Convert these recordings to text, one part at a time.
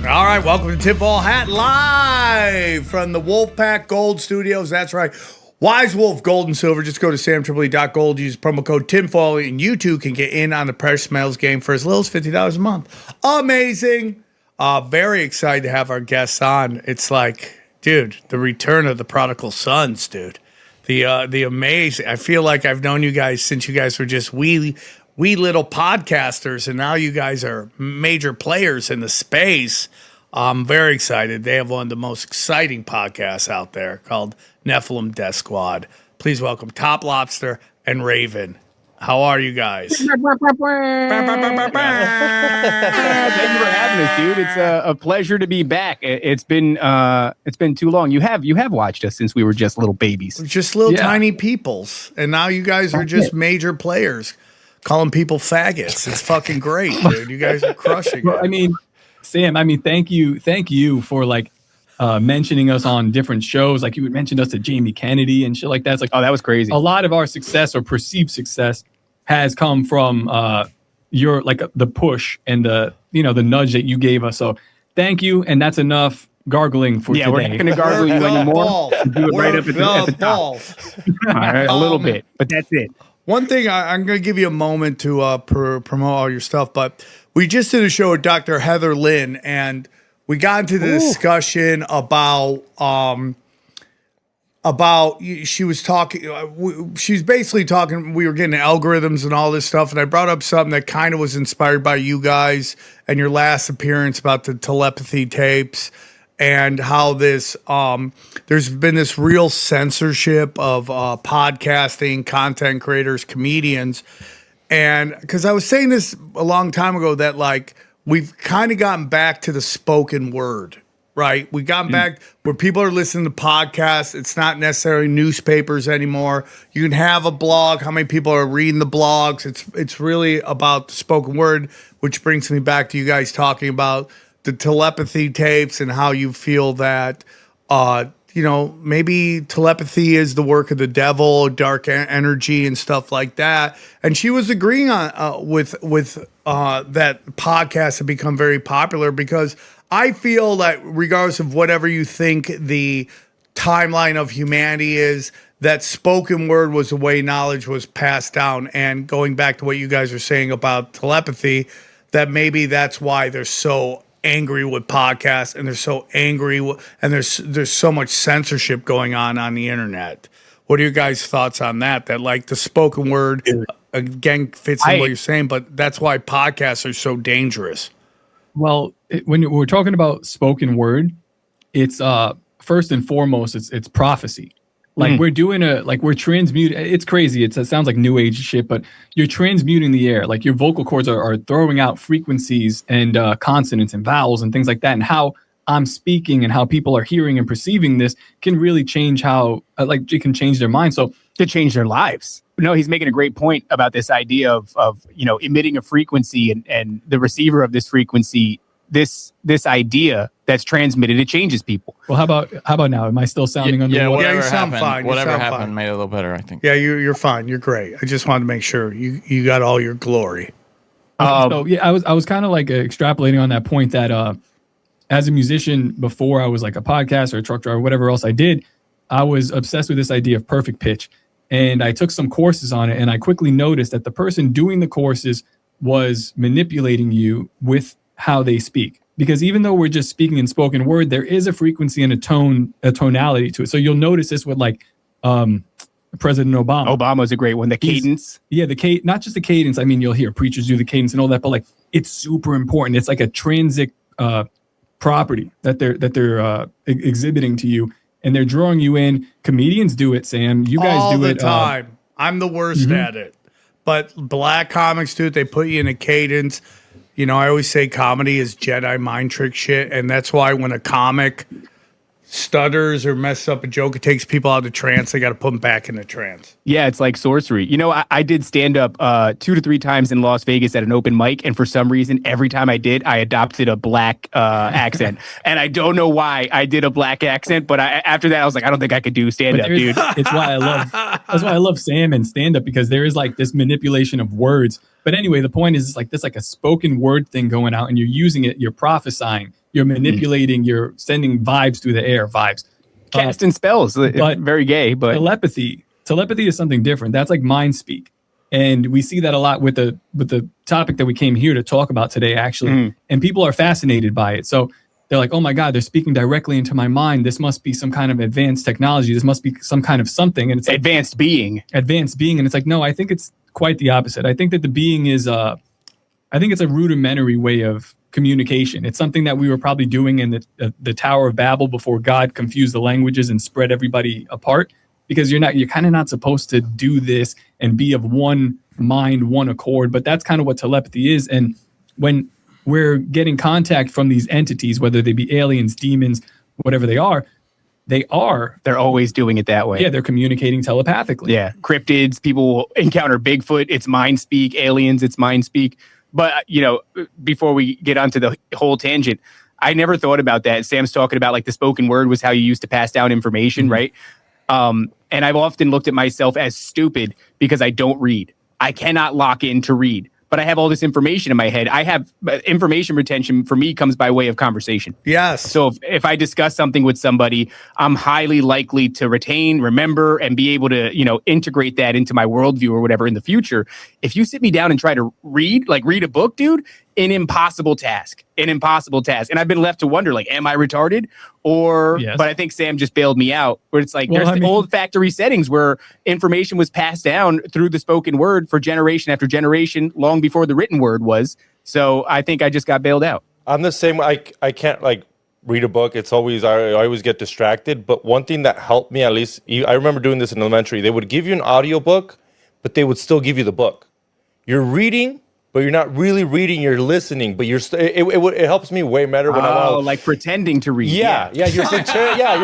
All right, welcome to Tinfoil Hat live from the Wolfpack Gold Studios. That's right. Wise Wolf Gold and Silver. Just go to samtripoli.gold, use promo code Tinfoil, and you too can get in on the precious metals game for as little as $50 a month. Amazing. Very excited to have our guests on. It's like, dude, the return of the prodigal sons, dude. The amazing. I feel like I've known you guys since you guys were just wee little podcasters, and now you guys are major players in the space. I'm very excited. They have one of the most exciting podcasts out there called Nephilim Deathsquad. Please welcome TopLobsta and Raven. How are you guys? Thank you for having us, dude. It's a pleasure to be back. It's been too long. You have watched us since we were just little babies, just little tiny peoples, and now you guys are just major players. Calling people faggots. It's fucking great, dude. You guys are crushing it. I mean, Sam, thank you for mentioning us on different shows. Like you had mentioned us to Jamie Kennedy and shit like that. It's like, oh, that was crazy. A lot of our success or perceived success has come from your the push and the nudge that you gave us. So thank you, and that's enough gargling for today. Yeah, we're not going to gargle you anymore. Do it right up at the top. All right, a little bit, but that's it. One thing, I'm going to give you a moment to promote all your stuff, but we just did a show with Dr. Heather Lynn, and we got into the discussion about she was talking, she's basically talking, we were getting algorithms and all this stuff, and I brought up something that kind of was inspired by you guys and your last appearance about the telepathy tapes, and how this there's been this real censorship of podcasting, content creators, comedians. And because I was saying this a long time ago that we've kind of gotten back to the spoken word, right? We've gotten back where people are listening to podcasts. It's not necessarily newspapers anymore. You can have a blog. How many people are reading the blogs? It's really about the spoken word, which brings me back to you guys talking about the telepathy tapes and how you feel that, maybe telepathy is the work of the devil, dark energy and stuff like that. And she was agreeing on with that podcasts have become very popular, because I feel that regardless of whatever you think the timeline of humanity is, that spoken word was the way knowledge was passed down. And going back to what you guys are saying about telepathy, that maybe that's why they're so angry with podcasts, and they're so angry and there's so much censorship going on the internet. What are your guys' thoughts on that? That the spoken word again fits in what you're saying, but that's why podcasts are so dangerous. Well, when we're talking about spoken word, it's first and foremost it's prophecy. We're doing we're transmuting. It's crazy. It sounds like new age shit, but you're transmuting the air. Your vocal cords are throwing out frequencies and consonants and vowels and things like that. And how I'm speaking and how people are hearing and perceiving this can really change how it can change their mind. So to change their lives. No, he's making a great point about this idea of emitting a frequency and the receiver of this frequency. This idea that's transmitted, it changes people. Well, how about now? Am I still sounding underwater? Yeah, you sound fine. Whatever happened made it a little better, I think. Yeah, you're fine. You're great. I just wanted to make sure you got all your glory. So yeah, I was kind of extrapolating on that point that as a musician before I was a podcast or a truck driver, whatever else I did, I was obsessed with this idea of perfect pitch, and I took some courses on it, and I quickly noticed that the person doing the courses was manipulating you with how they speak. Because even though we're just speaking in spoken word, there is a frequency and a tonality to it. So you'll notice this with President Obama. Obama's a great one. The cadence. Not just the cadence. I mean, you'll hear preachers do the cadence and all that, but it's super important. It's like a transic property that they're exhibiting to you, and they're drawing you in. Comedians do it, Sam. You guys do it all the time. I'm the worst at it, but black comics do it. They put you in a cadence. I always say comedy is Jedi mind trick shit, and that's why when a comic stutters or messes up a joke, it takes people out of trance. They got to put them back in the trance. Yeah, it's like sorcery. I did stand up 2 to 3 times in Las Vegas at an open mic, and for some reason, every time I did, I adopted a black accent, and I don't know why I did a black accent, but after that, I was like, I don't think I could do stand up, dude. That's why I love Sam and stand up, because there is this manipulation of words. But anyway, the point is, it's like this, like a spoken word thing going out, and you're using it. You're prophesying. You're manipulating. You're sending vibes through the air. Vibes. Casting spells. But Very gay, but telepathy is something different. That's like mind speak. And we see that a lot with the topic that we came here to talk about today, actually. And people are fascinated by it. So they're like, oh my God, they're speaking directly into my mind. This must be some kind of advanced technology. This must be some kind of something. And it's like, advanced being. And it's like, no, I think it's quite the opposite. I think that the being is, I think it's a rudimentary way of communication. It's something that we were probably doing in the Tower of Babel before God confused the languages and spread everybody apart. Because you're kind of not supposed to do this and be of one mind, one accord. But that's kind of what telepathy is. And when we're getting contact from these entities, whether they be aliens, demons, whatever they're always doing it that way. Yeah, they're communicating telepathically. Yeah, cryptids, people encounter Bigfoot, it's mind speak. Aliens, it's mind speak. But, before we get onto the whole tangent, I never thought about that. Sam's talking about like the spoken word was how you used to pass down information, right? And I've often looked at myself as stupid because I don't read. I cannot lock in to read, but I have all this information in my head. I have information retention for me comes by way of conversation. Yes. So if I discuss something with somebody, I'm highly likely to retain, remember, and be able to, integrate that into my worldview or whatever in the future. If you sit me down and try to read a book, dude, an impossible task. And I've been left to wonder, like, am I retarded? But I think Sam just bailed me out, where it's like, old factory settings where information was passed down through the spoken word for generation after generation, long before the written word was. So I think I just got bailed out. I'm the same. I can't read a book. It's always, I always get distracted. But one thing that helped me, at least, I remember doing this in elementary, they would give you an audio book, but they would still give you the book. You're reading, but you're not really reading, you're listening, but it helps me way better when I'm like pretending to read. You're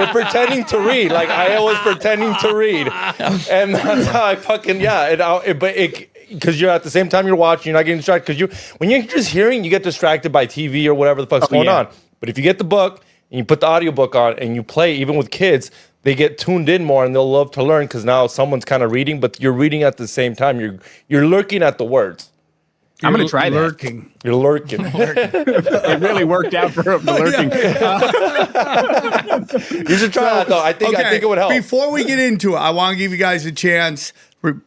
pretending to read. Like I was pretending to read. And that's how I because you're at the same time you're watching, you're not getting distracted. Because when you're just hearing, you get distracted by TV or whatever the fuck's going on. But if you get the book and you put the audiobook on and you play, even with kids, they get tuned in more and they'll love to learn because now someone's kind of reading, but you're reading at the same time. You're looking at the words. I'm going to try lurking. You're lurking. It really worked out for the lurking. You should try that, though. I think it would help. Before we get into it, I want to give you guys a chance.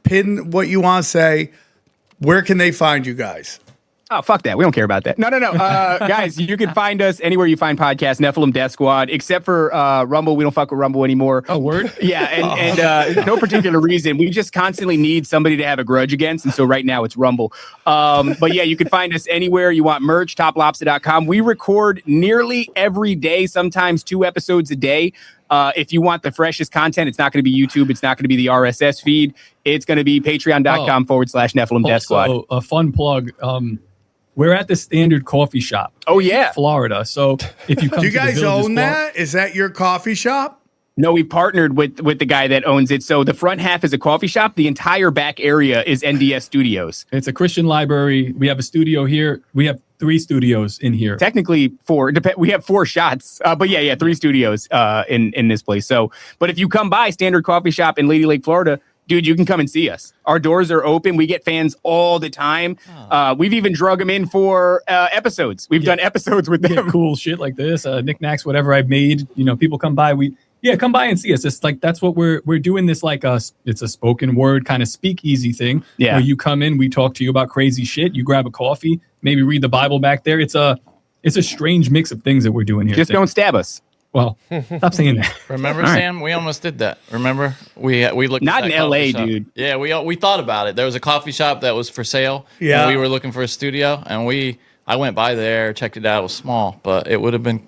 Pin what you want to say. Where can they find you guys? Oh, fuck that. We don't care about that. No. Guys, you can find us anywhere you find podcasts, Nephilim Deathsquad, except for Rumble. We don't fuck with Rumble anymore. Oh, word? Yeah, and no particular reason. We just constantly need somebody to have a grudge against, and so right now it's Rumble. But yeah, you can find us anywhere you want merch, TopLobsta.com. We record nearly every day, sometimes 2 episodes a day. If you want the freshest content, it's not going to be YouTube. It's not going to be the RSS feed. It's going to be patreon.com/Nephilim Deathsquad. Also, a fun plug. We're at the Standard Coffee Shop. Oh, yeah. Florida. So if you come do you to guys the own that? Is that your coffee shop? No, we partnered with the guy that owns it. So the front half is a coffee shop. The entire back area is NDS Studios. It's a Christian library. We have a studio here. We have 3 studios in here. Technically 4. We have 4 shots. But yeah, 3 studios in this place. So, but if you come by Standard Coffee Shop in Lady Lake, Florida, dude, you can come and see us. Our doors are open. We get fans all the time. We've even drug them in for episodes. We've done episodes with them. Cool shit like this, knickknacks, whatever I've made. People come by. Come by and see us. It's like that's what we're doing. This it's a spoken word kind of speakeasy thing. Yeah, where you come in, we talk to you about crazy shit. You grab a coffee, maybe read the Bible back there. It's a strange mix of things that we're doing here. Just don't stab us. Well, stop saying that. Remember, Sam? We almost did that. Remember? We looked. Not at in that LA, shop. dude. Yeah, we thought about it. There was a coffee shop that was for sale. Yeah, and we were looking for a studio, and I went by there, checked it out. It was small, but it would have been.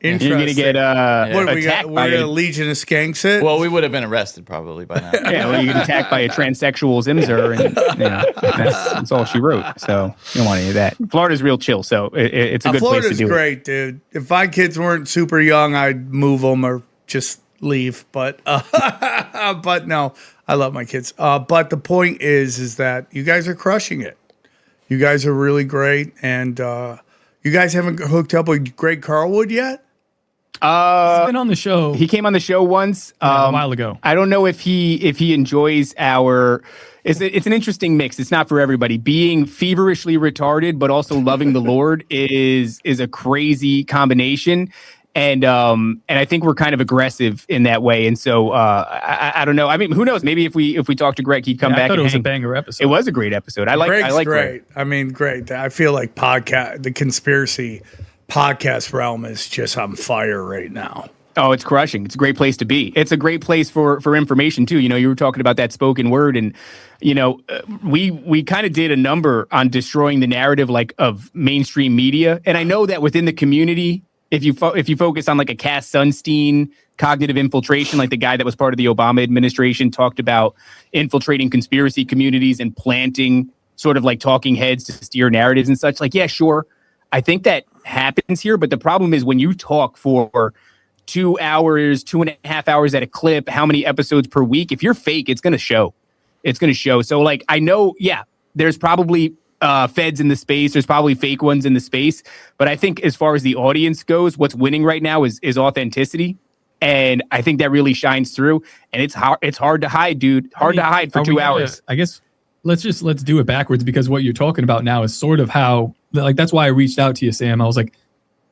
Interesting. You're gonna get attacked by a Legion of Skanks it. Well, we would have been arrested probably by now. Yeah, you get attacked by a transsexual Zimzer, and that's all she wrote. So you don't want any of that. Florida's real chill, so it's a good place to do great, it. Dude. If my kids weren't super young, I'd move them or just leave. But but no, I love my kids. But the point is that you guys are crushing it. You guys are really great, and you guys haven't hooked up with Greg Carlwood yet. He's been on the show. He came on the show once a while ago. I don't know if he enjoys our. It's an interesting mix. It's not for everybody. Being feverishly retarded but also loving the Lord is a crazy combination. And I think we're kind of aggressive in that way. And so I don't know. I mean, who knows? Maybe if we talk to Greg, he'd come back. I thought and it was hang. a banger episode. It was a great episode. I like great. Greg. I mean, great. I feel like the conspiracy podcast realm is just on fire right now. Oh, it's crushing. It's a great place to be. It's a great place for information too. You know, you were talking about that spoken word, and you know, we kind of did a number on destroying the narrative of mainstream media. And I know that within the community, if you focus on like a Cass Sunstein cognitive infiltration, like the guy that was part of the Obama administration talked about infiltrating conspiracy communities and planting sort of like talking heads to steer narratives and such. Like, yeah, sure. I think that happens here, but the problem is when you talk for 2 hours, 2.5 hours at a clip, how many episodes per week, if you're fake, it's going to show. It's going to show. So like, I know, yeah, there's probably feds in the space. There's probably fake ones in the space. But I think as far as the audience goes, what's winning right now is authenticity. And I think that really shines through. And it's hard to hide, dude. Hard to hide for 2 hours. I guess let's do it backwards, because what you're talking about now is sort of how, like, that's why I reached out to you, Sam. I was like,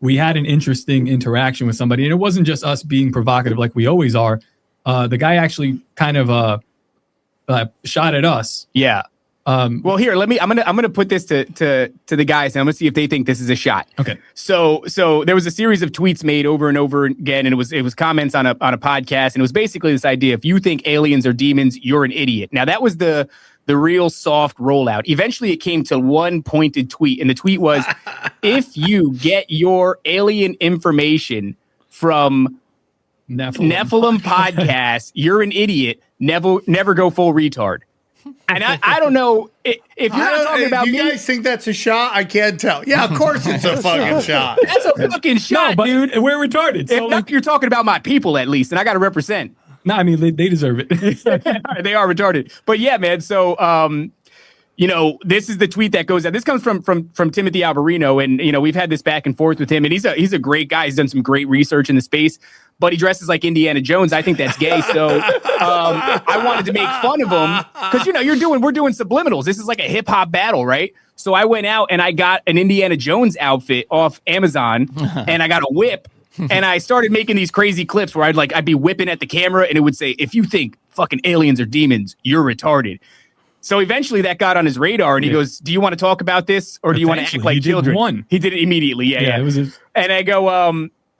we had an interesting interaction with somebody, and it wasn't just us being provocative like we always are. The guy actually kind of shot at us. Yeah. Well, here, I'm gonna put this to the guys, and I'm gonna see if they think this is a shot. Okay. So there was a series of tweets made over and over again, and it was comments on a podcast, and it was basically this idea: if you think aliens are demons, you're an idiot. Now that was the real soft rollout. Eventually, it came to one pointed tweet, and the tweet was, "If you get your alien information from Nephilim podcast, you're an idiot. Never go full retard." And I don't know if you're not talking about me. Do you guys think that's a shot? I can't tell. Yeah, of course it's a fucking shot. That's a fucking shot, dude. We're retarded. If not, you're talking about my people at least, and I got to represent. No, I mean, they deserve it. They are retarded. But yeah, man. So, this is the tweet that goes out. This comes from Timothy Alberino, and we've had this back and forth with him, and he's a great guy. He's done some great research in the space, but he dresses like Indiana Jones. I think that's gay. So I wanted to make fun of him because we're doing subliminals. This is like a hip hop battle, right? So I went out and I got an Indiana Jones outfit off Amazon, and I got a whip. And I started making these crazy clips where I'd be whipping at the camera, and it would say, "If you think fucking aliens are demons, you're retarded." So eventually that got on his radar, and he goes, "Do you want to talk about this, or do you want to act like children?" He did it immediately. Yeah. It was and I go, I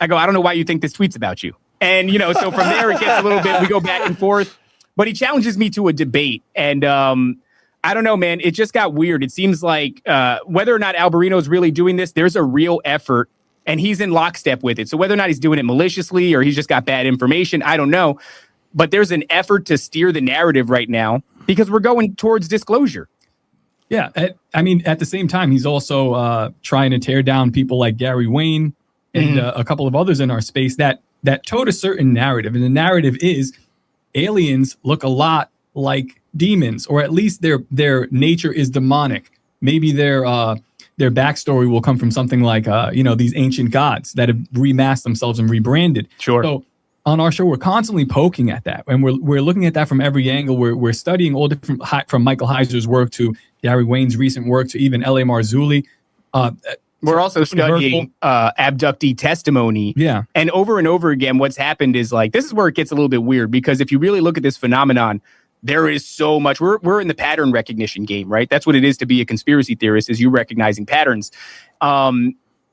don't know why you think this tweet's about you. And so from there it gets a little bit. We go back and forth, but he challenges me to a debate, and I don't know, man. It just got weird. It seems like whether or not Alberino's really doing this, there's a real effort. And he's in lockstep with it. So whether or not he's doing it maliciously or he's just got bad information, I don't know. But there's an effort to steer the narrative right now because we're going towards disclosure. Yeah. I mean, at the same time, he's also trying to tear down people like Gary Wayne and a couple of others in our space that tote a certain narrative. And the narrative is aliens look a lot like demons, or at least their nature is demonic. Maybe their backstory will come from something like, these ancient gods that have remasked themselves and rebranded. Sure. So on our show, we're constantly poking at that, and we're looking at that from every angle. We're studying all different, from Michael Heiser's work to Gary Wayne's recent work to even L.A. Marzulli. We're also studying abductee testimony. Yeah. And over again, what's happened is this is where it gets a little bit weird, because if you really look at this phenomenon, there is so much. We're in the pattern recognition game, right? That's what it is to be a conspiracy theorist, is you recognizing patterns.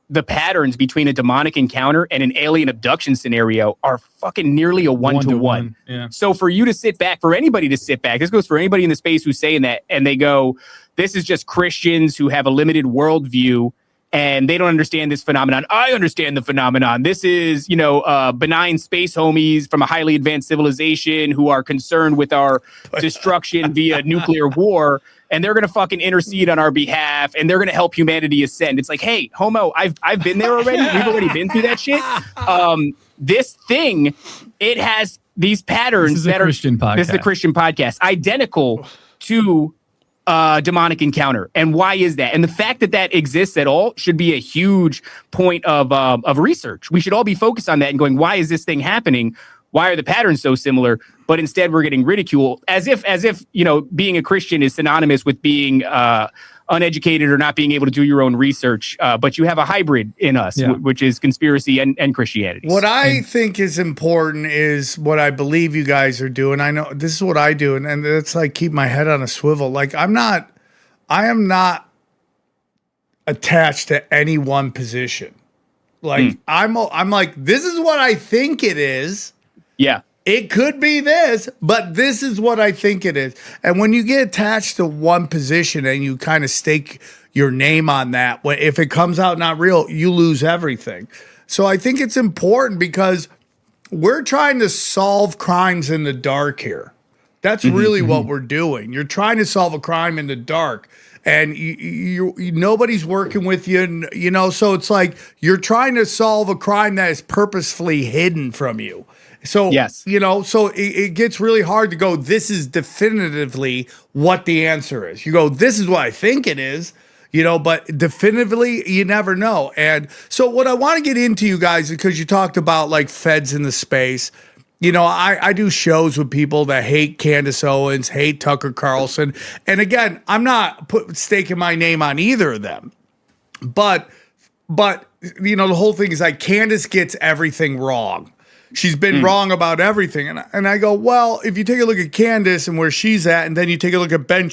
The patterns between a demonic encounter and an alien abduction scenario are fucking nearly a one-to-one. Yeah. So for anybody to sit back, this goes for anybody in the space who's saying that, and they go, this is just Christians who have a limited worldview and they don't understand this phenomenon. I understand the phenomenon. This is, benign space homies from a highly advanced civilization who are concerned with our destruction via nuclear war, and they're going to fucking intercede on our behalf, and they're going to help humanity ascend. It's like, hey, homo, I've been there already. We've already been through that shit. This thing, it has these patterns This is a Christian podcast. This is a Christian podcast, identical to demonic encounter. And why is that? And the fact that that exists at all should be a huge point of research. We should all be focused on that and going, why is this thing happening? Why are the patterns so similar? But instead we're getting ridiculed as if, being a Christian is synonymous with being uneducated or not being able to do your own research. But you have a hybrid in us, which is conspiracy and Christianity. What I think is important is what I believe you guys are doing. I know this is what I do. And it's like, keep my head on a swivel. Like I am not attached to any one position. Like I'm like, this is what I think it is. Yeah. It could be this, but this is what I think it is. And when you get attached to one position and you kind of stake your name on that, if it comes out not real, you lose everything. So I think it's important because we're trying to solve crimes in the dark here. That's really what we're doing. You're trying to solve a crime in the dark. And you nobody's working with you, so it's like you're trying to solve a crime that is purposefully hidden from you. So, yes. So it gets really hard to go, this is definitively what the answer is. You go, this is what I think it is, but definitively, you never know. And so what I want to get into, you guys, because you talked about like feds in the space, I do shows with people that hate Candace Owens, hate Tucker Carlson. And again, I'm not staking my name on either of them. But the whole thing is like Candace gets everything wrong. She's been wrong about everything. And I go, well, if you take a look at Candace and where she's at, and then you take a look at Ben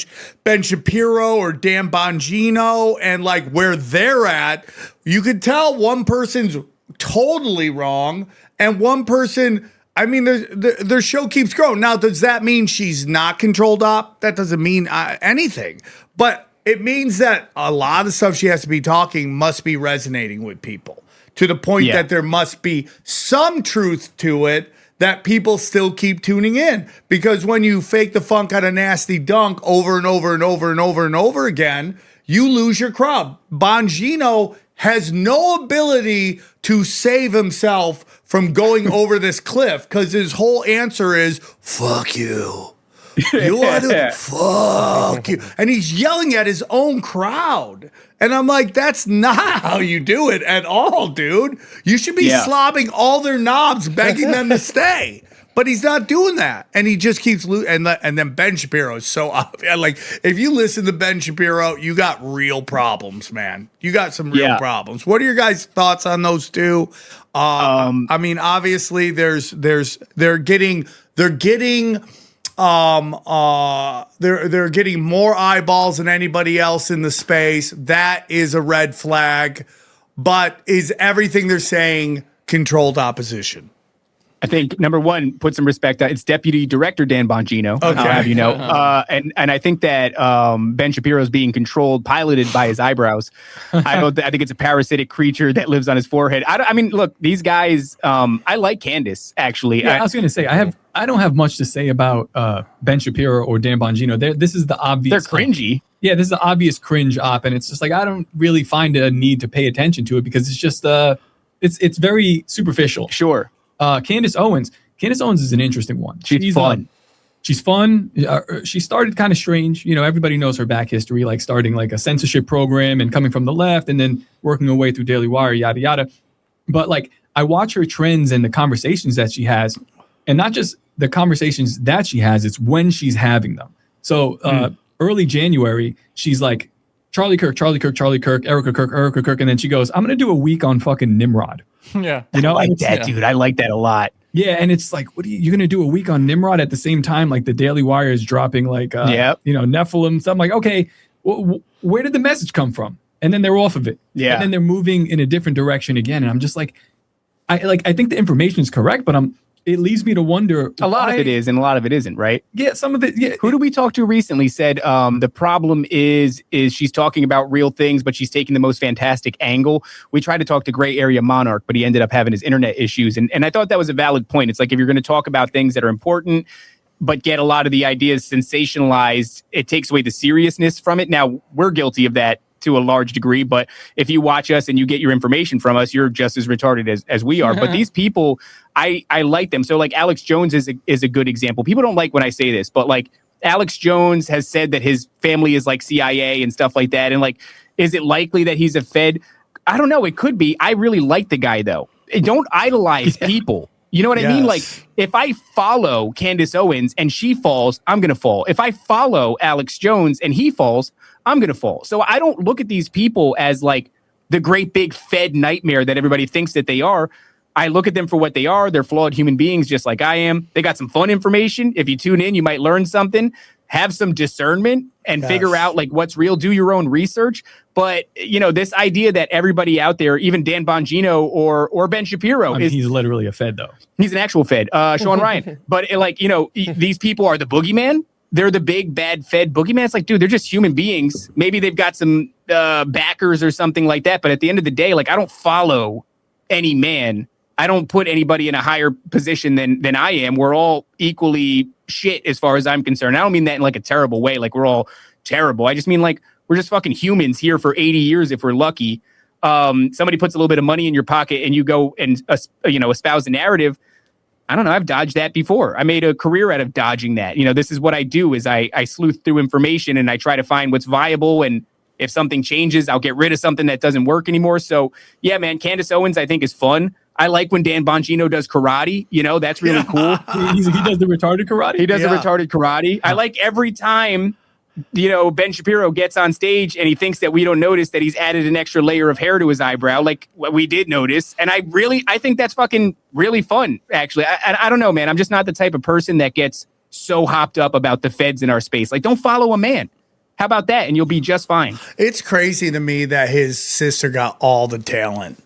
Shapiro or Dan Bongino and like where they're at, you could tell one person's totally wrong and one person, I mean, their show keeps growing. Now, does that mean she's not controlled op? That doesn't mean anything. But it means that a lot of stuff she has to be talking must be resonating with people. To the point that there must be some truth to it that people still keep tuning in. Because when you fake the funk out of nasty dunk over and over and over and over and over again, you lose your crowd. Bongino has no ability to save himself from going over this cliff because his whole answer is, fuck you. You want to fuck you. And he's yelling at his own crowd. And I'm like, that's not how you do it at all, dude. You should be slobbing all their knobs, begging them to stay. But he's not doing that. And he just keeps losing. And then Ben Shapiro is so obvious. Like, if you listen to Ben Shapiro, you got real problems, man. You got some real problems. What are your guys' thoughts on those two? I mean, obviously, they're getting more eyeballs than anybody else in the space. That is a red flag. But is everything they're saying controlled opposition? I think number one, put some respect. It's Deputy Director Dan Bongino. Okay. I'll have you know. And I think that Ben Shapiro is being controlled, piloted by his eyebrows. I think it's a parasitic creature that lives on his forehead. I mean, look, these guys. I like Candace actually. Yeah, I was going to say I don't have much to say about Ben Shapiro or Dan Bongino. This is the obvious. They're cringy. Yeah, this is the obvious cringe op, and it's just like I don't really find a need to pay attention to it because it's just it's very superficial. Sure. Candace Owens is an interesting one. She's fun. She's fun. She started kind of strange. Everybody knows her back history, like starting like a censorship program and coming from the left and then working her way through Daily Wire, yada, yada. But like I watch her trends and the conversations that she has, and not just the conversations that she has, it's when she's having them. So early January, she's like, Charlie Kirk, Erica Kirk. And then she goes, I'm going to do a week on fucking Nimrod. Yeah. I like that, dude. I like that a lot. Yeah. And it's like, you're going to do a week on Nimrod at the same time? Like the Daily Wire is dropping like, Nephilim. So I'm like, okay, where did the message come from? And then they're off of it. Yeah. And then they're moving in a different direction again. And I'm just like, I think the information is correct, but it leads me to wonder. A lot of it is, and a lot of it isn't, right? Yeah, some of it. Yeah. Who did we talk to recently said the problem is she's talking about real things, but she's taking the most fantastic angle. We tried to talk to Gray Area Monarch, but he ended up having his internet issues. And I thought that was a valid point. It's like if you're going to talk about things that are important, but get a lot of the ideas sensationalized, it takes away the seriousness from it. Now, we're guilty of that to a large degree, but if you watch us and you get your information from us, you're just as retarded as we are. But these people, I like them. So like Alex Jones is a good example. People don't like when I say this, but like Alex Jones has said that his family is like CIA and stuff like that. And like, is it likely that he's a Fed? I don't know. It could be. I really like the guy though. Don't idolize people. You know what I mean? Like, if I follow Candace Owens and she falls, I'm going to fall. If I follow Alex Jones and he falls, I'm going to fall. So I don't look at these people as like the great big Fed nightmare that everybody thinks that they are. I look at them for what they are. They're flawed human beings just like I am. They got some fun information. If you tune in, you might learn something. Have some discernment and figure out like what's real. Do your own research. But, you know, this idea that everybody out there, even Dan Bongino or Ben Shapiro, he's literally a Fed, though. He's an actual Fed, Sean Ryan. But like, you know, these people are the boogeyman. They're the big bad Fed boogeyman. It's like, dude, they're just human beings. Maybe they've got some backers or something like that. But at the end of the day, like, I don't follow any man. I don't put anybody in a higher position than I am. We're all equally shit as far as I'm concerned. I don't mean that in like a terrible way. Like we're all terrible. I just mean like we're just fucking humans here for 80 years if we're lucky. Somebody puts a little bit of money in your pocket and you go and espouse a narrative. I don't know. I've dodged that before. I made a career out of dodging that. You know, this is what I do is I sleuth through information and I try to find what's viable. And if something changes, I'll get rid of something that doesn't work anymore. So yeah, man, Candace Owens, I think is fun. I like when Dan Bongino does karate. You know, that's really cool. He does the retarded karate? He does the retarded karate. I like every time, you know, Ben Shapiro gets on stage and he thinks that we don't notice that he's added an extra layer of hair to his eyebrow, like what we did notice. And I think that's fucking really fun, actually. I don't know, man. I'm just not the type of person that gets so hopped up about the feds in our space. Like, don't follow a man. How about that? And you'll be just fine. It's crazy to me that his sister got all the talent.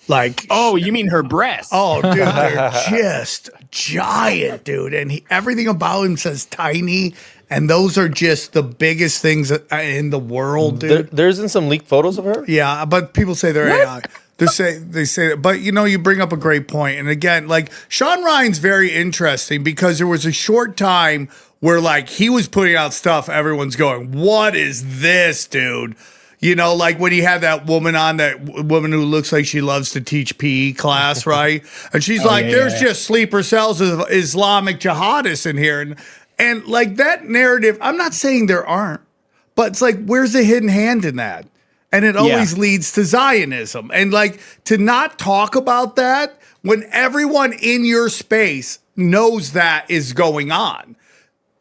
Like, oh, you mean her breasts? Oh, dude, they're just giant, dude. And everything about him says tiny. And those are just the biggest things in the world, dude. There isn't some leaked photos of her? Yeah, but people say they're AI. They say that. But, you know, you bring up a great point. And again, like, Sean Ryan's very interesting because there was a short time where, like, he was putting out stuff. Everyone's going, what is this, dude? You know, like when he had that woman on, that woman who looks like she loves to teach PE class, right? And she's there's just sleeper cells of Islamic jihadists in here. And like that narrative, I'm not saying there aren't, but it's like, where's the hidden hand in that? And it always leads to Zionism. And like to not talk about that when everyone in your space knows that is going on.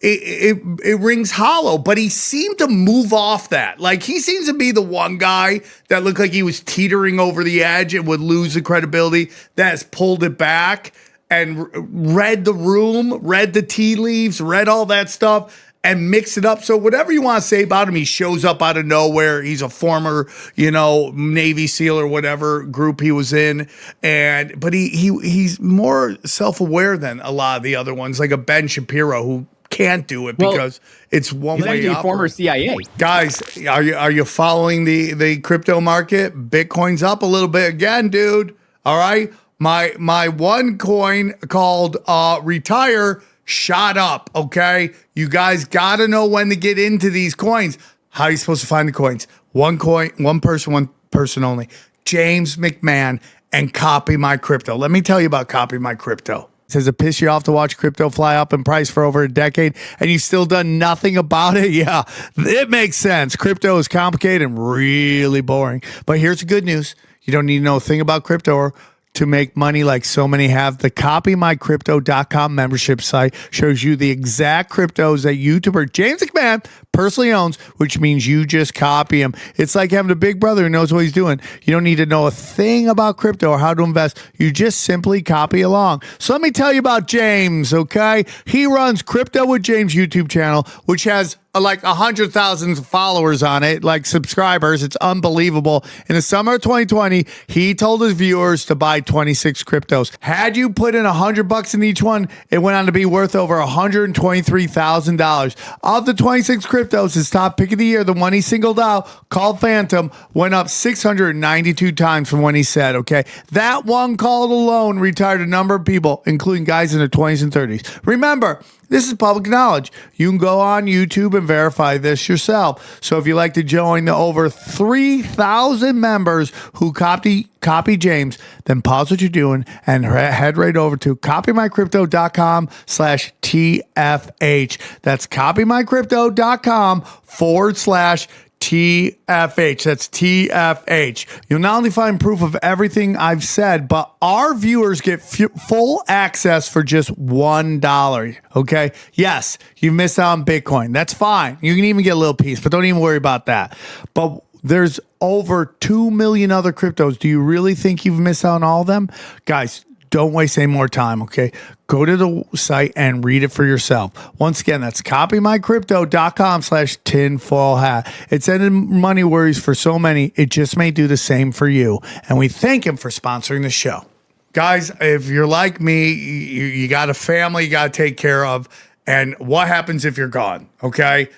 It rings hollow, but he seemed to move off that. Like he seems to be the one guy that looked like he was teetering over the edge and would lose the credibility that has pulled it back and read the room, read the tea leaves, read all that stuff and mixed it up. So whatever you want to say about him, he shows up out of nowhere. He's a former, you know, Navy SEAL or whatever group he was in. But he's more self-aware than a lot of the other ones, like a Ben Shapiro who can't do it because it's one way. He's actually a former CIA. Guys, are you following the crypto market? Bitcoin's up a little bit again, dude. All right, my one coin called Retire shot up. Okay, you guys got to know when to get into these coins. How are you supposed to find the coins? One coin, one person only. James McMahon and Copy My Crypto. Let me tell you about Copy My Crypto. Does it piss you off to watch crypto fly up in price for over a decade and you've still done nothing about it? Yeah, it makes sense. Crypto is complicated and really boring. But here's the good news. You don't need to know a thing about crypto or to make money like so many have. The copymycrypto.com membership site shows you the exact cryptos that YouTuber James McMahon personally owns, which means you just copy him. It's like having a big brother who knows what he's doing. You don't need to know a thing about crypto or how to invest. You just simply copy along. So let me tell you about James, okay? He runs Crypto with James YouTube channel, which has like 100,000 followers on it, like subscribers. It's unbelievable. In the summer of 2020, he told his viewers to buy 26 cryptos. Had you put in $100 in each one, it went on to be worth over $123,000. Of the 26 cryptos, his top pick of the year, the one he singled out, called Phantom, went up 692 times from when he said, okay? That one call alone retired a number of people, including guys in their 20s and 30s. Remember, This is public knowledge. You can go on YouTube and verify this yourself. So if you'd like to join the over 3,000 members who copy James, then pause what you're doing and head right over to copymycrypto.com/TFH. That's copymycrypto.com/TFH. That's TFH. You'll not only find proof of everything I've said, but our viewers get full access for just $1. Okay. Yes, you missed out on Bitcoin. That's fine. You can even get a little piece, but don't even worry about that. But there's over 2 million other cryptos. Do you really think you've missed out on all of them? Guys, don't waste any more time, okay? Go to the site and read it for yourself. Once again, that's copymycrypto.com/tinfoil hat. It's ended money worries for so many. It just may do the same for you. And we thank him for sponsoring the show. Guys, if you're like me, you got a family you got to take care of. And what happens if you're gone, okay?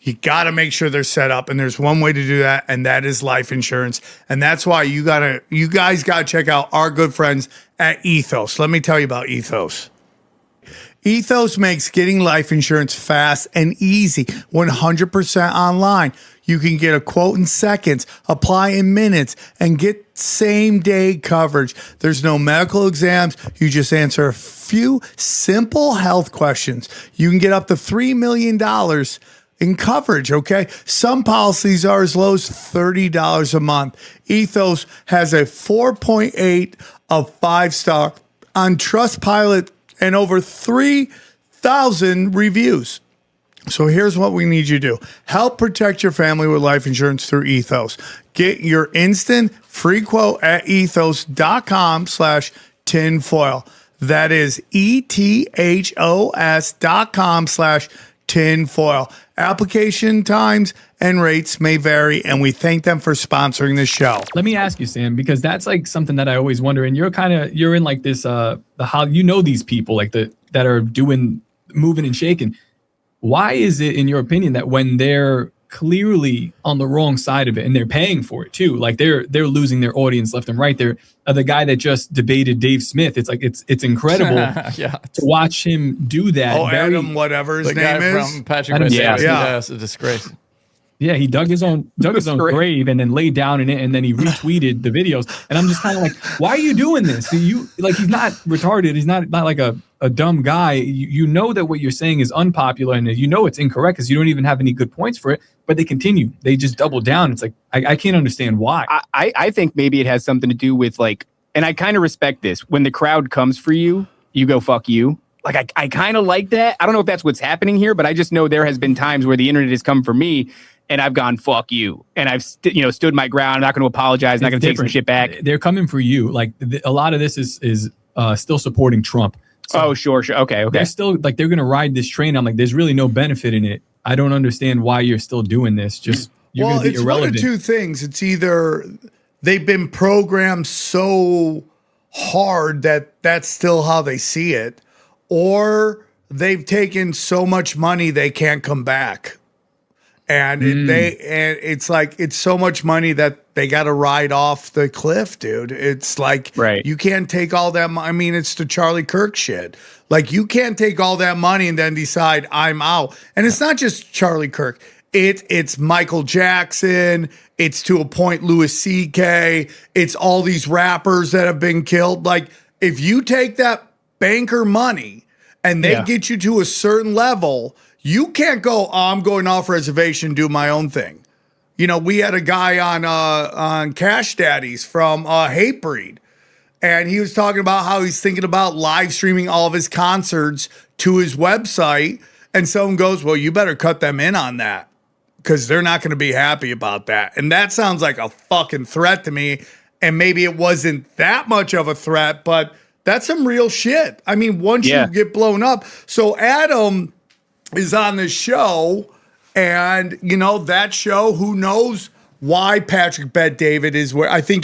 You got to make sure they're set up, and there's one way to do that, and that is life insurance. And that's why you guys got to check out our good friends at Ethos. Let me tell you about Ethos. Ethos makes getting life insurance fast and easy, 100% online. You can get a quote in seconds, apply in minutes, and get same-day coverage. There's no medical exams. You just answer a few simple health questions. You can get up to $3 million in coverage, okay? Some policies are as low as $30 a month. Ethos has a 4.8 of 5-star on Trustpilot and over 3,000 reviews. So here's what we need you to do. Help protect your family with life insurance through Ethos. Get your instant free quote at ethos.com/tinfoil. That is ethos.com/tinfoil. Application times and rates may vary, and we thank them for sponsoring the show. Let me ask you, Sam, because that's like something that I always wonder. And you're in like this, how these people like that are moving and shaking. Why is it, in your opinion, that when they're clearly on the wrong side of it and they're paying for it too, like they're losing their audience left and right? They're the guy that just debated Dave Smith. It's like it's incredible to watch him do that. Adam, whatever his name is, from Patrick Bet David. Yeah, it's a disgrace. Yeah, he dug his own grave and then laid down in it, and then he retweeted the videos. And I'm just kind of like, why are you doing this? So he's not retarded. He's not like a dumb guy. You know that what you're saying is unpopular, and you know it's incorrect because you don't even have any good points for it. But they continue. They just double down. It's like I can't understand why. I think maybe it has something to do with like, and I kind of respect this. When the crowd comes for you, you go fuck you. Like I kind of like that. I don't know if that's what's happening here, but I just know there has been times where the internet has come for me. And I've gone, fuck you. And I've stood my ground. I'm not going to apologize. I'm not going to take some shit back. They're coming for you. Like a lot of this is still supporting Trump. So sure. Okay. They're still like, they're going to ride this train. I'm like, there's really no benefit in it. I don't understand why you're still doing this. Just, you're going to be irrelevant. It's one of two things. It's either they've been programmed so hard that that's still how they see it, or they've taken so much money they can't come back. And it's like, it's so much money that they got to ride off the cliff, dude. It's like, you can't take all that money. I mean, it's the Charlie Kirk shit. Like, you can't take all that money and then decide I'm out. And it's not just Charlie Kirk. It's Michael Jackson. It's to a point Louis C.K. It's all these rappers that have been killed. Like, if you take that banker money and they get you to a certain level, you can't go, I'm going off reservation, do my own thing. You know, we had a guy on Cash Daddies from Hatebreed, and he was talking about how he's thinking about live streaming all of his concerts to his website. And someone goes, well, you better cut them in on that because they're not going to be happy about that. And that sounds like a fucking threat to me. And maybe it wasn't that much of a threat, but that's some real shit. I mean, once you get blown up. So Adam is on the show, and that show, who knows why Patrick Bet David is where I think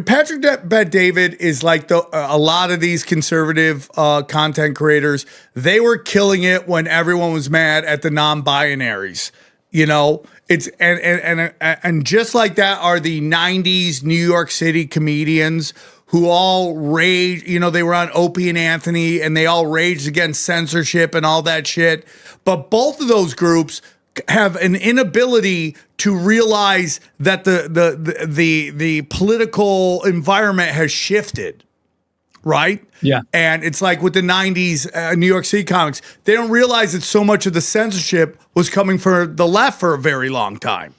Patrick Bet David is like a lot of these conservative content creators. They were killing it when everyone was mad at the non-binaries. It's and just like that are the 90s New York City comedians who all rage, they were on Opie and Anthony, and they all raged against censorship and all that shit. But both of those groups have an inability to realize that the political environment has shifted, right? Yeah. And it's like with the 90s New York City comics, they don't realize that so much of the censorship was coming from the left for a very long time.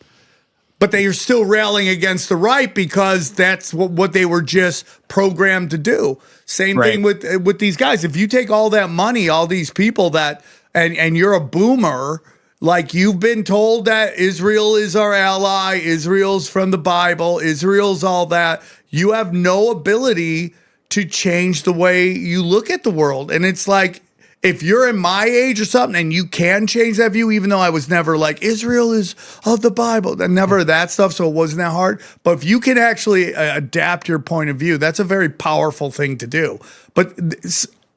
But they are still railing against the right because that's what they were just programmed to do. Same thing with these guys. If you take all that money, all these people that, and you're a boomer, like you've been told that Israel is our ally, Israel's from the Bible, Israel's all that, you have no ability to change the way you look at the world. And it's like, if you're in my age or something and you can change that view, even though I was never like, Israel is of the Bible, never that stuff, so it wasn't that hard. But if you can actually adapt your point of view, that's a very powerful thing to do. But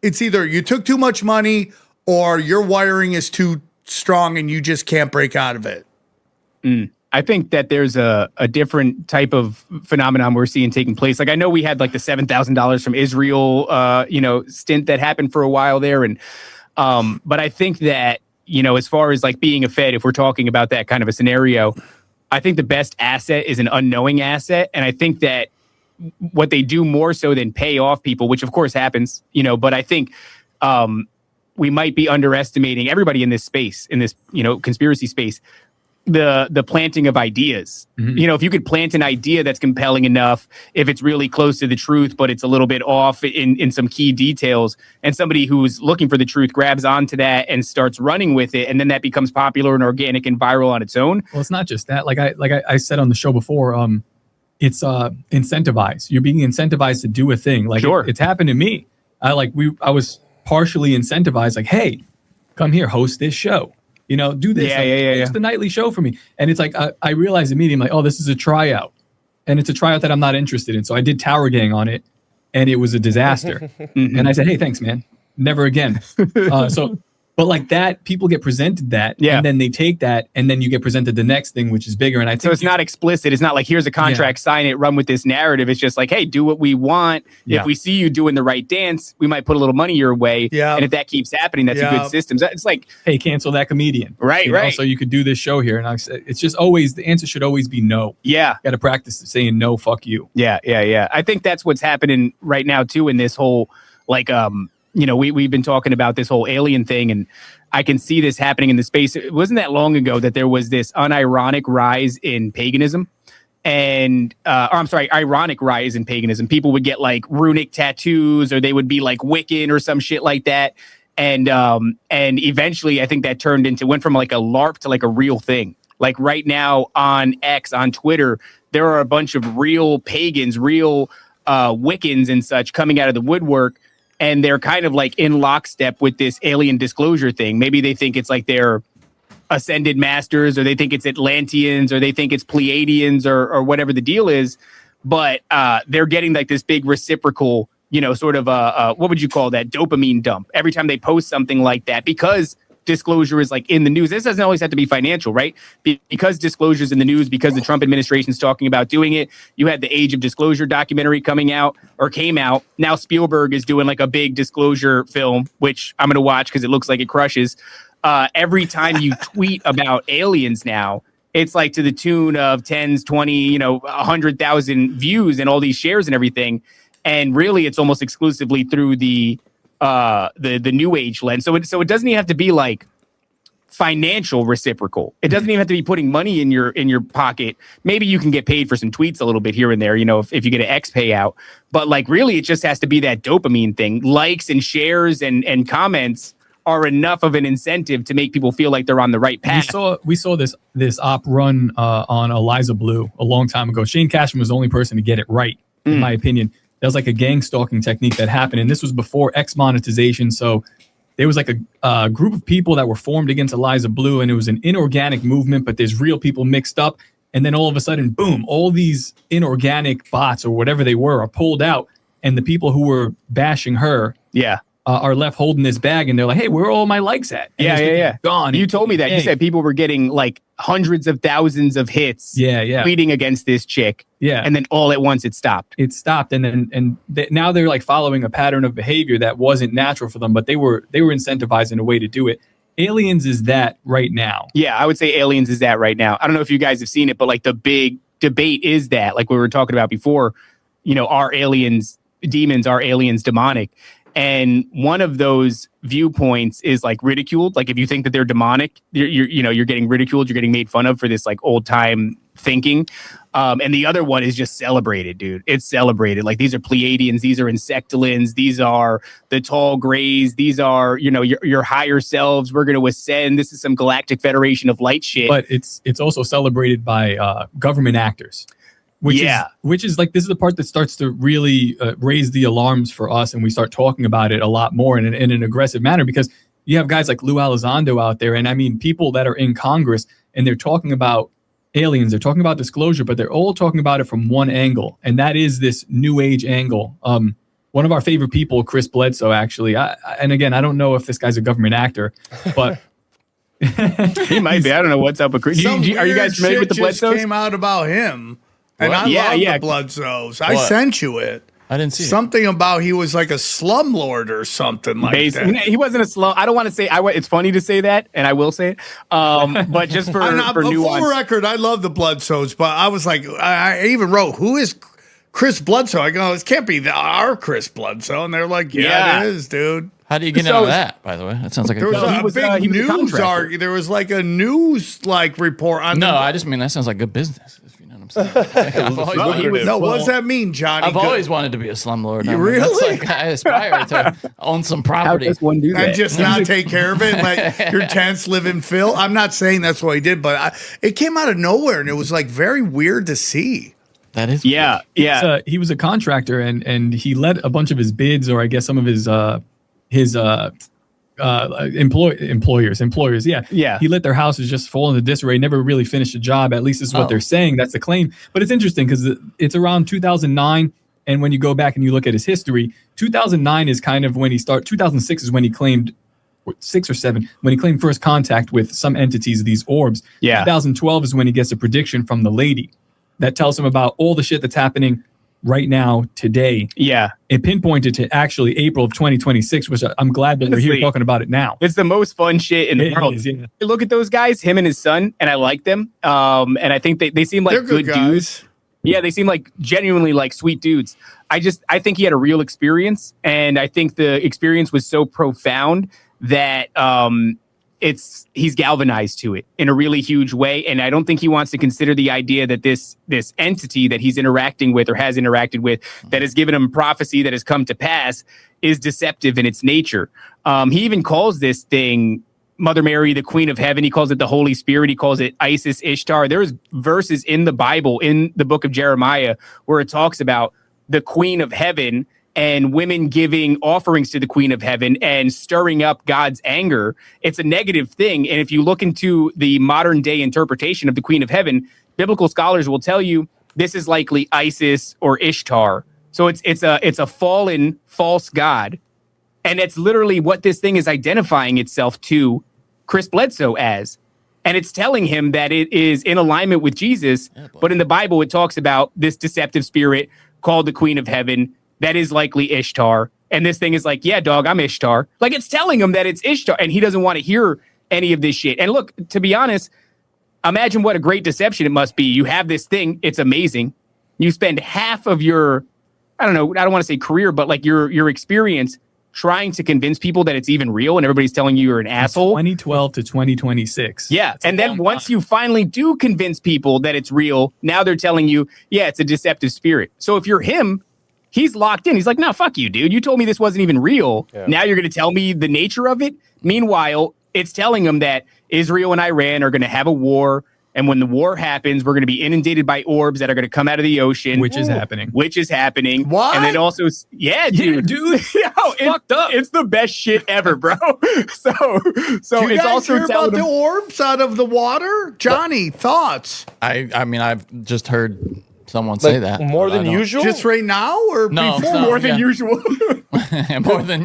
it's either you took too much money or your wiring is too strong and you just can't break out of it. I think that there's a different type of phenomenon we're seeing taking place. Like I know we had like the $7,000 from Israel, stint that happened for a while there. And, but I think that, as far as like being a Fed, if we're talking about that kind of a scenario, I think the best asset is an unknowing asset. And I think that what they do more so than pay off people, which of course happens, but I think, we might be underestimating everybody in this space, in this, conspiracy space, the planting of ideas. Mm-hmm. If you could plant an idea that's compelling enough, if it's really close to the truth, but it's a little bit off in some key details, and somebody who's looking for the truth grabs onto that and starts running with it, and then that becomes popular and organic and viral on its own. Well, it's not just that. Like I said on the show before, it's incentivized. You're being incentivized to do a thing. Like Sure. it's happened to me. I was partially incentivized, like, hey, come here, host this show. Do this. It's the nightly show for me. And it's like, I realized immediately, like, oh, this is a tryout. And it's a tryout that I'm not interested in. So I did Tower Gang on it, and it was a disaster. And I said, hey, thanks, man. Never again. But like that, people get presented that, and then they take that, and then you get presented the next thing, which is bigger. And I think so it's not explicit. It's not like, here's a contract, sign it, run with this narrative. It's just like, hey, do what we want. If we see you doing the right dance, we might put a little money your way. And if that keeps happening, that's a good system. It's like, hey, cancel that comedian. Right. So you could do this show here. And it's just always, the answer should always be no. Yeah. Got to practice saying no, fuck you. Yeah. I think that's what's happening right now too in this whole, like, we've been talking about this whole alien thing, and I can see this happening in the space. It wasn't that long ago that there was this unironic rise in paganism, and ironic rise in paganism. People would get like runic tattoos, or they would be like Wiccan or some shit like that. And eventually I think that went from like a LARP to like a real thing. Like right now on X, on Twitter, there are a bunch of real pagans, real Wiccans and such coming out of the woodwork. And they're kind of like in lockstep with this alien disclosure thing. Maybe they think it's like they're ascended masters, or they think it's Atlanteans, or they think it's Pleiadians, or whatever the deal is. But they're getting like this big reciprocal, sort of what would you call that? Dopamine dump every time they post something like that, because disclosure is like in the news. This doesn't always have to be financial, right? Because disclosure is in the news, because the Trump administration is talking about doing it. You had the Age of Disclosure documentary came out. Now Spielberg is doing like a big disclosure film, which I'm going to watch because it looks like it crushes. Every time you tweet about aliens now, it's like to the tune of 10s, 20, 100,000 views and all these shares and everything. And really it's almost exclusively through the new age lens. So it doesn't even have to be like financial reciprocal. It doesn't even have to be putting money in your pocket. Maybe you can get paid for some tweets a little bit here and there, if you get an X payout. But like really, it just has to be that dopamine thing. Likes and shares and comments are enough of an incentive to make people feel like they're on the right path. We saw this op run on Eliza Blue a long time ago. Shane Cashman was the only person to get it right, in my opinion. That was like a gang stalking technique that happened. And this was before X monetization. So there was like a group of people that were formed against Eliza Blue, and it was an inorganic movement, but there's real people mixed up. And then all of a sudden, boom, all these inorganic bots or whatever they were are pulled out. And the people who were bashing her are left holding this bag, and they're like, "Hey, where are all my likes at?" And Yeah. gone. You told me that. You said people were getting like hundreds of thousands of hits. Yeah. Tweeting against this chick. Yeah. And then all at once it stopped. Now they're like following a pattern of behavior that wasn't natural for them, but they were incentivized in a way to do it. Aliens is that right now. Yeah, I would say Aliens is that right now. I don't know if you guys have seen it, but like the big debate is that, like we were talking about before, are aliens demons, are aliens demonic? And one of those viewpoints is like ridiculed. Like if you think that they're demonic, you're getting ridiculed. You're getting made fun of for this like old time thinking. And the other one is just celebrated, dude. It's celebrated. Like these are Pleiadians. These are Insectolins. These are the tall grays. These are, your higher selves. We're going to ascend. This is some galactic federation of light shit. But it's also celebrated by government actors. Which is like, this is the part that starts to really raise the alarms for us, and we start talking about it a lot more in an aggressive manner, because you have guys like Lou Elizondo out there, and I mean people that are in Congress, and they're talking about aliens, they're talking about disclosure, but they're all talking about it from one angle, and that is this new age angle. One of our favorite people, Chris Bledsoe, actually, and again, I don't know if this guy's a government actor, but he might be. I don't know what's up with Chris. Are you guys familiar with the Bledsoes? Came out about him. And What? I love the Bledsoes. I What? sent you it. I didn't see Something about he was like a slumlord or something like that. He wasn't a slum. I don't want to say. It's funny to say that, and I will say it. But just for nuance. Full record, I love the Bledsoes, but I was like, I even wrote, "Who is Chris Bledsoe?" I go, "It can't be our Chris Bledsoe," and they're like, "Yeah, it is, dude." How do you get out of that, by the way? That sounds like There was good. a big news article. There was like a news report on. No, I just mean that sounds like good business. If you know what I'm saying. What does that mean, Johnny? I've always wanted to be a slumlord. You really? It's like I aspire to own some property. How does one do that? And just not take care of it, like your tents live in Phil. I'm not saying that's what he did, but it came out of nowhere, and it was like very weird to see. That is yeah. He was a contractor, and he let a bunch of his bids, or I guess some of his employers. Yeah. He let their houses just fall into disarray, never really finished a job. At least this is what they're saying. That's the claim. But it's interesting because it's around 2009. And when you go back and you look at his history, 2009 is kind of when he started. 2006 is when he claimed, 6 or 7, when he claimed first contact with some entities, these orbs. Yeah. 2012 is when he gets a prediction from the lady that tells him about all the shit that's happening right now, today. Yeah. It pinpointed to actually April of 2026, which I'm glad that we're here talking about it now. It's the most fun shit in the world. Is, yeah. Look at those guys, him and his son, and I like them. And I think they seem like They're good dudes. Yeah, they seem like genuinely like sweet dudes. I think he had a real experience, and I think the experience was so profound that he's galvanized to it in a really huge way. And I don't think he wants to consider the idea that this entity that he's interacting with or has interacted with, that has given him prophecy that has come to pass, is deceptive in its nature. He even calls this thing Mother Mary, the Queen of Heaven. He calls it the Holy Spirit. He calls it Isis, Ishtar. There's verses in the Bible, in the book of Jeremiah, where it talks about the Queen of Heaven and women giving offerings to the Queen of Heaven and stirring up God's anger. It's a negative thing. And if you look into the modern day interpretation of the Queen of Heaven, biblical scholars will tell you this is likely Isis or Ishtar. So it's a fallen false god. And it's literally what this thing is identifying itself to Chris Bledsoe as. And it's telling him that it is in alignment with Jesus. But in the Bible, it talks about this deceptive spirit called the Queen of Heaven that is likely Ishtar. And this thing is like, yeah, dog, I'm Ishtar. Like, it's telling him that it's Ishtar, and he doesn't want to hear any of this shit. And look, to be honest, imagine what a great deception it must be. You have this thing. It's amazing. You spend half of your, I don't want to say career, but like your experience trying to convince people that it's even real, and everybody's telling you you're an asshole. 2012 to 2026. Yeah. And then once you finally do convince people that it's real, now they're telling you, yeah, it's a deceptive spirit. So if you're him, he's locked in. He's like, no, fuck you, dude. You told me this wasn't even real. Yeah. Now you're going to tell me the nature of it. Meanwhile, it's telling him that Israel and Iran are going to have a war. And when the war happens, we're going to be inundated by orbs that are going to come out of the ocean. Which is happening. What? And then also, yeah, dude. Yo, it's fucked up. It's the best shit ever, bro. So Do you it's guys also hear about the orbs out of the water? Johnny, thoughts? I mean, I've just heard someone say that. More but I than don't- usual? Just right now or No, before? no, More than yeah. usual.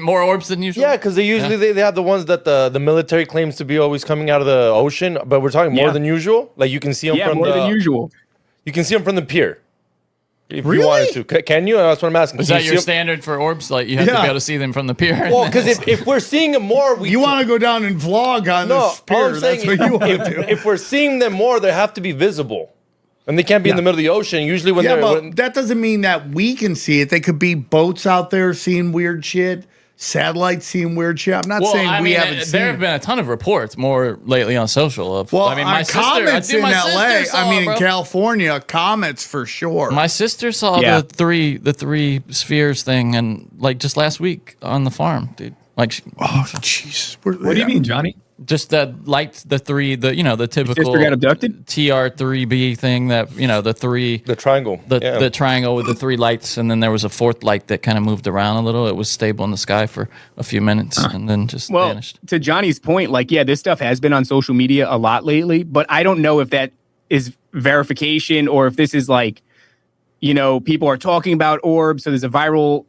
more orbs than usual. Yeah, because they usually they have the ones that the military claims to be always coming out of the ocean, but we're talking more Yeah. than usual. Like you can see them Yeah, from more the than usual. you can see them from the pier. If Really? you wanted to, can you? That's what I'm asking. Is Can that you your see 'em? standard for orbs? Like you have to Yeah. be able to see them from the pier. Well, because if we're seeing them more, we You want to go down and vlog on no. this All pier. I'm saying, That's what you want to do. if we're seeing them more, they have to be visible, and they can't be in the middle of the ocean. Usually, when Yeah, they're but that doesn't mean that we can see it. They could be boats out there seeing weird shit, satellites seeing weird shit. I'm not saying we haven't seen there have it. been a ton of reports more lately on social of. Well, I mean, my on sister, comets dude, in my LA, sister saw, I mean, bro. in California, comets for sure. My sister saw Yeah. the three spheres thing, and like just last week on the farm, dude. Like, Oh, jeez. What do you mean, Johnny? just that light, the typical Sister got abducted? TR3B thing that the three. the triangle, The triangle with the three lights, and then there was a fourth light that kind of moved around a little. It was stable in the sky for a few minutes and then just Well, vanished. to Johnny's point, like, yeah, this stuff has been on social media a lot lately, but I don't know if that is verification or if this is like, people are talking about orbs, so there's a viral,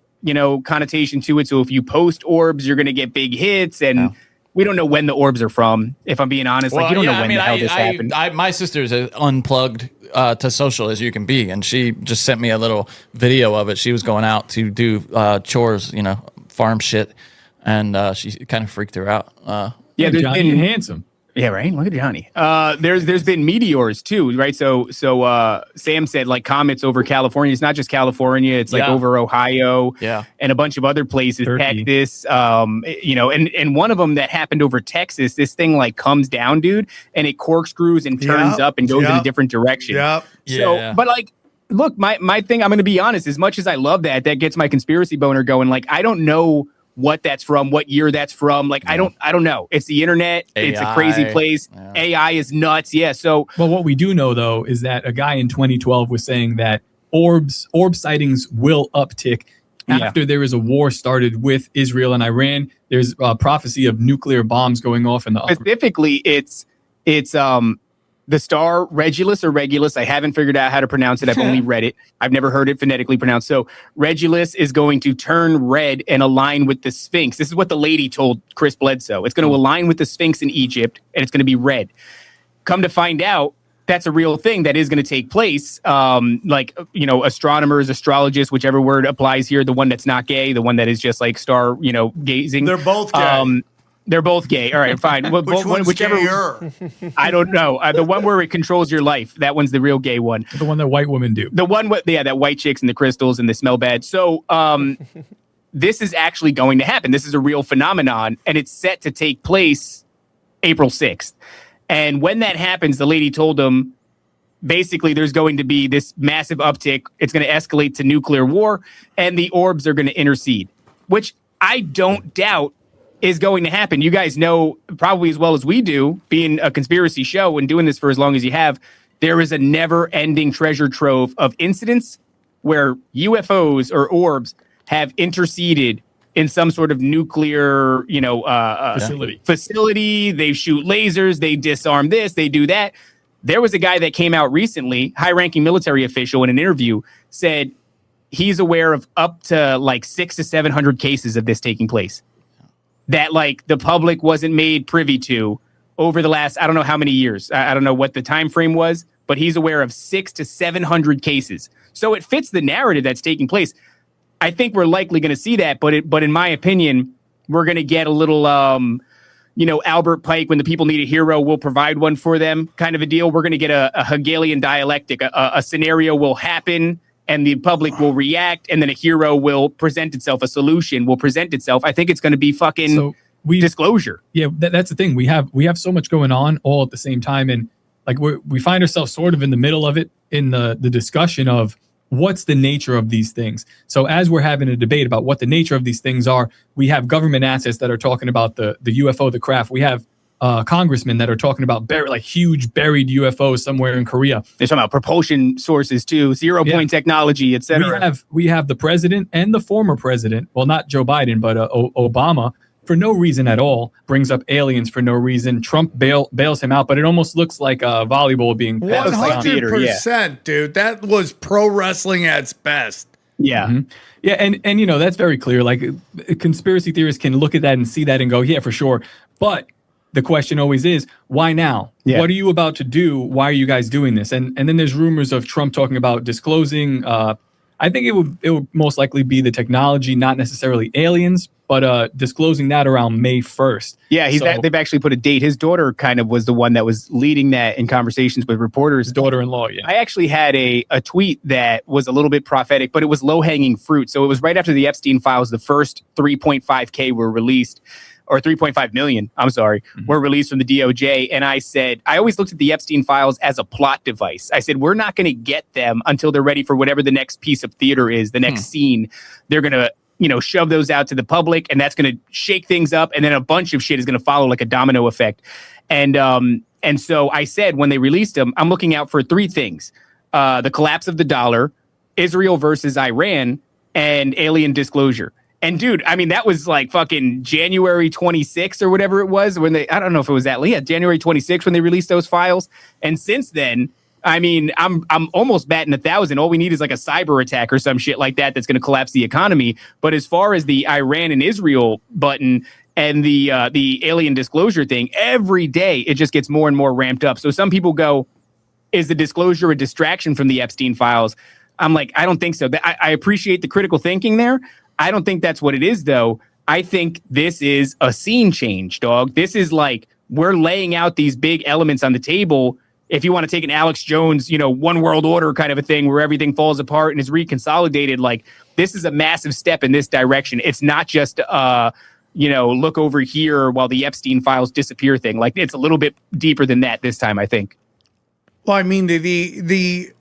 connotation to it. So if you post orbs, you're going to get big hits, and we don't know when the orbs are from. If I'm being honest, like you don't know when the hell this happened. My sister's as unplugged to social as you can be, and she just sent me a little video of it. She was going out to do chores, farm shit, and she kind of freaked her out. Yeah, there's Johnny, been you're handsome. Yeah, right. Look at Johnny. There's been meteors too, right? So Sam said like comets over California. It's not just California. It's like Yeah. over Ohio, Yeah. and a bunch of other places, Turkey. Texas. And one of them that happened over Texas. This thing like comes down, dude, and it corkscrews and turns Yep, up and goes in a yep, different direction. Yep. So, Yeah. but like, look, my thing. I'm going to be honest. As much as I love that gets my conspiracy boner going. Like, I don't know what that's from, what year that's from. Like, I don't know. It's the internet. It's a crazy AI. place. Yeah. AI is nuts. Yeah. So Well, what we do know though is that a guy in 2012 was saying that orb sightings will uptick Yeah. after there is a war started with Israel and Iran. There's a prophecy of nuclear bombs going off in the upper. specifically, it's the star Regulus or Regulus. I haven't figured out how to pronounce it. I've only read it. I've never heard it phonetically pronounced. So Regulus is going to turn red and align with the Sphinx. This is what the lady told Chris Bledsoe. It's going to align with the Sphinx in Egypt, and it's going to be red. Come to find out, that's a real thing that is going to take place. Astronomers, astrologists, whichever word applies here, the one that's not gay, the one that is just like star, gazing. They're both gay. They're both gay. All right, fine. Which one's whichever. gayer? I don't know. The one where it controls your life. That one's the real gay one. The one that white women do. The one with that white chicks and the crystals and they smell bad. So this is actually going to happen. This is a real phenomenon, and it's set to take place April 6th. And when that happens, the lady told them basically there's going to be this massive uptick. It's going to escalate to nuclear war, and the orbs are going to intercede, which I don't doubt is going to happen. You guys know probably as well as we do, being a conspiracy show and doing this for as long as you have, there is a never-ending treasure trove of incidents where UFOs or orbs have interceded in some sort of nuclear, facility. They shoot lasers, they disarm this, they do that. There was a guy that came out recently, high-ranking military official in an interview, said he's aware of up to like 600 to 700 cases of this taking place that like the public wasn't made privy to over the last, I don't know how many years. I don't know what the time frame was, but he's aware of 600 to 700 cases. So it fits the narrative that's taking place. I think we're likely going to see that, but in my opinion, we're going to get a little, Albert Pike, when the people need a hero, we'll provide one for them kind of a deal. We're going to get a Hegelian dialectic. A scenario will happen and the public will react, and then a hero will present itself, a solution will present itself. I think it's going to be fucking disclosure. Yeah, that's the thing. We have so much going on all at the same time, and like we find ourselves sort of in the middle of it in the discussion of what's the nature of these things. So as we're having a debate about what the nature of these things are, we have government assets that are talking about the UFO, the craft. We have congressmen that are talking about huge buried UFOs somewhere in Korea. They're talking about propulsion sources too, point technology, etc. We have the president and the former president, well, not Joe Biden, but Obama, for no reason at all, brings up aliens for no reason. Trump bails him out, but it almost looks like volleyball being passed on. 100%, dude. That was pro wrestling at its best. Yeah. Mm-hmm. Yeah, and you know, that's very clear. Like, conspiracy theorists can look at that and see that and go, yeah, for sure. But the question always is, why now? Yeah. What are you about to do? Why are you guys doing this? And then there's rumors of Trump talking about disclosing. I think it would most likely be the technology, not necessarily aliens, but disclosing that around May 1st. Yeah, they've actually put a date. His daughter kind of was the one that was leading that in conversations with reporters. His daughter-in-law, yeah. I actually had a tweet that was a little bit prophetic, but it was low-hanging fruit. So it was right after the Epstein files, the first 3.5K were released, or 3.5 million, were released from the DOJ. And I said, I always looked at the Epstein files as a plot device. I said, we're not going to get them until they're ready for whatever the next piece of theater is, the next scene. They're going to, shove those out to the public, and that's going to shake things up. And then a bunch of shit is going to follow like a domino effect. And so I said, when they released them, I'm looking out for three things: the collapse of the dollar, Israel versus Iran, and alien disclosure. And dude, I mean, that was like fucking January 26th or whatever it was when I don't know if it was that late, January 26th when they released those files. And since then, I mean, I'm almost batting 1,000. All we need is like a cyber attack or some shit like that that's going to collapse the economy. But as far as the Iran and Israel button and the alien disclosure thing, every day it just gets more and more ramped up. So some people go, is the disclosure a distraction from the Epstein files? I'm like, I don't think so. I appreciate the critical thinking there. I don't think that's what it is, though. I think this is a scene change, dog. This is like, we're laying out these big elements on the table. If you want to take an Alex Jones, one world order kind of a thing where everything falls apart and is reconsolidated, like, this is a massive step in this direction. It's not just, look over here while the Epstein files disappear thing. Like, it's a little bit deeper than that this time, I think. Well, I mean, the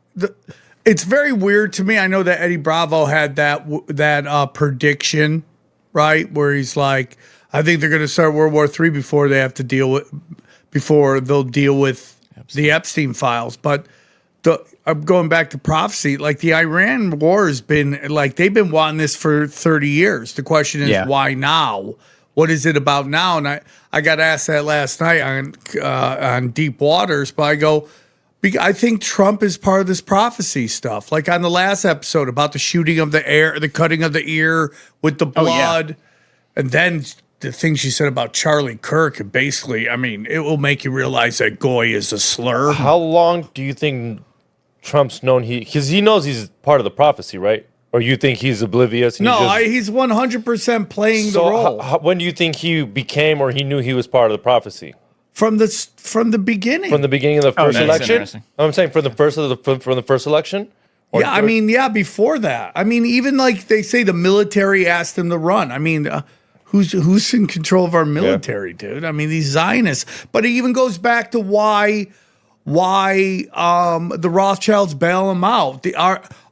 it's very weird to me. I know that Eddie Bravo had that prediction, right, where he's like, I think they're going to start World War III before they'll deal with the Epstein files. But I'm going back to prophecy. Like, the Iran war has been like, they've been wanting this for 30 years. The question is, why now? What is it about now? And I got asked that last night on Deep Waters, but I go, I think Trump is part of this prophecy stuff. Like on the last episode about the shooting of the cutting of the ear with the blood. And then the things she said about Charlie Kirk, and basically, I mean, it will make you realize that goy is a slur. How long do you think Trump's known because he knows he's part of the prophecy, right? Or you think he's oblivious? And he's 100% playing the role. When do you think he became or he knew he was part of the prophecy? From the beginning. From the beginning of the first election? I'm saying from the first election? Before that. I mean, even like they say the military asked him to run. I mean, who's in control of our military, dude? I mean, these Zionists. But it even goes back to why the Rothschilds bail him out.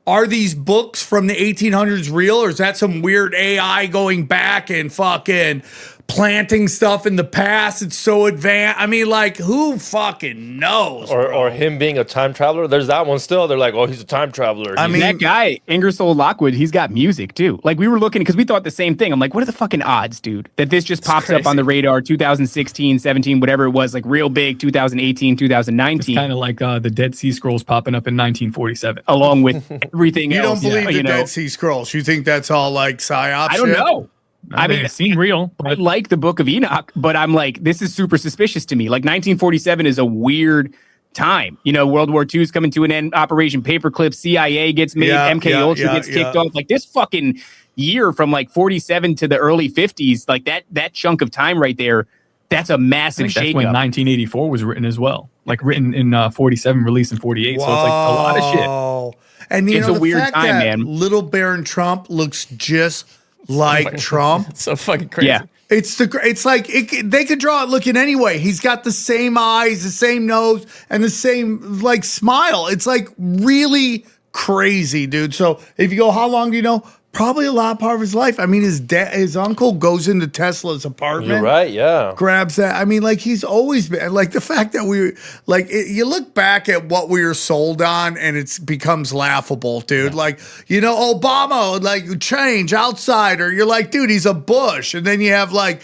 Are these books from the 1800s real, or is that some weird AI going back and fucking planting stuff in the past? It's so advanced. I mean, like, who fucking knows? Or him being a time traveler. There's that one still. They're like, oh, he's a time traveler. I mean, that guy, Ingersoll Lockwood, he's got music too. Like, we were looking because we thought the same thing. I'm like, what are the fucking odds, dude, that this just pops up on the radar 2016, 17, whatever it was, like real big 2018, 2019. It's kind of like the Dead Sea Scrolls popping up in 1947. Along with everything you else. You don't believe the Dead Sea Scrolls? You think that's all like PSYOP I don't know. I mean, it seemed real. I like the Book of Enoch, but I'm like, this is super suspicious to me. Like 1947 is a weird time. World War II is coming to an end. Operation Paperclip, CIA gets made, MK Ultra gets kicked off. Like this fucking year from like 47 to the early 50s, like that chunk of time right there, that's a massive shakeup. That's when 1984 was written as well. Like written in 47, released in 48. Whoa. So it's like a lot of shit. And it's a weird time, man. Little Baron Trump looks just like Trump. It's so fucking crazy. Yeah. It's like they could draw it looking anyway. He's got the same eyes, the same nose, and the same like smile. It's like really crazy, dude. So if you go, how long do you know? probably a lot part of his life. I mean, his uncle goes into Tesla's apartment. You're right, yeah. Grabs that. I mean, like, he's always been like the fact that you look back at what we were sold on and it becomes laughable, dude. Like, Obama, like, change, outsider. You're like, dude, he's a Bush. And then you have like,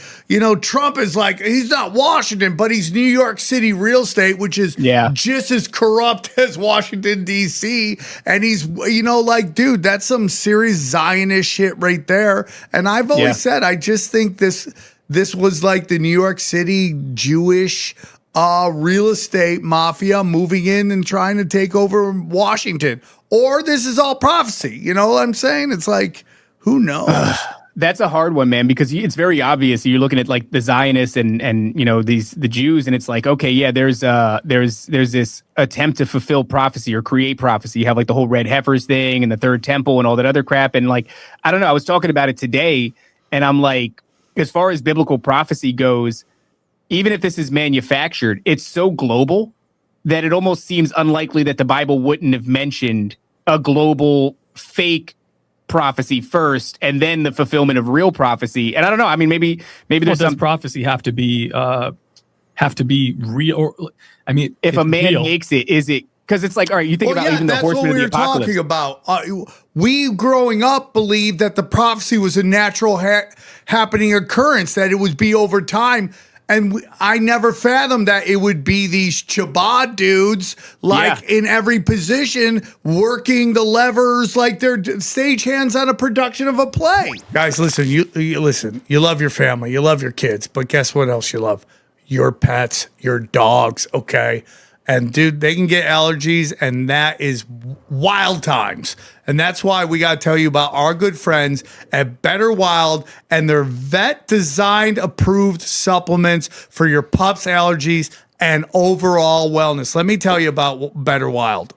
Trump is like, he's not Washington, but he's New York City real estate, which is just as corrupt as Washington, D.C. And he's, like, dude, that's some serious Zionist shit right there. And I've always said, I just think this was like the New York City Jewish real estate mafia moving in and trying to take over Washington. Or this is all prophecy. You know what I'm saying? It's like, who knows? That's a hard one, man, because it's very obvious. You're looking at like the Zionists and the Jews, and it's like, okay, yeah, there's this attempt to fulfill prophecy or create prophecy. You have like the whole red heifers thing and the third temple and all that other crap. And like, I don't know, I was talking about it today, and I'm like, as far as biblical prophecy goes, even if this is manufactured, it's so global that it almost seems unlikely that the Bible wouldn't have mentioned a global fake prophecy first and then the fulfillment of real prophecy. And I don't know, I mean, maybe there's some prophecy have to be real, or I mean, if a man makes it, is it, because it's like, all right, you think about even the horsemen of the apocalypse. That's what we were talking about. We growing up believed that the prophecy was a natural happening occurrence, that it would be over time. And I never fathomed that it would be these Chabad dudes, in every position, working the levers like they're stagehands on a production of a play. Guys, listen, you listen. You love your family, you love your kids, but guess what else you love? Your pets, your dogs, okay? And dude, they can get allergies, and that is wild times. And that's why we got to tell you about our good friends at Better Wild and their vet-designed approved supplements for your pups' allergies and overall wellness. Let me tell you about Better Wild.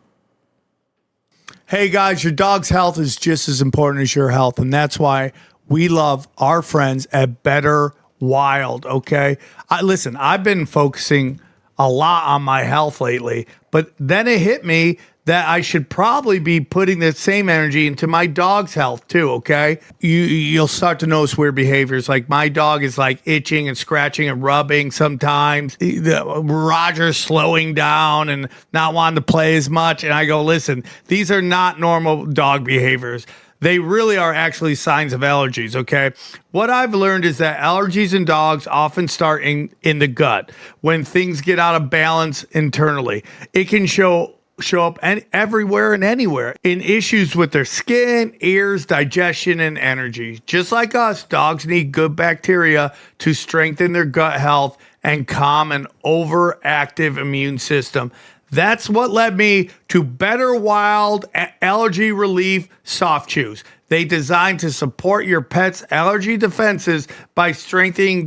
Hey guys, your dog's health is just as important as your health, and that's why we love our friends at Better Wild, okay? Listen, I've been focusing a lot on my health lately, but then it hit me that I should probably be putting the same energy into my dog's health too, okay? You'll start to notice weird behaviors. Like my dog is like itching and scratching and rubbing sometimes. Roger's slowing down and not wanting to play as much. And I go, listen, these are not normal dog behaviors. They really are actually signs of allergies, okay? What I've learned is that allergies in dogs often start in the gut when things get out of balance internally. It can show up everywhere and anywhere in issues with their skin, ears, digestion, and energy. Just like us, dogs need good bacteria to strengthen their gut health and calm an overactive immune system. That's what led me to Better Wild Allergy Relief Soft Chews. They designed to support your pet's allergy defenses by strengthening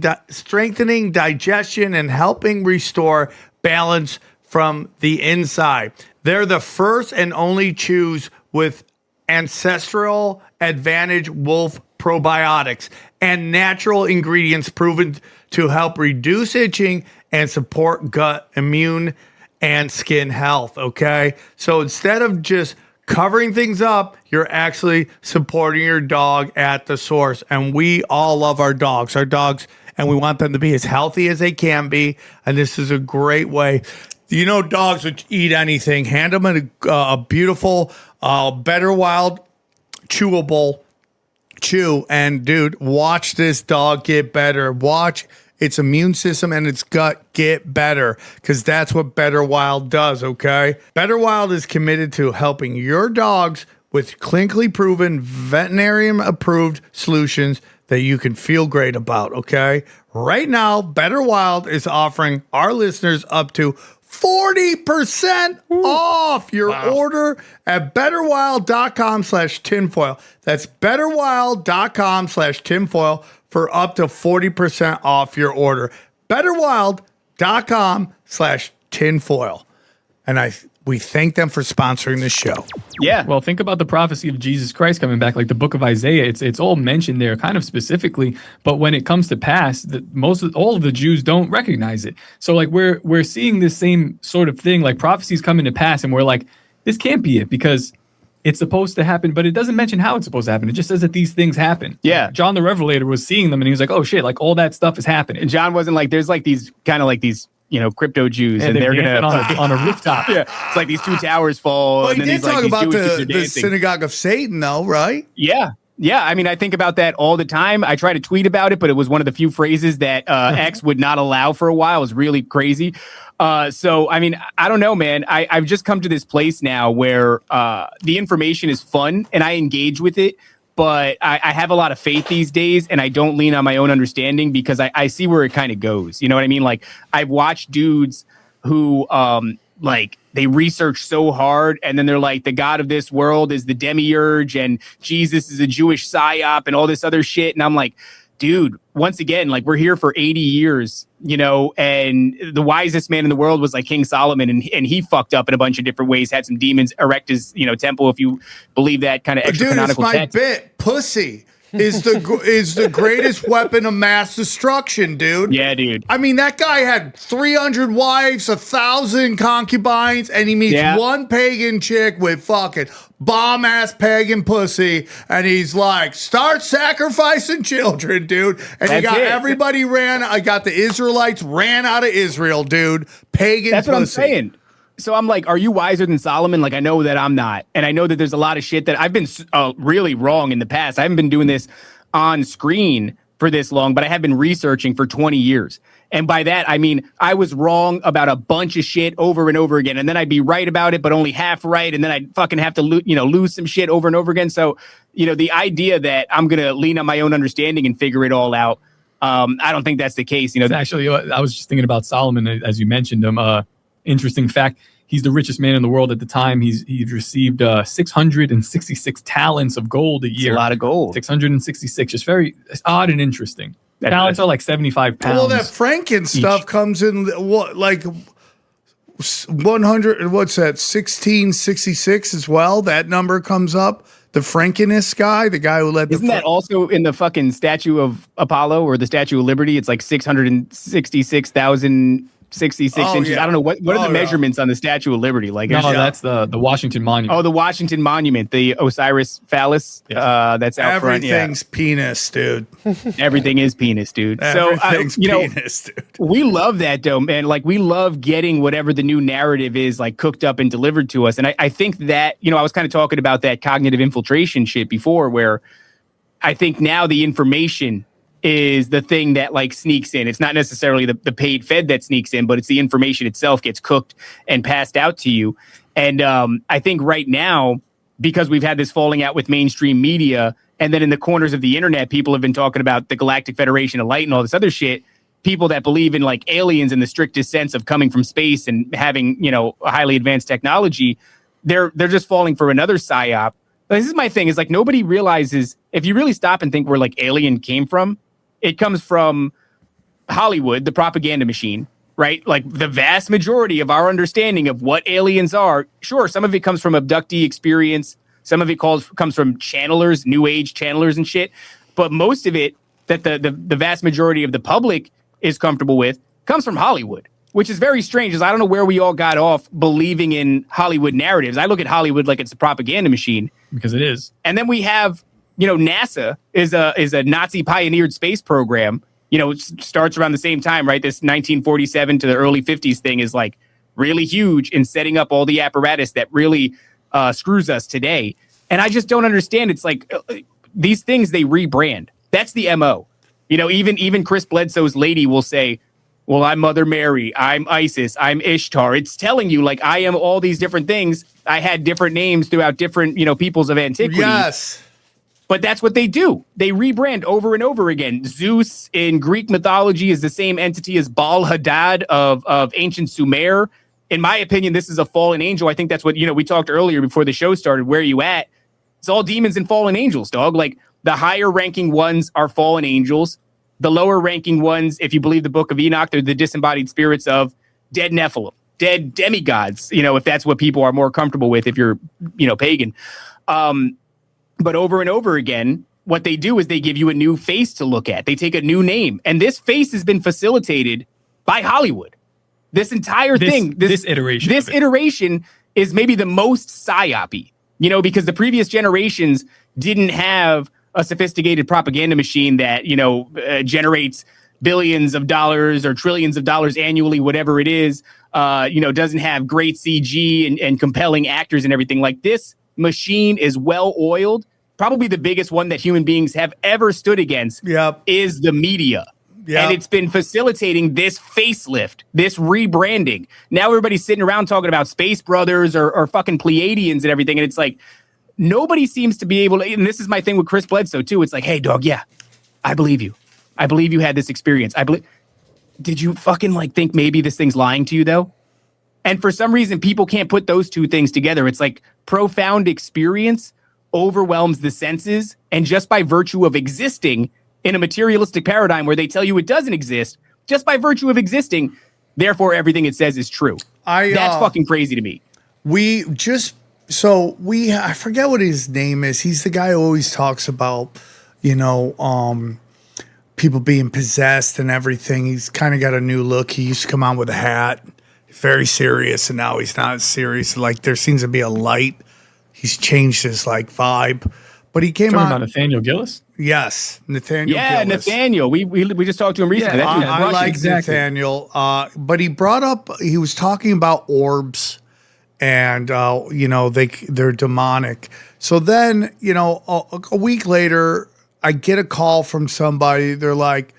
digestion and helping restore balance from the inside. They're the first and only chews with ancestral advantage wolf probiotics and natural ingredients proven to help reduce itching and support gut immune and skin health, okay? So instead of just covering things up, you're actually supporting your dog at the source. And we all love our dogs, and we want them to be as healthy as they can be. And this is a great way. Dogs would eat anything. Hand them a beautiful Better Wild chewable chew. And dude, watch this dog get better. Watch its immune system and its gut get better, because that's what Better Wild does, okay? Better Wild is committed to helping your dogs with clinically proven, veterinarian-approved solutions that you can feel great about, okay? Right now, Better Wild is offering our listeners up to 40% off your order at betterwild.com/tinfoil. That's betterwild.com/tinfoil for up to 40% off your order. betterwild.com/tinfoil. And we thank them for sponsoring this show. Yeah. Well, think about the prophecy of Jesus Christ coming back, like the book of Isaiah. It's all mentioned there kind of specifically, but when it comes to pass, all of the Jews don't recognize it. So like we're seeing this same sort of thing, like prophecies coming to pass, and we're like, this can't be it, because it's supposed to happen, but it doesn't mention how it's supposed to happen. It just says that these things happen. Yeah. John the Revelator was seeing them and he was like, oh shit, like all that stuff is happening. And John wasn't like, there's like these kind of like these, crypto Jews, and they're gonna on a rooftop. Yeah, it's like these two towers fall. Well, and he then did he's like, talk these about Jewish dudes are the dancing. synagogue of Satan, though, right? Yeah. I mean, I think about that all the time. I try to tweet about it, but it was one of the few phrases that X would not allow for a while. It was really crazy. So, I mean, I don't know, man. I've just come to this place now where the information is fun and I engage with it. But I have a lot of faith these days, and I don't lean on my own understanding because I see where it kind of goes. You know what I mean? Like, I've watched dudes who, like, they research so hard, and then they're like, the god of this world is the demiurge, and Jesus is a Jewish psyop, and all this other shit. And I'm like, dude, once again, like, we're here for 80 years, and the wisest man in the world was like King Solomon, and he fucked up in a bunch of different ways, had some demons erect his, temple, if you believe that kind of extra canonical text. Dude, it's my bit. Pussy is the greatest weapon of mass destruction, dude. Yeah, dude. I mean, that guy had 300 wives, 1,000 concubines, and he meets one pagan chick with fucking bomb-ass pagan pussy, and he's like, start sacrificing children, dude. And That's everybody I got the Israelites ran out of Israel, dude. Pagan That's pussy. what I'm saying. So I'm like, are you wiser than Solomon? Like, I know that I'm not. And I know that there's a lot of shit that I've been really wrong in the past. I haven't been doing this on screen for this long, but I have been researching for 20 years. And by that, I mean, I was wrong about a bunch of shit over and over again. And then I'd be right about it, but only half right. And then I'd fucking have to lose some shit over and over again. So, the idea that I'm going to lean on my own understanding and figure it all out, I don't think that's the case. Actually, I was just thinking about Solomon, as you mentioned him. Interesting fact. He's the richest man in the world at the time. He's received 666 talents of gold a year. That's a lot of gold. 666. Just very odd and interesting. Talents are like 75 pounds. Well, that Franken stuff comes in like 100. What's that? 1666 as well. That number comes up. The Frankenist guy, the guy who led the. Isn't that also in the fucking Statue of Apollo or the Statue of Liberty? It's like 666,066 inches. Yeah. I don't know what are the measurements on the Statue of Liberty. Like, no, that's the Washington Monument. Oh, the Washington Monument, the Osiris phallus. Yes. That's out front. Yeah. Everything's penis, dude. Everything is penis, dude. Everything's penis, dude. We love that, though, man. Like, we love getting whatever the new narrative is, like, cooked up and delivered to us. And I think that, I was kind of talking about that cognitive infiltration shit before, where I think now the information is the thing that like sneaks in. It's not necessarily the paid fed that sneaks in, but it's the information itself gets cooked and passed out to you. And I think right now, because we've had this falling out with mainstream media, and then in the corners of the internet, people have been talking about the Galactic Federation of Light and all this other shit. People that believe in like aliens in the strictest sense of coming from space and having, a highly advanced technology, they're just falling for another psyop. This is my thing, is like nobody realizes, if you really stop and think where like Alien came from, it comes from Hollywood, the propaganda machine, right? Like the vast majority of our understanding of what aliens are, sure, some of it comes from abductee experience. Some of it comes from channelers, new age channelers and shit. But most of it that the vast majority of the public is comfortable with comes from Hollywood, which is very strange. I don't know where we all got off believing in Hollywood narratives. I look at Hollywood like it's a propaganda machine. Because it is. And then we have, NASA is a Nazi pioneered space program. It starts around the same time, right? This 1947 to the early 50s thing is like really huge in setting up all the apparatus that really screws us today. And I just don't understand. It's like these things, they rebrand. That's the MO. Even Chris Bledsoe's lady will say, well, I'm Mother Mary, I'm Isis, I'm Ishtar. It's telling you, like, I am all these different things. I had different names throughout different, peoples of antiquity. Yes. But that's what they do. They rebrand over and over again. Zeus in Greek mythology is the same entity as Baal Hadad of ancient Sumer. In my opinion, this is a fallen angel. I think that's what, we talked earlier before the show started. Where are you at? It's all demons and fallen angels, dog. Like, the higher ranking ones are fallen angels. The lower ranking ones, if you believe the Book of Enoch, they're the disembodied spirits of dead Nephilim, dead demigods, if that's what people are more comfortable with, if you're, pagan. But over and over again, what they do is they give you a new face to look at. They take a new name. And this face has been facilitated by Hollywood. This entire thing. This iteration is maybe the most psyop-y. You know, because the previous generations didn't have a sophisticated propaganda machine that, you know, generates billions of dollars or trillions of dollars annually, whatever it is, you know, doesn't have great CG and compelling actors and everything. Like, this machine is well oiled. Probably the biggest one that human beings have ever stood against is the media. Yep. And it's been facilitating this facelift, this rebranding. Now everybody's sitting around talking about Space Brothers or fucking Pleiadians and everything. And it's like, nobody seems to be able to, and this is my thing with Chris Bledsoe too. It's like, hey dog, yeah, I believe you. I believe you had this experience. Did you fucking like think maybe this thing's lying to you though? And for some reason, people can't put those two things together. It's like profound experience overwhelms the senses. And just by virtue of existing in a materialistic paradigm where they tell you it doesn't exist, just by virtue of existing, therefore everything it says is true. That's fucking crazy to me. I forget what his name is. He's the guy who always talks about, you know, people being possessed and everything. He's kind of got a new look. He used to come on with a hat, very serious, and now he's not serious. Like, there seems to be a light. He's changed his like vibe. But he came on. About Nathaniel Gillis? Yes, Nathaniel Gillis. Nathaniel. We just talked to him recently. Yeah, I like Nathaniel. But he brought up, he was talking about orbs and, you know, they're demonic. So then, you know, a week later, I get a call from somebody. They're like,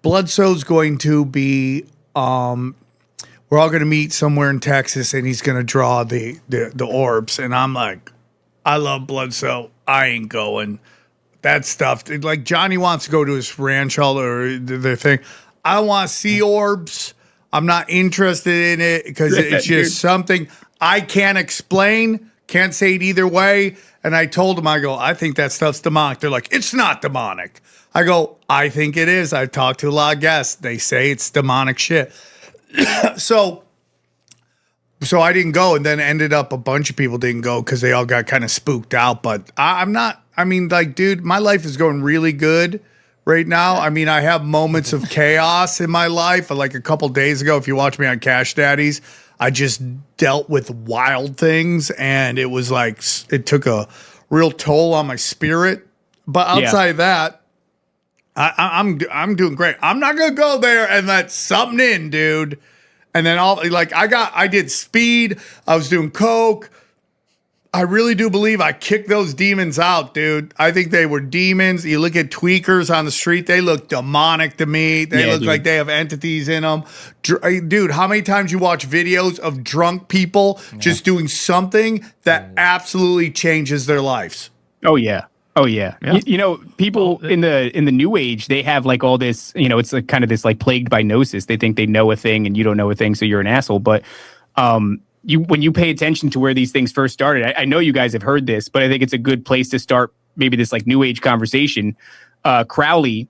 Bledsoe's going to be, we're all going to meet somewhere in Texas and he's going to draw the orbs. And I'm like, I love Bledsoe. I ain't going. That stuff. Like, Johnny wants to go to his ranch or the thing. I want to see orbs. I'm not interested in it because it's just something I can't explain. Can't say it either way. And I told him, I go, I think that stuff's demonic. They're like, it's not demonic. I go, I think it is. I've talked to a lot of guests. They say it's demonic shit. So I didn't go, and then ended up a bunch of people didn't go because they all got kind of spooked out. But I'm not, I mean, like, dude, my life is going really good right now. I mean, I have moments of chaos in my life. Like a couple days ago, if you watch me on Cash Daddies, I just dealt with wild things, and it was like, it took a real toll on my spirit. But outside of that, I'm doing great. I'm not going to go there and let something in, dude. And then I did speed. I was doing coke. I really do believe I kicked those demons out, dude. I think they were demons. You look at tweakers on the street, they look demonic to me. They look like they have entities in them. Dude, how many times you watch videos of drunk people just doing something that absolutely changes their lives? Oh, yeah. Oh yeah. You know, people in the new age, they have like all this, you know, it's like kind of this like plagued by gnosis. They think they know a thing and you don't know a thing, so you're an asshole. But when you pay attention to where these things first started, I know you guys have heard this, but I think it's a good place to start maybe this like new age conversation. Crowley,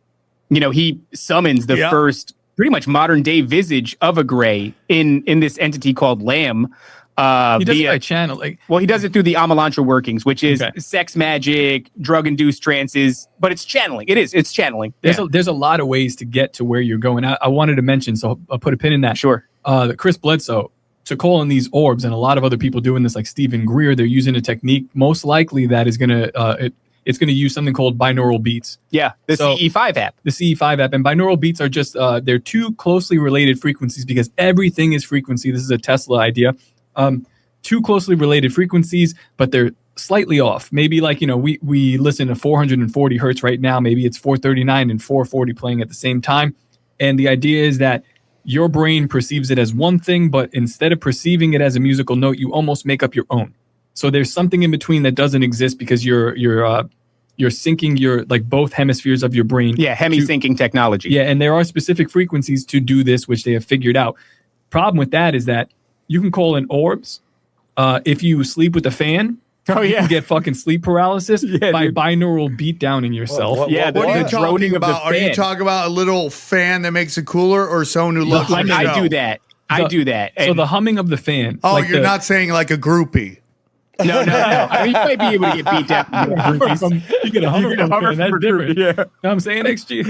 you know, he summons the first pretty much modern day visage of a gray in this entity called Lamb. He does it by channel. Well, he does it through the Amalantra workings, which is sex magic, drug-induced trances, but it's channeling. It's channeling. There's a lot of ways to get to where you're going. I wanted to mention, so I'll put a pin in that. Sure. That Chris Bledsoe, to call in these orbs, and a lot of other people doing this, like Stephen Greer, they're using a technique most likely that is going to it's going to use something called binaural beats. Yeah, the CE5 app. The CE5 app. And binaural beats are just, they're two closely related frequencies because everything is frequency. This is a Tesla idea. Two closely related frequencies, but they're slightly off. Maybe like, you know, we listen to 440 hertz right now. Maybe it's 439 and 440 playing at the same time. And the idea is that your brain perceives it as one thing, but instead of perceiving it as a musical note, you almost make up your own. So there's something in between that doesn't exist because you're syncing your, like, both hemispheres of your brain. Yeah, hemi-syncing technology. Yeah, and there are specific frequencies to do this, which they have figured out. Problem with that is that you can call in orbs. If you sleep with a fan, you can get fucking sleep paralysis by binaural beat downing yourself. What are you talking about? Are you talking about a little fan that makes it cooler, or someone who loves your show? I do that. So the humming of the fan. Oh, like you're not saying like a groupie. No. I mean, you might be able to get beat down. You get a hover from fan. That's different. Yeah. You know what I'm saying? XG.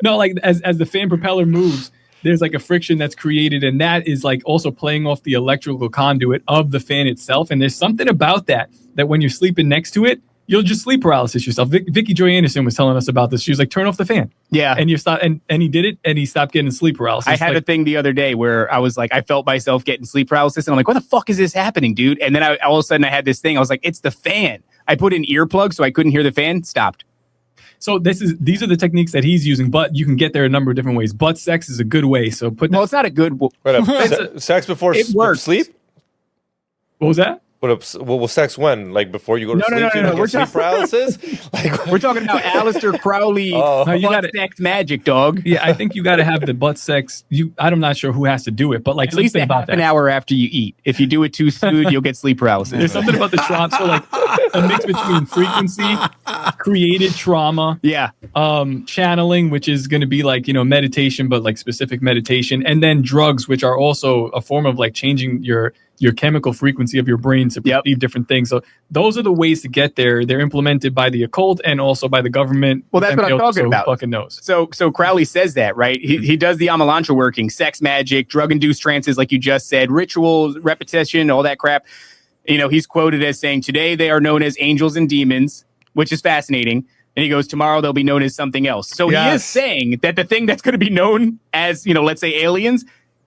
No, like as the fan propeller moves, there's like a friction that's created, and that is like also playing off the electrical conduit of the fan itself. And there's something about that when you're sleeping next to it, you'll just sleep paralysis yourself. Vicky Joy Anderson was telling us about this. She was like, turn off the fan. Yeah. And you stop, and he did it, and he stopped getting sleep paralysis. I had a thing the other day where I was like, I felt myself getting sleep paralysis, and I'm like, what the fuck is this happening, dude? And then all of a sudden I had this thing. I was like, it's the fan. I put in earplugs so I couldn't hear the fan. Stopped. So these are the techniques that he's using, but you can get there a number of different ways. Butt sex is a good way. So well, it's not a good. Sex before sleep? What was that? Well, sex when? Like before you go to sleep? No. We're sleep paralysis? We're talking about Aleister Crowley. Butt sex magic, dog. Yeah, I think you got to have the butt sex. I'm not sure who has to do it, but like at least about an hour after you eat. If you do it too soon, you'll get sleep paralysis. There's something about the trauma. So like a mix between frequency, created trauma, channeling, which is going to be like, meditation, but like specific meditation, and then drugs, which are also a form of like changing your chemical frequency of your brain to perceive different things. So those are the ways to get there. They're implemented by the occult and also by the government. Well, that's what I'm talking about. Who fucking knows? So Crowley says that, right? He does the Amalantra working, sex magic, drug-induced trances, like you just said, rituals, repetition, all that crap. He's quoted as saying, today they are known as angels and demons, which is fascinating. And he goes, tomorrow they'll be known as something else. So he is saying that the thing that's going to be known as, let's say aliens,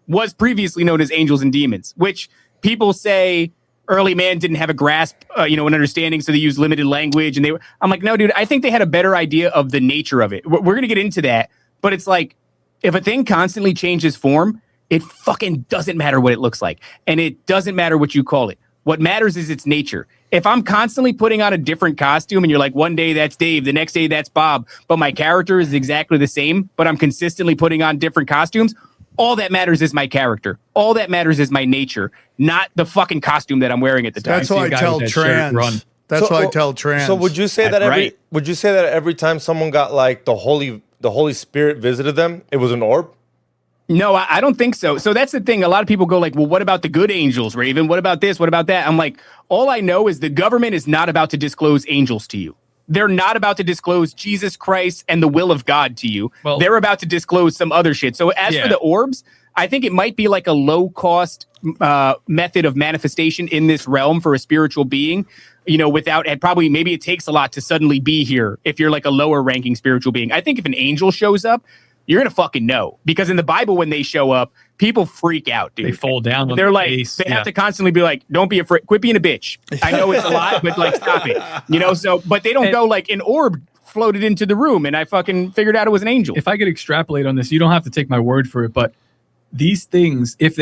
was previously known as angels and demons, which people say early man didn't have a grasp, an understanding, so they used limited language. And I'm like, no, dude, I think they had a better idea of the nature of it. We're going to get into that. But it's like, if a thing constantly changes form, it fucking doesn't matter what it looks like. And it doesn't matter what you call it. What matters is its nature. If I'm constantly putting on a different costume and you're like, one day that's Dave, the next day that's Bob, but my character is exactly the same, but I'm consistently putting on different costumes, all that matters is my character. All that matters is my nature, not the fucking costume that I'm wearing at the time. That's why I tell trans. That's why I tell trans. So would you say that every time someone got like the Holy Spirit visited them, it was an orb? No, I don't think so. So that's the thing. A lot of people go like, well, what about the good angels, Raven? What about this? What about that? I'm like, all I know is the government is not about to disclose angels to you. They're not about to disclose Jesus Christ and the will of God to you. Well, they're about to disclose some other shit. So as for the orbs, I think it might be like a low-cost method of manifestation in this realm for a spiritual being, without, and probably maybe it takes a lot to suddenly be here if you're like a lower-ranking spiritual being. I think if an angel shows up, you're going to fucking know. Because in the Bible, when they show up, people freak out, dude. They fall down on They're their like, face. they have to constantly be like, don't be afraid. Quit being a bitch. I know it's a lot, but like, stop it. So, but they don't go like an orb floated into the room and I fucking figured out it was an angel. If I could extrapolate on this, you don't have to take my word for it, but these things, if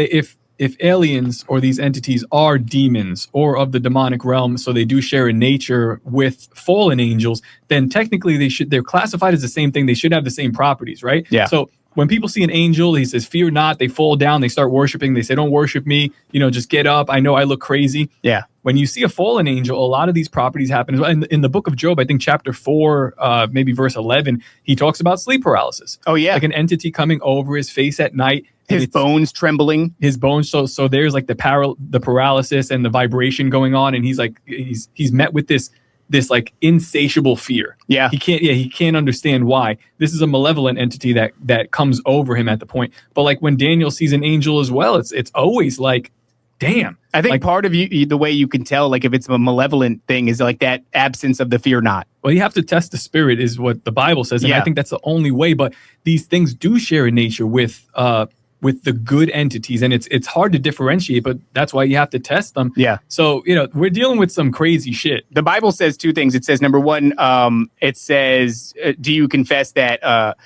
aliens or these entities are demons or of the demonic realm, so they do share a nature with fallen angels, then technically they're classified as the same thing. They should have the same properties, right? Yeah. So when people see an angel, he says, fear not, they fall down, they start worshiping, they say, don't worship me, just get up. I know I look crazy. Yeah. When you see a fallen angel, a lot of these properties happen as well. In the book of Job, I think chapter 4, maybe verse 11, he talks about sleep paralysis. Oh, yeah. Like an entity coming over his face at night. His bones trembling. His bones. So there's like the paralysis and the vibration going on. And he's like, he's met with this like insatiable fear. Yeah. He can't understand why. This is a malevolent entity that comes over him at the point. But like when Daniel sees an angel as well, it's always like, damn. I think part of the way you can tell, like if it's a malevolent thing, is like that absence of the fear not. Well, you have to test the spirit is what the Bible says. And I think that's the only way. But these things do share a nature with the good entities. And it's hard to differentiate, but that's why you have to test them. Yeah. So, we're dealing with some crazy shit. The Bible says two things. It says, number one, it says, do you confess that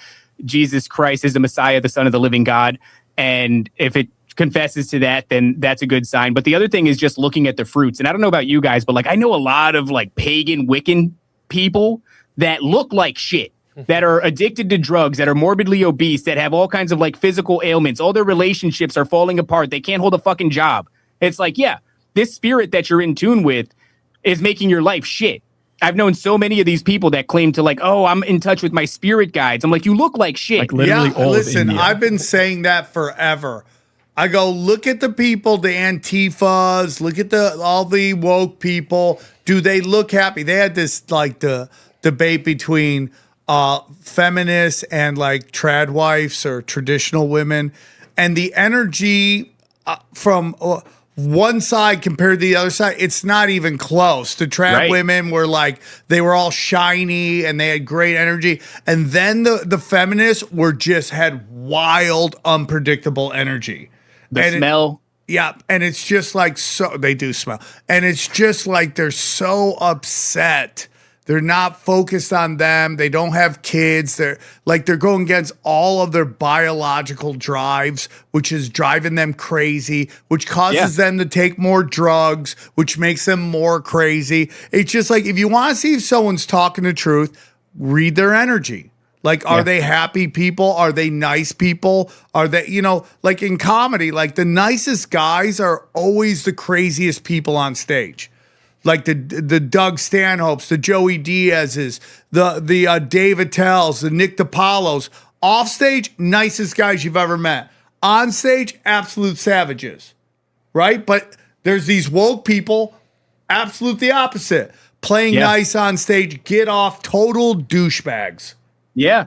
Jesus Christ is the Messiah, the Son of the living God? And if it confesses to that, then that's a good sign. But the other thing is just looking at the fruits. And I don't know about you guys, but like I know a lot of like pagan Wiccan people that look like shit, that are addicted to drugs, that are morbidly obese, that have all kinds of like physical ailments. All their relationships are falling apart. They can't hold a fucking job. It's like, yeah, this spirit that you're in tune with is making your life shit. I've known so many of these people that claim to like, oh, I'm in touch with my spirit guides. I'm like, you look like shit. Like literally all listen, of India. I've been saying that forever. I go, look at the people, the Antifas, look at all the woke people. Do they look happy? They had this like the debate between feminists and like trad wives or traditional women, and the energy from one side compared to the other side, it's not even close. The trad women were like, they were all shiny and they had great energy. And then the feminists had wild, unpredictable energy. The smell. And it's just like, so they do smell. And it's just like they're so upset. They're not focused on them. They don't have kids. They're going against all of their biological drives, which is driving them crazy, which causes them to take more drugs, which makes them more crazy. It's just like, if you want to see if someone's talking the truth, read their energy. Like, are they happy people? Are they nice people? Are they, like in comedy, like the nicest guys are always the craziest people on stage. Like the Doug Stanhopes, the Joey Diaz's, the Dave Attell's, the Nick DiPaolos. Off stage, nicest guys you've ever met. On stage, absolute savages, right? But there's these woke people, absolute the opposite. Playing nice on stage, get off, total douchebags. Yeah.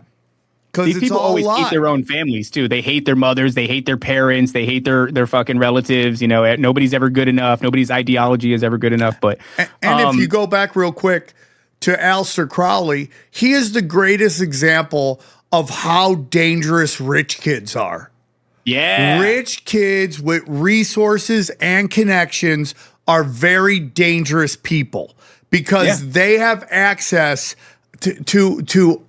These people always hate their own families too. They hate their mothers. They hate their parents. They hate their fucking relatives. Nobody's ever good enough. Nobody's ideology is ever good enough. But and if you go back real quick to Aleister Crowley, he is the greatest example of how dangerous rich kids are. Yeah, rich kids with resources and connections are very dangerous people because they have access to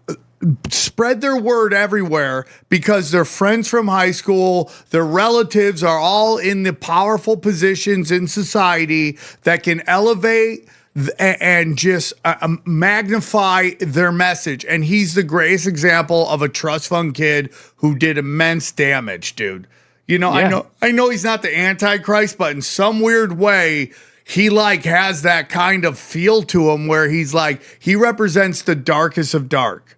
spread their word everywhere because their friends from high school, their relatives are all in the powerful positions in society that can elevate and just magnify their message. And he's the greatest example of a trust fund kid who did immense damage, dude. I know he's not the Antichrist, but in some weird way, he has that kind of feel to him where he's like, he represents the darkest of dark.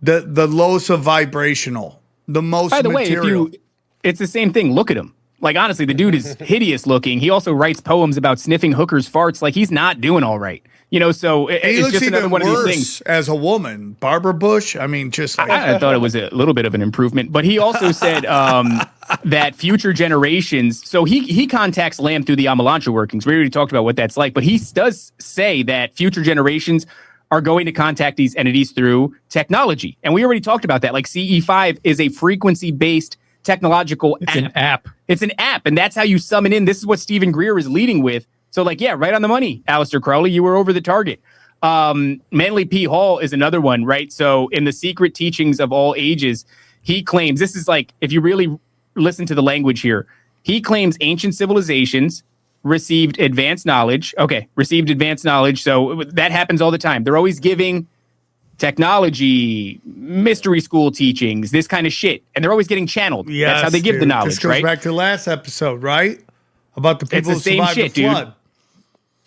The lowest of vibrational, the most material. By the way, it's the same thing. Look at him. Like, honestly, the dude is hideous looking. He also writes poems about sniffing hookers' farts. Like, he's not doing all right. So it's just another one of these things. As a woman, Barbara Bush, I mean, just like. I thought it was a little bit of an improvement. But he also said that future generations, so he contacts Lamb through the Amalantra workings. We already talked about what that's like. But he does say that future generations are going to contact these entities through technology. And we already talked about that. Like CE5 is a frequency-based technological app. It's an app. It's an app, and that's how you summon in. This is what Stephen Greer is leading with. So, right on the money, Aleister Crowley. You were over the target. Manly P. Hall is another one, right? So in the Secret Teachings of All Ages, he claims, this is like, if you really listen to the language here, he claims ancient civilizations received advanced knowledge. Received advanced knowledge. So that happens all the time. They're always giving technology, mystery school teachings, this kind of shit. And they're always getting channeled. Yes, that's how they give the knowledge, this goes back to the last episode, right? About the people who survived the flood. Dude.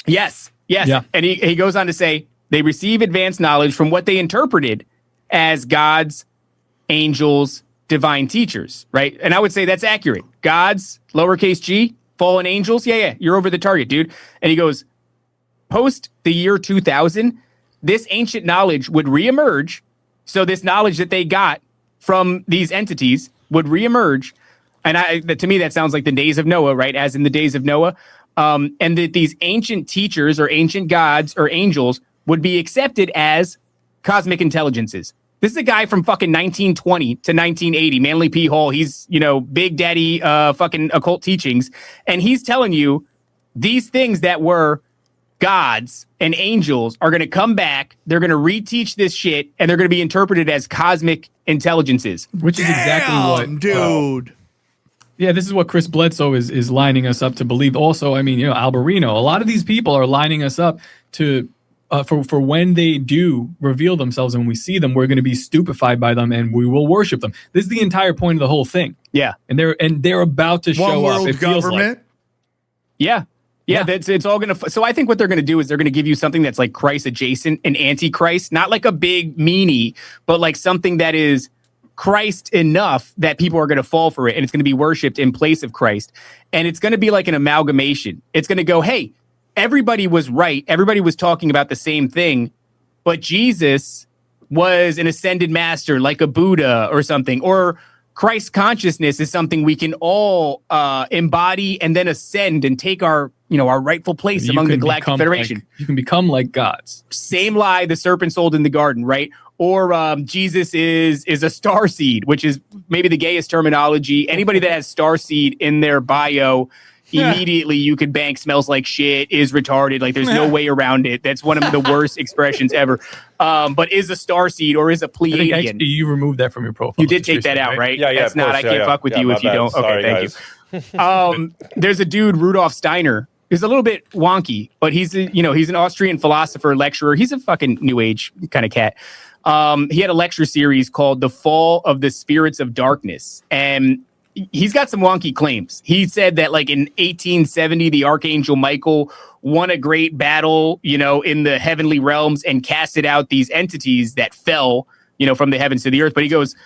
Yes. Yeah. And he goes on to say, they receive advanced knowledge from what they interpreted as gods, angels, divine teachers, right? And I would say that's accurate. Gods, lowercase g, fallen angels. Yeah, you're over the target, dude. And he goes, post the year 2000, this ancient knowledge would reemerge. So this knowledge that they got from these entities would reemerge. And to me, that sounds like the days of Noah, right? As in the days of Noah. And that these ancient teachers or ancient gods or angels would be accepted as cosmic intelligences. This is a guy from fucking 1920 to 1980, Manly P. Hall. He's, Big Daddy fucking occult teachings. And he's telling you these things that were gods and angels are going to come back. They're going to reteach this shit, and they're going to be interpreted as cosmic intelligences. Which is exactly what... dude. Yeah, this is what Chris Bledsoe is lining us up to believe. Also, I mean, Alberino, a lot of these people are lining us up to for when they do reveal themselves and when we see them, we're going to be stupefied by them and we will worship them. This is the entire point of the whole thing. Yeah. And they're about to show up. It feels government. like. Yeah. It's all going to... So I think what they're going to do is they're going to give you something that's like Christ adjacent, an antichrist, not like a big meanie, but like something that is Christ enough that people are going to fall for it, and it's going to be worshipped in place of Christ. And it's going to be like an amalgamation. It's going to go, hey, everybody was right. Everybody was talking about the same thing, but Jesus was an ascended master like a Buddha or something, or Christ consciousness is something we can all embody and then ascend and take our rightful place among the Galactic Federation. You can become like gods. Same lie the serpent sold in the garden, right? Or Jesus is a star seed, which is maybe the gayest terminology. Anybody that has star seed in their bio, immediately you could bank smells like shit, is retarded. Like there's no way around it. That's one of the worst expressions ever. But is a star seed or is a Pleiadian. Actually, you removed that from your profile. You did take that out, right? Yeah, That's not, I can't fuck with you if you don't. Sorry, okay, thank you. There's a dude, Rudolf Steiner. He's a little bit wonky, but he's an Austrian philosopher, lecturer. He's a fucking new age kind of cat. He had a lecture series called The Fall of the Spirits of Darkness. And he's got some wonky claims. He said that like in 1870, the Archangel Michael won a great battle, in the heavenly realms and casted out these entities that fell, from the heavens to the earth. But he goes,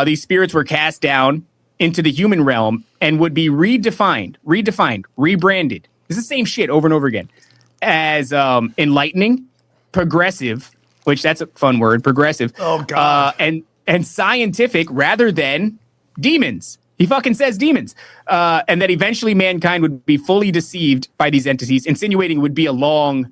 these spirits were cast down into the human realm and would be redefined, rebranded. It's the same shit over and over again as enlightening, progressive, which that's a fun word, progressive. Oh, God. And scientific rather than demons. He fucking says demons. And that eventually mankind would be fully deceived by these entities, insinuating it would be a long,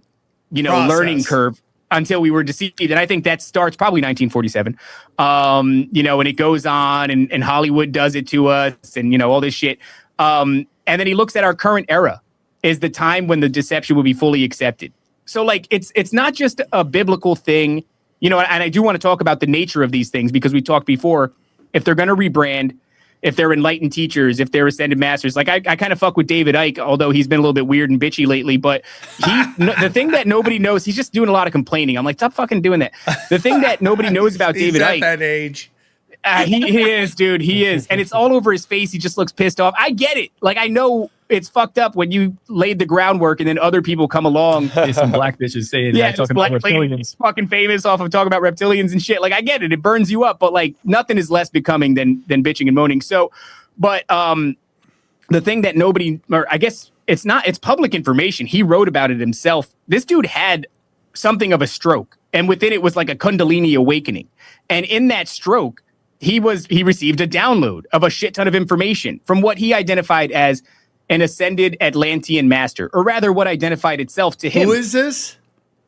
Process. learning curve until we were deceived. And I think that starts probably 1947. And it goes on and Hollywood does it to us and, all this shit. And then he looks at our current era is the time when the deception will be fully accepted. So like, it's not just a biblical thing, and I do want to talk about the nature of these things because we talked before, if they're going to rebrand, if they're enlightened teachers, if they're ascended masters, like I kind of fuck with David Icke, although he's been a little bit weird and bitchy lately, but the thing that nobody knows, he's just doing a lot of complaining. I'm like, stop fucking doing that. The thing that nobody knows about David Icke. He's at that age. He is, dude. He is. And it's all over his face. He just looks pissed off. I get it. Like, I know it's fucked up when you laid the groundwork and then other people come along. There's some black bitches saying that, talking about reptilians. Fucking famous off of talking about reptilians and shit. Like, I get it. It burns you up, but like nothing is less becoming than bitching and moaning. So, but the thing that nobody, or I guess it's public information. He wrote about it himself. This dude had something of a stroke, and within it was like a Kundalini awakening. And in that stroke, he received a download of a shit ton of information from what he identified as an ascended Atlantean master, or rather what identified itself to him. Who is this?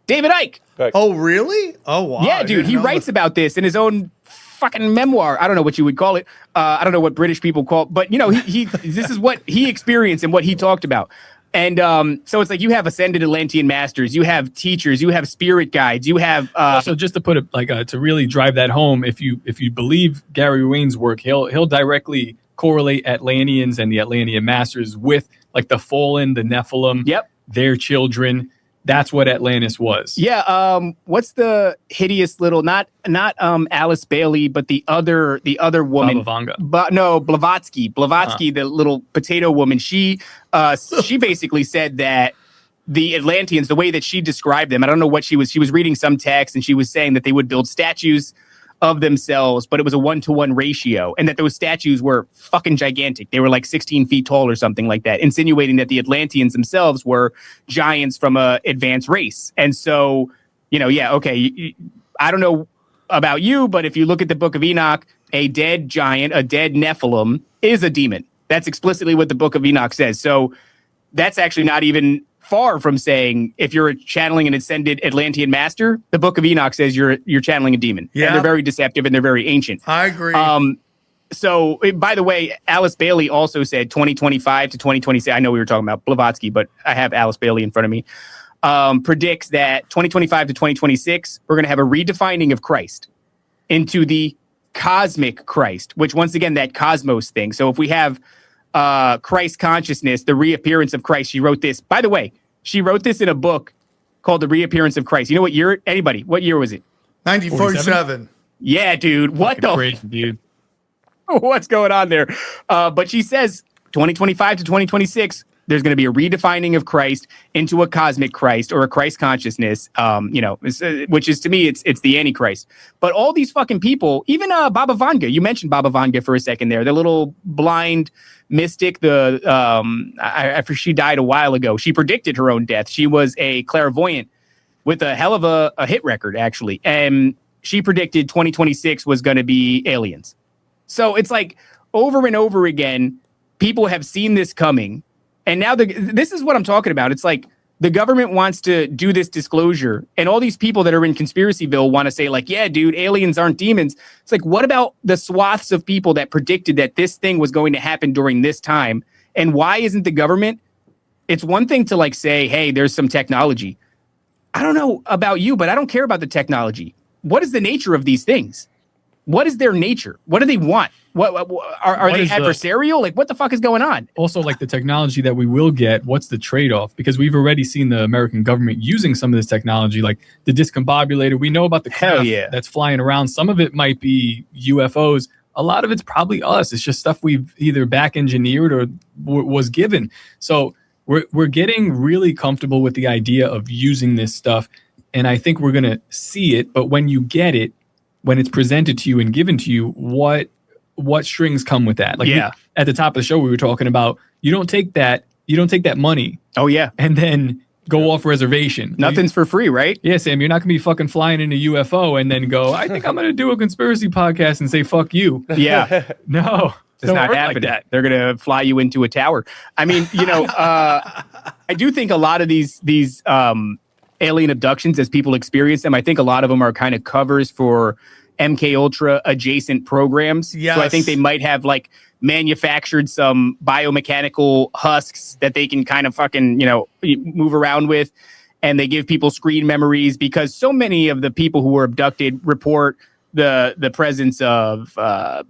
David Icke. Oh, really? Oh, wow. Yeah, dude. He writes about this in his own fucking memoir. I don't know what you would call it. I don't know what British people call it, but he this is what he experienced and what he talked about. And so it's like you have ascended Atlantean masters, you have teachers, you have spirit guides, you have. So just to put it like to really drive that home, if you believe Gary Wayne's work, he'll directly correlate Atlanteans and the Atlantean masters with like the fallen, the Nephilim, their children. That's what Atlantis was. Yeah. What's the hideous little not Alice Bailey, but the other woman? Blavatsky, the little potato woman. She basically said that the Atlanteans, the way that she described them, I don't know what she was reading some text and she was saying that they would build statues of themselves, but it was a 1-to-1 ratio, and that those statues were fucking gigantic. They were like 16 feet tall or something like that, insinuating that the Atlanteans themselves were giants from a advanced race. And so, I don't know about you, but if you look at the Book of Enoch, a dead giant, a dead Nephilim is a demon. That's explicitly what the Book of Enoch says. So that's actually not even far from saying if you're channeling an ascended Atlantean master, the Book of Enoch says you're channeling a demon. Yeah. And they're very deceptive and they're very ancient. I agree. So by the way, Alice Bailey also said 2025 to 2026. I know we were talking about Blavatsky, but I have Alice Bailey in front of me. Predicts that 2025 to 2026, we're going to have a redefining of Christ into the cosmic Christ, which once again, that cosmos thing. So if we have Christ consciousness, the reappearance of Christ. She wrote this. By the way, she wrote this in a book called The Reappearance of Christ. You know what year? Anybody? What year was it? 1947. Yeah, dude. What the? Crazy, dude. What's going on there? But she says 2025 to 2026, there's going to be a redefining of Christ into a cosmic Christ or a Christ consciousness, which is to me, it's the Antichrist. But all these fucking people, even Baba Vanga, you mentioned Baba Vanga for a second there, the little blind mystic, she died a while ago. She predicted her own death. She was a clairvoyant with a hell of a hit record, actually. And she predicted 2026 was going to be aliens. So it's like over and over again, people have seen this coming. And now this is what I'm talking about. It's like the government wants to do this disclosure, and all these people that are in Conspiracyville want to say like, yeah, dude, aliens aren't demons. It's like, what about the swaths of people that predicted that this thing was going to happen during this time? And why isn't the government? It's one thing to like say, hey, there's some technology. I don't know about you, but I don't care about the technology. What is the nature of these things? What is their nature? What do they want? What are they adversarial? Like, what the fuck is going on? Also, like the technology that we will get, what's the trade-off? Because we've already seen the American government using some of this technology, like the discombobulator. We know about the craft that's flying around. Some of it might be UFOs. A lot of it's probably us. It's just stuff we've either back engineered or was given. So we're getting really comfortable with the idea of using this stuff. And I think we're going to see it. But when you get it, when it's presented to you and given to you, what strings come with that? Like at the top of the show, we were talking about, you don't take that money. Oh yeah. And then go off reservation. Nothing's for free, right? Yeah, Sam, you're not gonna be fucking flying in a UFO and then go, I think I'm gonna do a conspiracy podcast and say, fuck you. Yeah. No. It's not happening. Like that. They're gonna fly you into a tower. I mean, I do think a lot of these alien abductions, as people experience them, I think a lot of them are kind of covers for MK Ultra adjacent programs. Yes. So I think they might have like manufactured some biomechanical husks that they can kind of fucking, move around with. And they give people screen memories, because so many of the people who were abducted report the presence of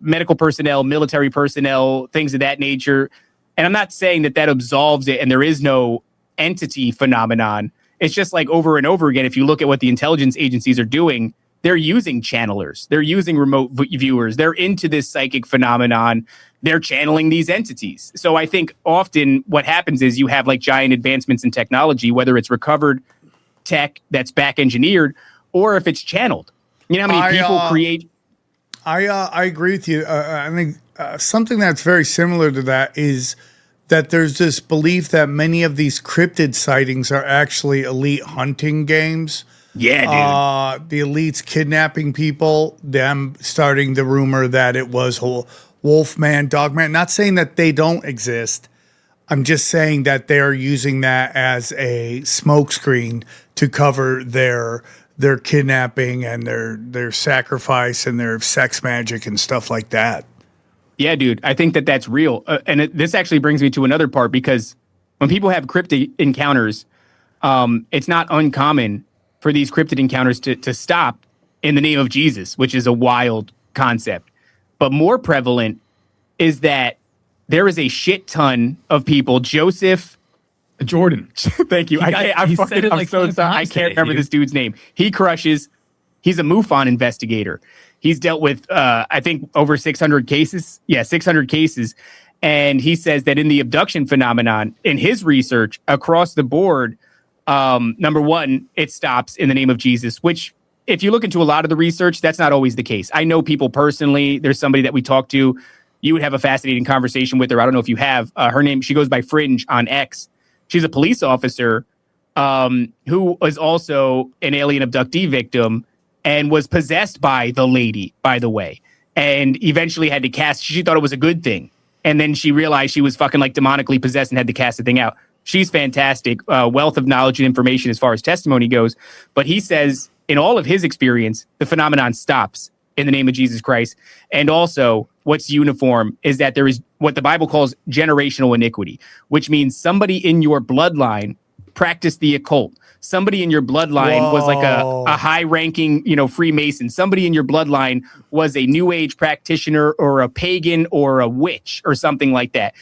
medical personnel, military personnel, things of that nature. And I'm not saying that absolves it and there is no entity phenomenon. It's just like over and over again, if you look at what the intelligence agencies are doing, they're using channelers. They're using remote viewers. They're into this psychic phenomenon. They're channeling these entities. So I think often what happens is you have like giant advancements in technology, whether it's recovered tech that's back engineered or if it's channeled. You know how many people create? I agree with you. I think something that's very similar to that is that there's this belief that many of these cryptid sightings are actually elite hunting games. Yeah, dude. The elites kidnapping people, them starting the rumor that it was Wolfman, Dogman. Not saying that they don't exist. I'm just saying that they're using that as a smokescreen to cover their kidnapping and their sacrifice and their sex magic and stuff like that. Yeah, dude, I think that's real. This actually brings me to another part, because when people have cryptid encounters, it's not uncommon for these cryptid encounters to stop in the name of Jesus, which is a wild concept. But more prevalent is that there is a shit ton of people. Joseph Jordan. Thank you. I'm so sorry. I can't remember this dude's name. He crushes. He's a MUFON investigator. He's dealt with, I think, over 600 cases. Yeah, 600 cases. And he says that in the abduction phenomenon, in his research across the board, number one, it stops in the name of Jesus, which if you look into a lot of the research, that's not always the case. I know people personally. There's somebody that we talked to. You would have a fascinating conversation with her. I don't know if you have. Her name, she goes by Fringe on X. She's a police officer who was also an alien abductee victim and was possessed by the lady, by the way, and eventually had to cast. She thought it was a good thing. And then she realized she was fucking like demonically possessed and had to cast the thing out. She's fantastic, wealth of knowledge and information as far as testimony goes. But he says in all of his experience, the phenomenon stops in the name of Jesus Christ. And also what's uniform is that there is what the Bible calls generational iniquity, which means somebody in your bloodline practiced the occult. Somebody in your bloodline was like a high-ranking, Freemason. Somebody in your bloodline was a New Age practitioner or a pagan or a witch or something like that.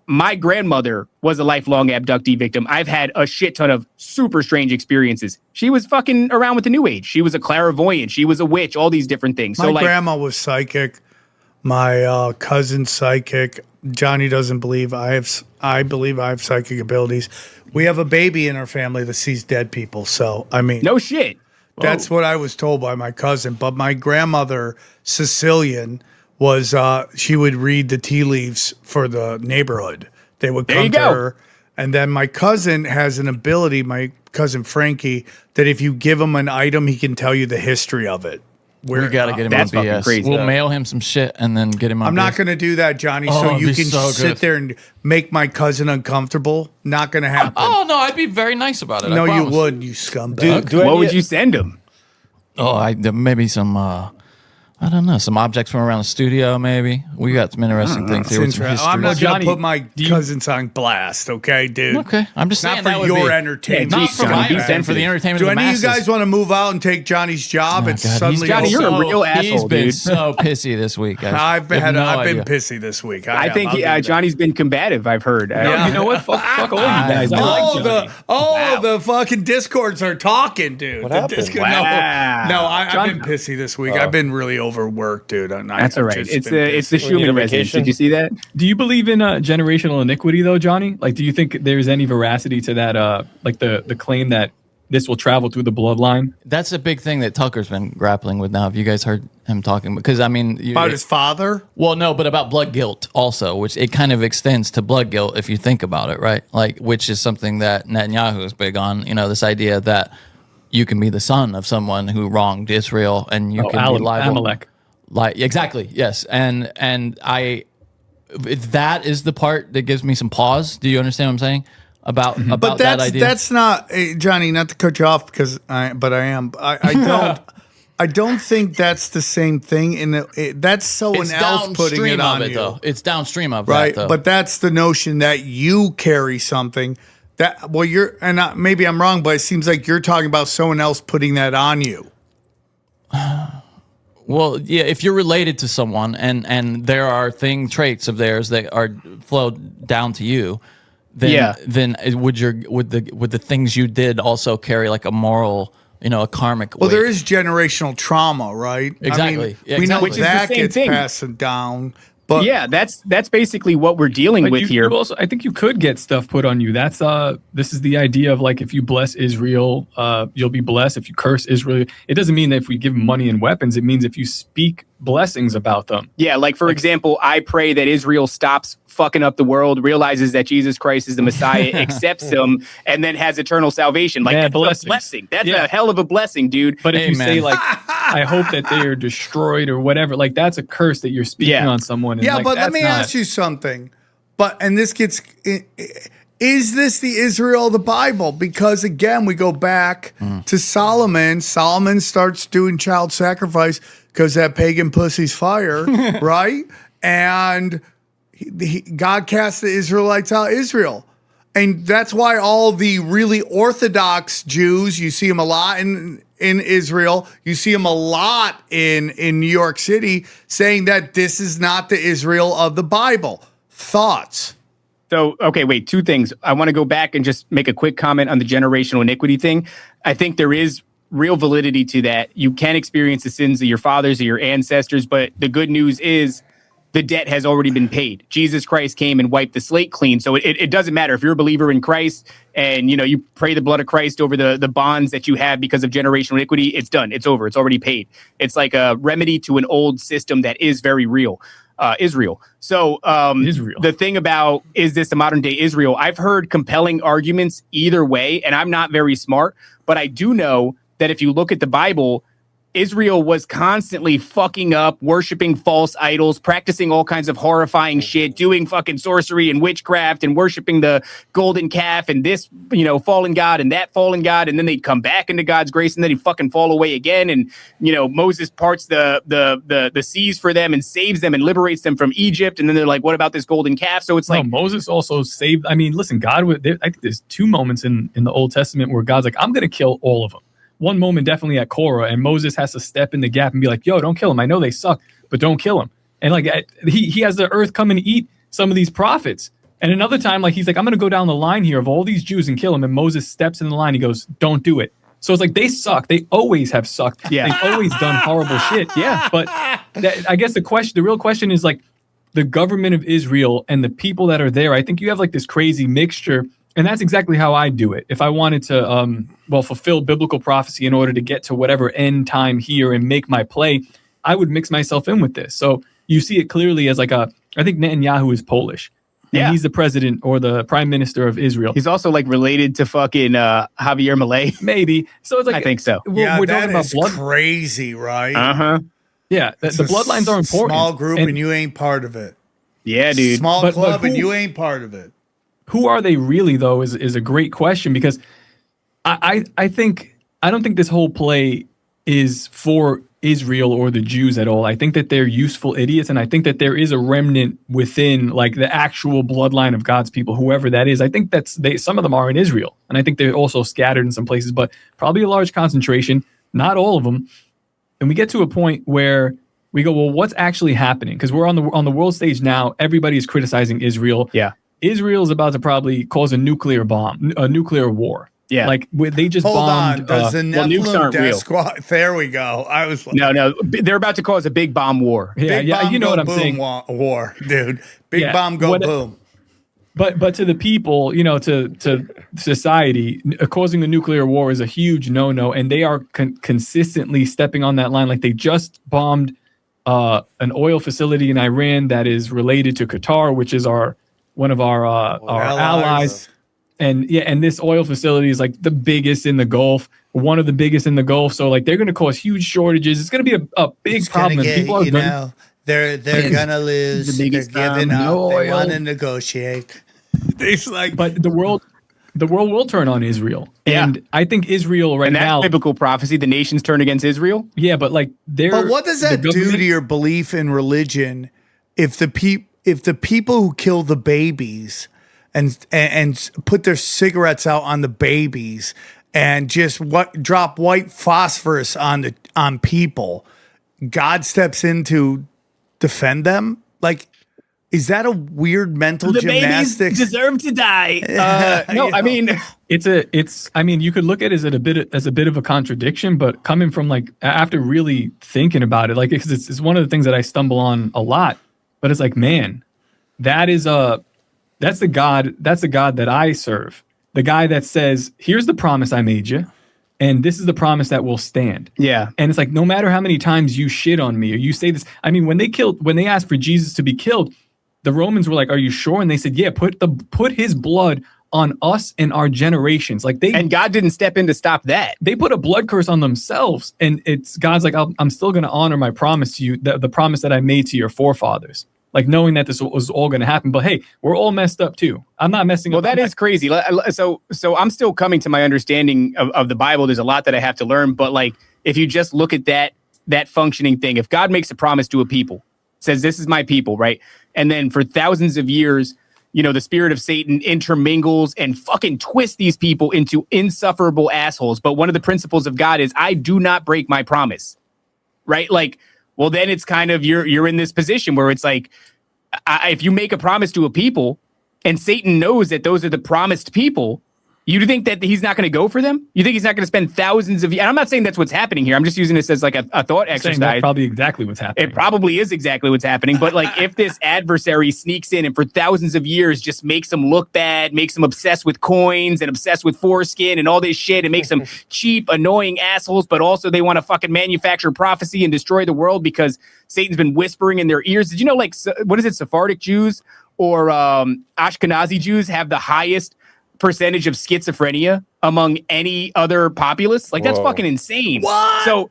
My grandmother was a lifelong abductee victim. I've had a shit ton of super strange experiences. She was fucking around with the New Age. She was a clairvoyant. She was a witch. All these different things. My grandma was psychic. My cousin's psychic. Johnny doesn't believe I believe I have psychic abilities. We have a baby in our family that sees dead people. So, I mean, no shit. That's what I was told by my cousin. But my grandmother, Sicilian, was she would read the tea leaves for the neighborhood. They would come to her. And then my cousin has an ability, my cousin Frankie, that if you give him an item, he can tell you the history of it. We got to get him on That's fucking BS. crazy. We'll mail him some shit and then get him on I'm BS. not going to do that, Johnny, so it'd you be can so sit good. there and make my cousin uncomfortable. Not going to happen. Oh, no, I'd be very nice about it. I no, you promise. would, you scumbag. What would you send him? Maybe some, I don't know, some objects from around the studio, maybe. We got some interesting things here. With some history. I'm not going Johnny, to put my cousins on blast, okay, dude? Okay, I'm just saying Not that for would your be, entertainment. Yeah, not for Johnny, my be entertainment, for the sensitive. entertainment Do of the any of you masses. guys want to move out and take Johnny's job? It's God, suddenly Johnny, you're a real He's asshole, been dude. so pissy this week, guys. I've You have been no idea. pissy this week. I think I'll give you that. Johnny's been combative. I've heard. Yeah. You know what? Fuck all you guys. I like Johnny. The fucking discords are talking, dude. What The happened? Discord, Wow. no, I've John- been pissy this week. I've been really overworked, dude. That's all right. It's the We need Schumann a residence. vacation. Did you see that? Do you believe in generational iniquity, though, Johnny? Like, do you think there's any veracity to that? Like the claim that this will travel through the bloodline? That's a big thing that Tucker's been grappling with now. Have you guys heard him talking? Because, I mean... about his father. Well, no, but about blood guilt also, which it kind of extends to blood guilt if you think about it, right? Like, which is something that Netanyahu is big on, this idea that you can be the son of someone who wronged Israel and you can be liable. Amalek. Like, exactly, yes. And that is the part that gives me some pause. Do you understand what I'm saying? About But that idea? that's not Johnny. Not to cut you off because I am. I don't. I don't think that's the same thing. That's someone it's else putting it downstream on of it, you, though. It's downstream of right? that, though. But that's the notion that you carry something that. Well, maybe I'm wrong, but it seems like you're talking about someone else putting that on you. Well, yeah, if you're related to someone and there are traits of theirs that are flow down to you, then would the things you did also carry like a moral, a karmic Well, weight? there is generational trauma, right? Exactly. Yeah, we know exactly. Which is the that same gets thing. passed down. But Yeah, that's basically what we're dealing with here. You also, I think you could get stuff put on you. That's this is the idea of like if you bless Israel, you'll be blessed. If you curse Israel, it doesn't mean that if we give them money and weapons. It means if you speak blessings about them. Yeah, like for example, I pray that Israel stops fucking up the world, realizes that Jesus Christ is the Messiah, accepts him, and then has eternal salvation. Like that's a blessing. That's a hell of a blessing, dude. But if you Amen. say like, I hope that they are destroyed or whatever, like that's a curse that you're speaking on someone. And yeah, like, but let that's me not- ask you something. This gets. Is this the Israel of the Bible? Because again, we go back to Solomon. Solomon starts doing child sacrifice because that pagan pussy's fire, right? And God cast the Israelites out of Israel. And that's why all the really Orthodox Jews, you see them a lot in Israel, you see them a lot in New York City, saying that this is not the Israel of the Bible. Thoughts? So, okay, wait, two things. I want to go back and just make a quick comment on the generational iniquity thing. I think there is real validity to that. You can experience the sins of your fathers or your ancestors, but the good news is the debt has already been paid. Jesus Christ came and wiped the slate clean. So it doesn't matter if you're a believer in Christ and you pray the blood of Christ over the bonds that you have because of generational iniquity. It's done. It's over. It's already paid. It's like a remedy to an old system that is very real. Israel. So Israel. The thing about, is this a modern day Israel? I've heard compelling arguments either way, and I'm not very smart, but I do know that if you look at the Bible, Israel was constantly fucking up, worshiping false idols, practicing all kinds of horrifying shit, doing fucking sorcery and witchcraft and worshiping the golden calf and this, fallen god and that fallen god. And then they'd come back into God's grace and then he'd fucking fall away again. And, Moses parts the seas for them and saves them and liberates them from Egypt. And then they're like, what about this golden calf? So it's like, Moses also saved. I mean, listen, God would. I think there's two moments in the Old Testament where God's like, I'm going to kill all of them. One moment definitely at Korah, and Moses has to step in the gap and be like, yo, don't kill him. I know they suck, but don't kill him. And like he has the earth come and eat some of these prophets. And another time, like he's like, I'm going to go down the line here of all these Jews and kill him. And Moses steps in the line. He goes, don't do it. So it's like they suck. They always have sucked. Yeah. They've always done horrible shit. Yeah. But I guess the real question is like the government of Israel and the people that are there. I think you have like this crazy mixture. And that's exactly how I do it. If I wanted to, fulfill biblical prophecy in order to get to whatever end time here and make my play, I would mix myself in with this. So you see it clearly as like I think Netanyahu is Polish. And Yeah. he's the president or the prime minister of Israel. He's also like related to fucking Javier Milei. Maybe. So it's like, I think so. We're talking about blood. crazy, right? Uh-huh. Yeah, the It's a bloodlines are important. Small group and you ain't part of it. Yeah, dude. Small But club and who- you ain't part of it. Who are they really, though, is a great question, because I don't think this whole play is for Israel or the Jews at all. I think that they're useful idiots, and I think that there is a remnant within like the actual bloodline of God's people, whoever that is. I think some of them are in Israel, and I think they're also scattered in some places, but probably a large concentration, not all of them. And we get to a point where we go, well, what's actually happening? Because we're on the world stage now. Everybody's criticizing Israel. Yeah. Israel's about to probably cause a nuclear war. Yeah. Like they just Hold bombed. on. Does the nukes Nephilim aren't real. Deathsquad? There we go. I was like, No. They're about to cause a big bomb war. yeah, big yeah. bomb You know go what I'm boom saying. war, dude. Big Yeah, bomb go what- boom. But to the people, to society, causing the nuclear war is a huge no-no, and they are consistently stepping on that line. Like they just bombed an oil facility in Iran that is related to Qatar, which is one of our allies. And this oil facility is like the biggest in the Gulf, one of the biggest in the Gulf. So like they're going to cause huge shortages. It's going to be a big It's problem. gonna and get, people are you gonna, know, they're gonna lose. the They're biggest giving time, up. no They oil. want to negotiate. It's like, but the world will turn on Israel. Yeah. And I think Israel right And that's now, biblical prophecy. The nations turn against Israel. yeah, but like but what does that do to your belief in religion if the people who kill the babies and put their cigarettes out on the babies and just drop white phosphorus on people, God steps in to defend them? Like, is that a weird mental gymnastics? deserve to die. No, I mean, I mean, you could look at it as a bit of a contradiction, but coming from like after really thinking about it, like because it's one of the things that I stumble on a lot. But it's like, man, that's the God that I serve. The guy that says, "Here's the promise I made you, and this is the promise that will stand." yeah. And it's like, no matter how many times you shit on me or you say this, I mean, when they asked for Jesus to be killed, the Romans were like, "Are you sure?" And they said, "Yeah, put his blood on us and our generations." Like And God didn't step in to stop that. they put a blood curse on themselves, and it's God's like, I'm still going to honor my promise to you, the promise that I made to your forefathers. Like knowing that this was all going to happen, but hey, we're all messed up too. I'm not messing Well, up. that is crazy. So I'm still coming to my understanding of the Bible. There's a lot that I have to learn, but like if you just look at that functioning thing, if God makes a promise to a people, says this is my people, right? And then for thousands of years, the spirit of Satan intermingles and fucking twists these people into insufferable assholes. But one of the principles of God is I do not break my promise, right? Like, well, then it's kind of you're in this position where it's like, if you make a promise to a people and Satan knows that those are the promised people, you think that he's not going to go for them? You think he's not going to spend thousands of years? And I'm not saying that's what's happening here. I'm just using this as like a thought exercise. That's probably exactly what's happening. It probably is exactly what's happening. But like if this adversary sneaks in and for thousands of years just makes them look bad, makes them obsessed with coins and obsessed with foreskin and all this shit, and makes them cheap, annoying assholes, but also they want to fucking manufacture prophecy and destroy the world because Satan's been whispering in their ears. Did you know, like, what is it, Sephardic Jews or Ashkenazi Jews have the highest percentage of schizophrenia among any other populace? Like, that's Whoa. fucking insane. What? So,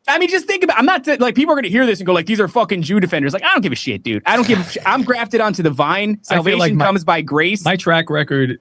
I mean, just think about, I'm not like, people are going to hear this and go like, these are fucking Jew defenders. Like, I don't give a shit, dude. I don't give a shit. I'm grafted onto the vine. I feel Salvation like comes by grace. My track record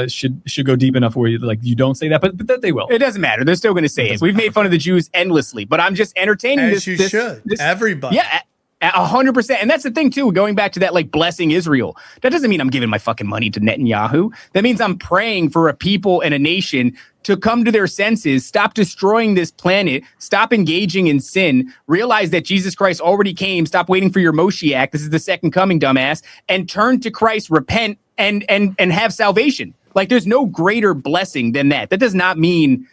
should go deep enough where you don't say that, but that they will. It doesn't matter. They're still going to say it. We've made fun of the Jews endlessly, but I'm just entertaining As this. you this, should. this- Everybody. Yeah. 100%. And that's the thing too, going back to that, like blessing Israel. That doesn't mean I'm giving my fucking money to Netanyahu. That means I'm praying for a people and a nation to come to their senses, stop destroying this planet, stop engaging in sin, realize that Jesus Christ already came, stop waiting for your Moshiach. This is the second coming, dumbass, and turn to Christ, repent and have salvation. Like there's no greater blessing than that. That does not mean,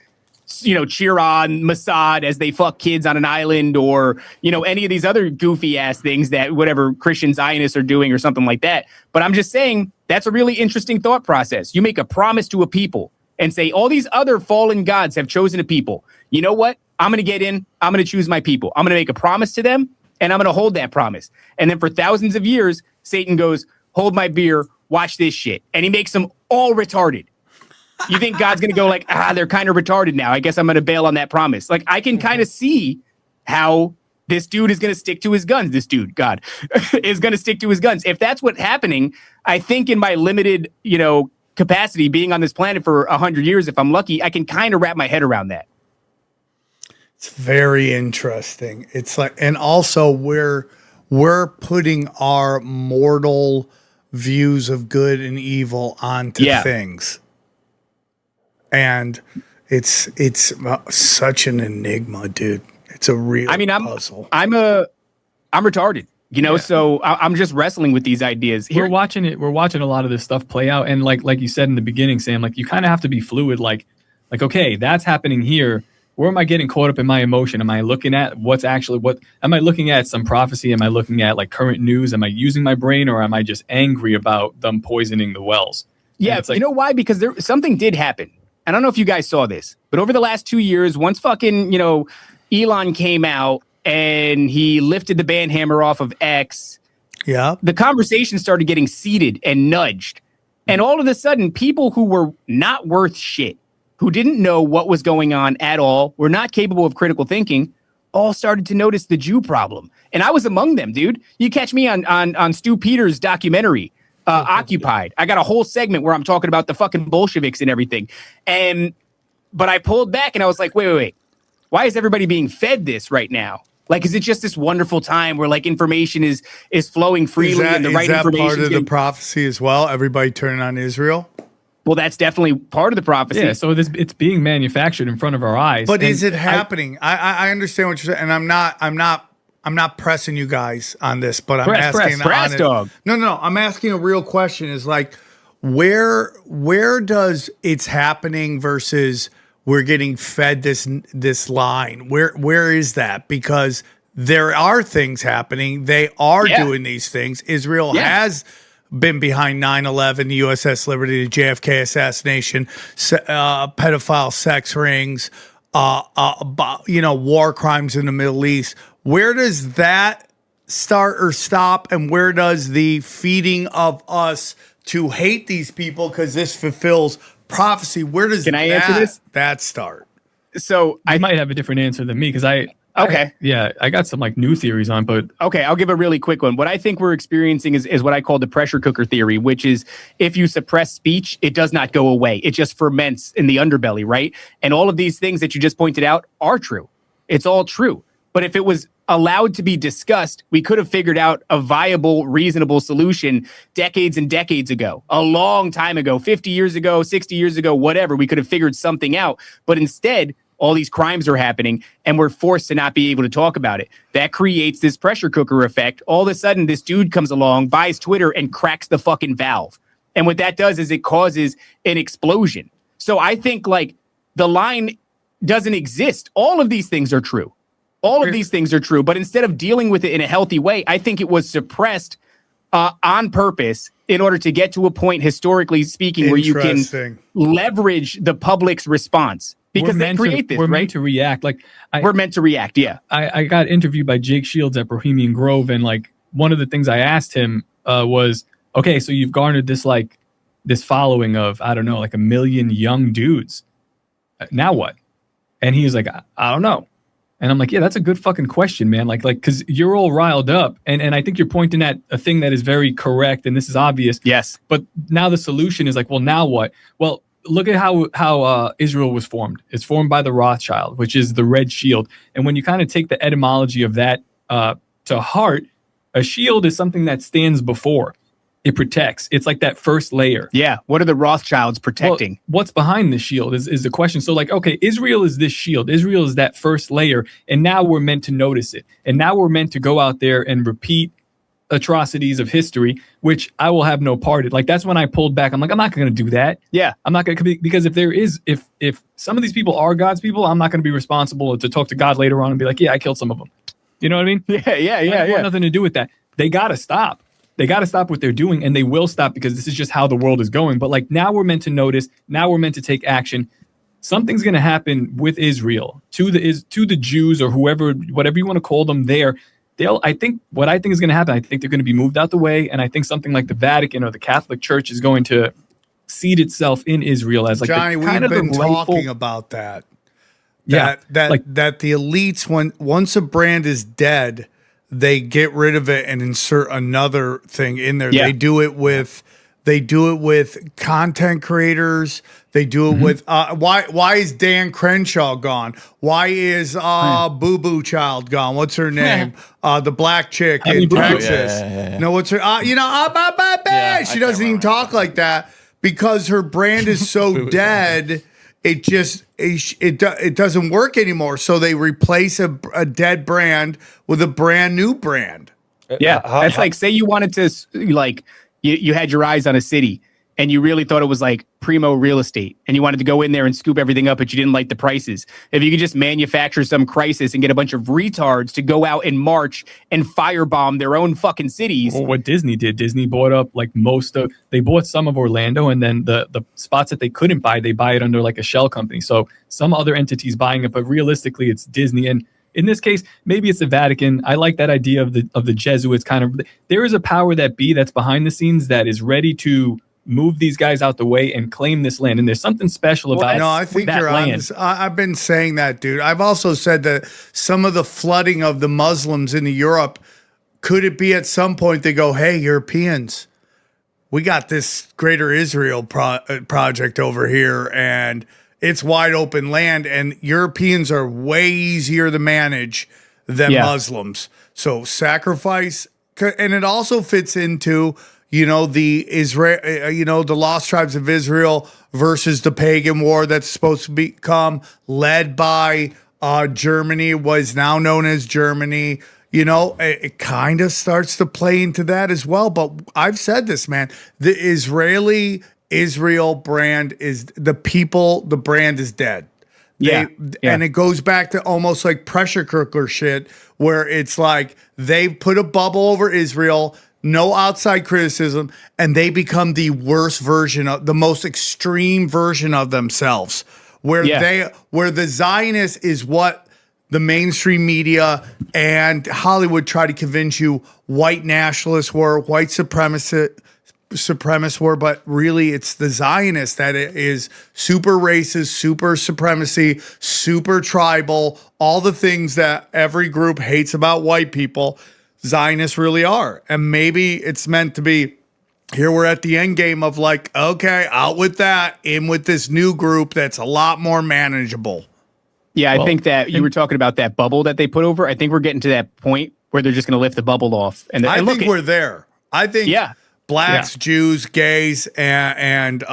cheer on Mossad as they fuck kids on an island or, any of these other goofy ass things that whatever Christian Zionists are doing or something like that. But I'm just saying that's a really interesting thought process. You make a promise to a people and say, all these other fallen gods have chosen a people. You know what? I'm going to get in. I'm going to choose my people. I'm going to make a promise to them and I'm going to hold that promise. And then for thousands of years, Satan goes, hold my beer, watch this shit. And he makes them all retarded. You think God's going to go like, they're kind of retarded now. I guess I'm going to bail on that promise. Like, I can kind of see how this dude is going to stick to his guns. This dude, God, is going to stick to his guns. If that's what's happening, I think in my limited, capacity being on this planet for 100 years, if I'm lucky, I can kind of wrap my head around that. It's very interesting. It's like, and also we're putting our mortal views of good and evil onto things. And it's such an enigma, dude. It's a real puzzle. I'm retarded, so I'm just wrestling with these ideas. We're watching a lot of this stuff play out. And like you said in the beginning, Sam, like you kind of have to be fluid. Like, okay, that's happening here. Where am I getting caught up in my emotion? Am I looking at what am I looking at some prophecy? Am I looking at like current news? Am I using my brain, or am I just angry about them poisoning the wells? Yeah. It's like, you know why? Because something did happen. I don't know if you guys saw this, but over the last 2 years, once fucking, Elon came out and he lifted the ban hammer off of X, the conversation started getting seeded and nudged. And all of a sudden, people who were not worth shit, who didn't know what was going on at all, were not capable of critical thinking, all started to notice the Jew problem. And I was among them, dude. You catch me on Stu Peters' documentary, Occupied. I got a whole segment where I'm talking about the fucking Bolsheviks and everything. But I pulled back and I was like, wait. Why is everybody being fed this right now? Like, is it just this wonderful time where like information is flowing freely and the right information? Is that part of the prophecy as well? Everybody turning on Israel? Well, that's definitely part of the prophecy. Yeah, so it's being manufactured in front of our eyes. But is it happening? I understand what you're saying, and I'm not pressing you guys on this, but I'm asking. Dog. No. I'm asking a real question. Is like, where does it's happening versus we're getting fed this line? Where is that? Because there are things happening. They are doing these things. Israel has been behind 9/11, the USS Liberty, the JFK assassination, pedophile sex rings, war crimes in the Middle East. Where does that start or stop? And where does the feeding of us to hate these people because this fulfills prophecy? Where does that start? So I might have a different answer than me because I got some like new theories on, but okay, I'll give a really quick one. What I think we're experiencing is what I call the pressure cooker theory, which is if you suppress speech, it does not go away. It just ferments in the underbelly, right? And all of these things that you just pointed out are true. It's all true. But if it was allowed to be discussed, we could have figured out a viable, reasonable solution decades and decades ago, a long time ago, 50 years ago, 60 years ago, whatever. We could have figured something out. But instead, all these crimes are happening and we're forced to not be able to talk about it. That creates this pressure cooker effect. All of a sudden, this dude comes along, buys Twitter, and cracks the fucking valve. And what that does is it causes an explosion. So I think like the line doesn't exist. All of these things are true. All of these things are true. But instead of dealing with it in a healthy way, I think it was suppressed on purpose in order to get to a point, historically speaking, where you can leverage the public's response. Because they create this, we're right? meant to react. We're meant to react, yeah. I got interviewed by Jake Shields at Bohemian Grove, and like one of the things I asked him was, okay, so you've garnered this following of, I don't know, like 1 million young dudes. Now what? And he was like, I don't know. And I'm like, yeah, that's a good fucking question, man. Like, because you're all riled up, and I think you're pointing at a thing that is very correct, and this is obvious. Yes. But now the solution is like, well, now what? Well, look at how Israel was formed. It's formed by the Rothschild, which is the red shield. And when you kind of take the etymology of that to heart, a shield is something that stands before. It protects. It's like that first layer. Yeah. What are the Rothschilds protecting? Well, what's behind the shield is the question. So like, okay, Israel is this shield. Israel is that first layer. And now we're meant to notice it. And now we're meant to go out there and repeat atrocities of history, which I will have no part in. Like, that's when I pulled back. I'm like, I'm not going to do that. Yeah. I'm not going to, because if some of these people are God's people, I'm not going to be responsible to talk to God later on and be like, yeah, I killed some of them. You know what I mean? Yeah. Want nothing to do with that. They got to stop. They got to stop what they're doing, and they will stop because this is just how the world is going. But like, now we're meant to notice. Now we're meant to take action. Something's going to happen with Israel to the Jews or whoever, whatever you want to call them there. I think what I think is going to happen, I think they're going to be moved out the way. And I think something like the Vatican or the Catholic Church is going to seed itself in Israel as like Johnny, the, kind we've of been the rightful, talking about that. yeah, That the elites, once a brand is dead, they get rid of it and insert another thing in there. Yeah. They do it with content creators. They do it with why is Dan Crenshaw gone? Why is Boo Boo Child gone? What's her name? The black chick in Boo Boo. Texas. Yeah. No, what's her? She I doesn't even talk like that because her brand is so dead. It just it doesn't work anymore. So they replace a dead brand with a brand new brand. Yeah, that's like, say you wanted to, like, you had your eyes on a city and you really thought it was like primo real estate and you wanted to go in there and scoop everything up, but you didn't like the prices. If you could just manufacture some crisis and get a bunch of retards to go out and march and firebomb their own fucking cities. Well, what Disney did, Disney bought up like they bought some of Orlando, and then the spots that they couldn't buy, they buy it under like a shell company. So some other entities buying it, but realistically it's Disney. And in this case, maybe it's the Vatican. I like that idea of the Jesuits kind of. There is a power that be that's behind the scenes that is ready to move these guys out the way and claim this land. And there's something special about no, I think that you're land. honest. I've been saying that, dude. I've also said that some of the flooding of the Muslims into Europe, could it be at some point they go, hey, Europeans, we got this Greater Israel project over here, and it's wide open land, and Europeans are way easier to manage than Muslims. So sacrifice, and it also fits into, the Israel, the lost tribes of Israel versus the pagan war that's supposed to become led by Germany, was now known as Germany. It kind of starts to play into that as well. But I've said this, man, the Israel brand is the brand is dead. And it goes back to almost like pressure cooker shit, where it's like they put a bubble over Israel, no outside criticism, and they become the worst version of the most extreme version of themselves, where the Zionist is what the mainstream media and Hollywood try to convince you white nationalists were, white supremacists were, but really it's the Zionists that is super racist, super supremacy, super tribal, all the things that every group hates about white people. Zionists really are. And maybe it's meant to be, here we're at the end game of like, okay, out with that, in with this new group that's a lot more manageable. Yeah, I think that you were talking about that bubble that they put over. I think we're getting to that point where they're just going to lift the bubble off. And I think we're there. I think blacks, Jews, gays, and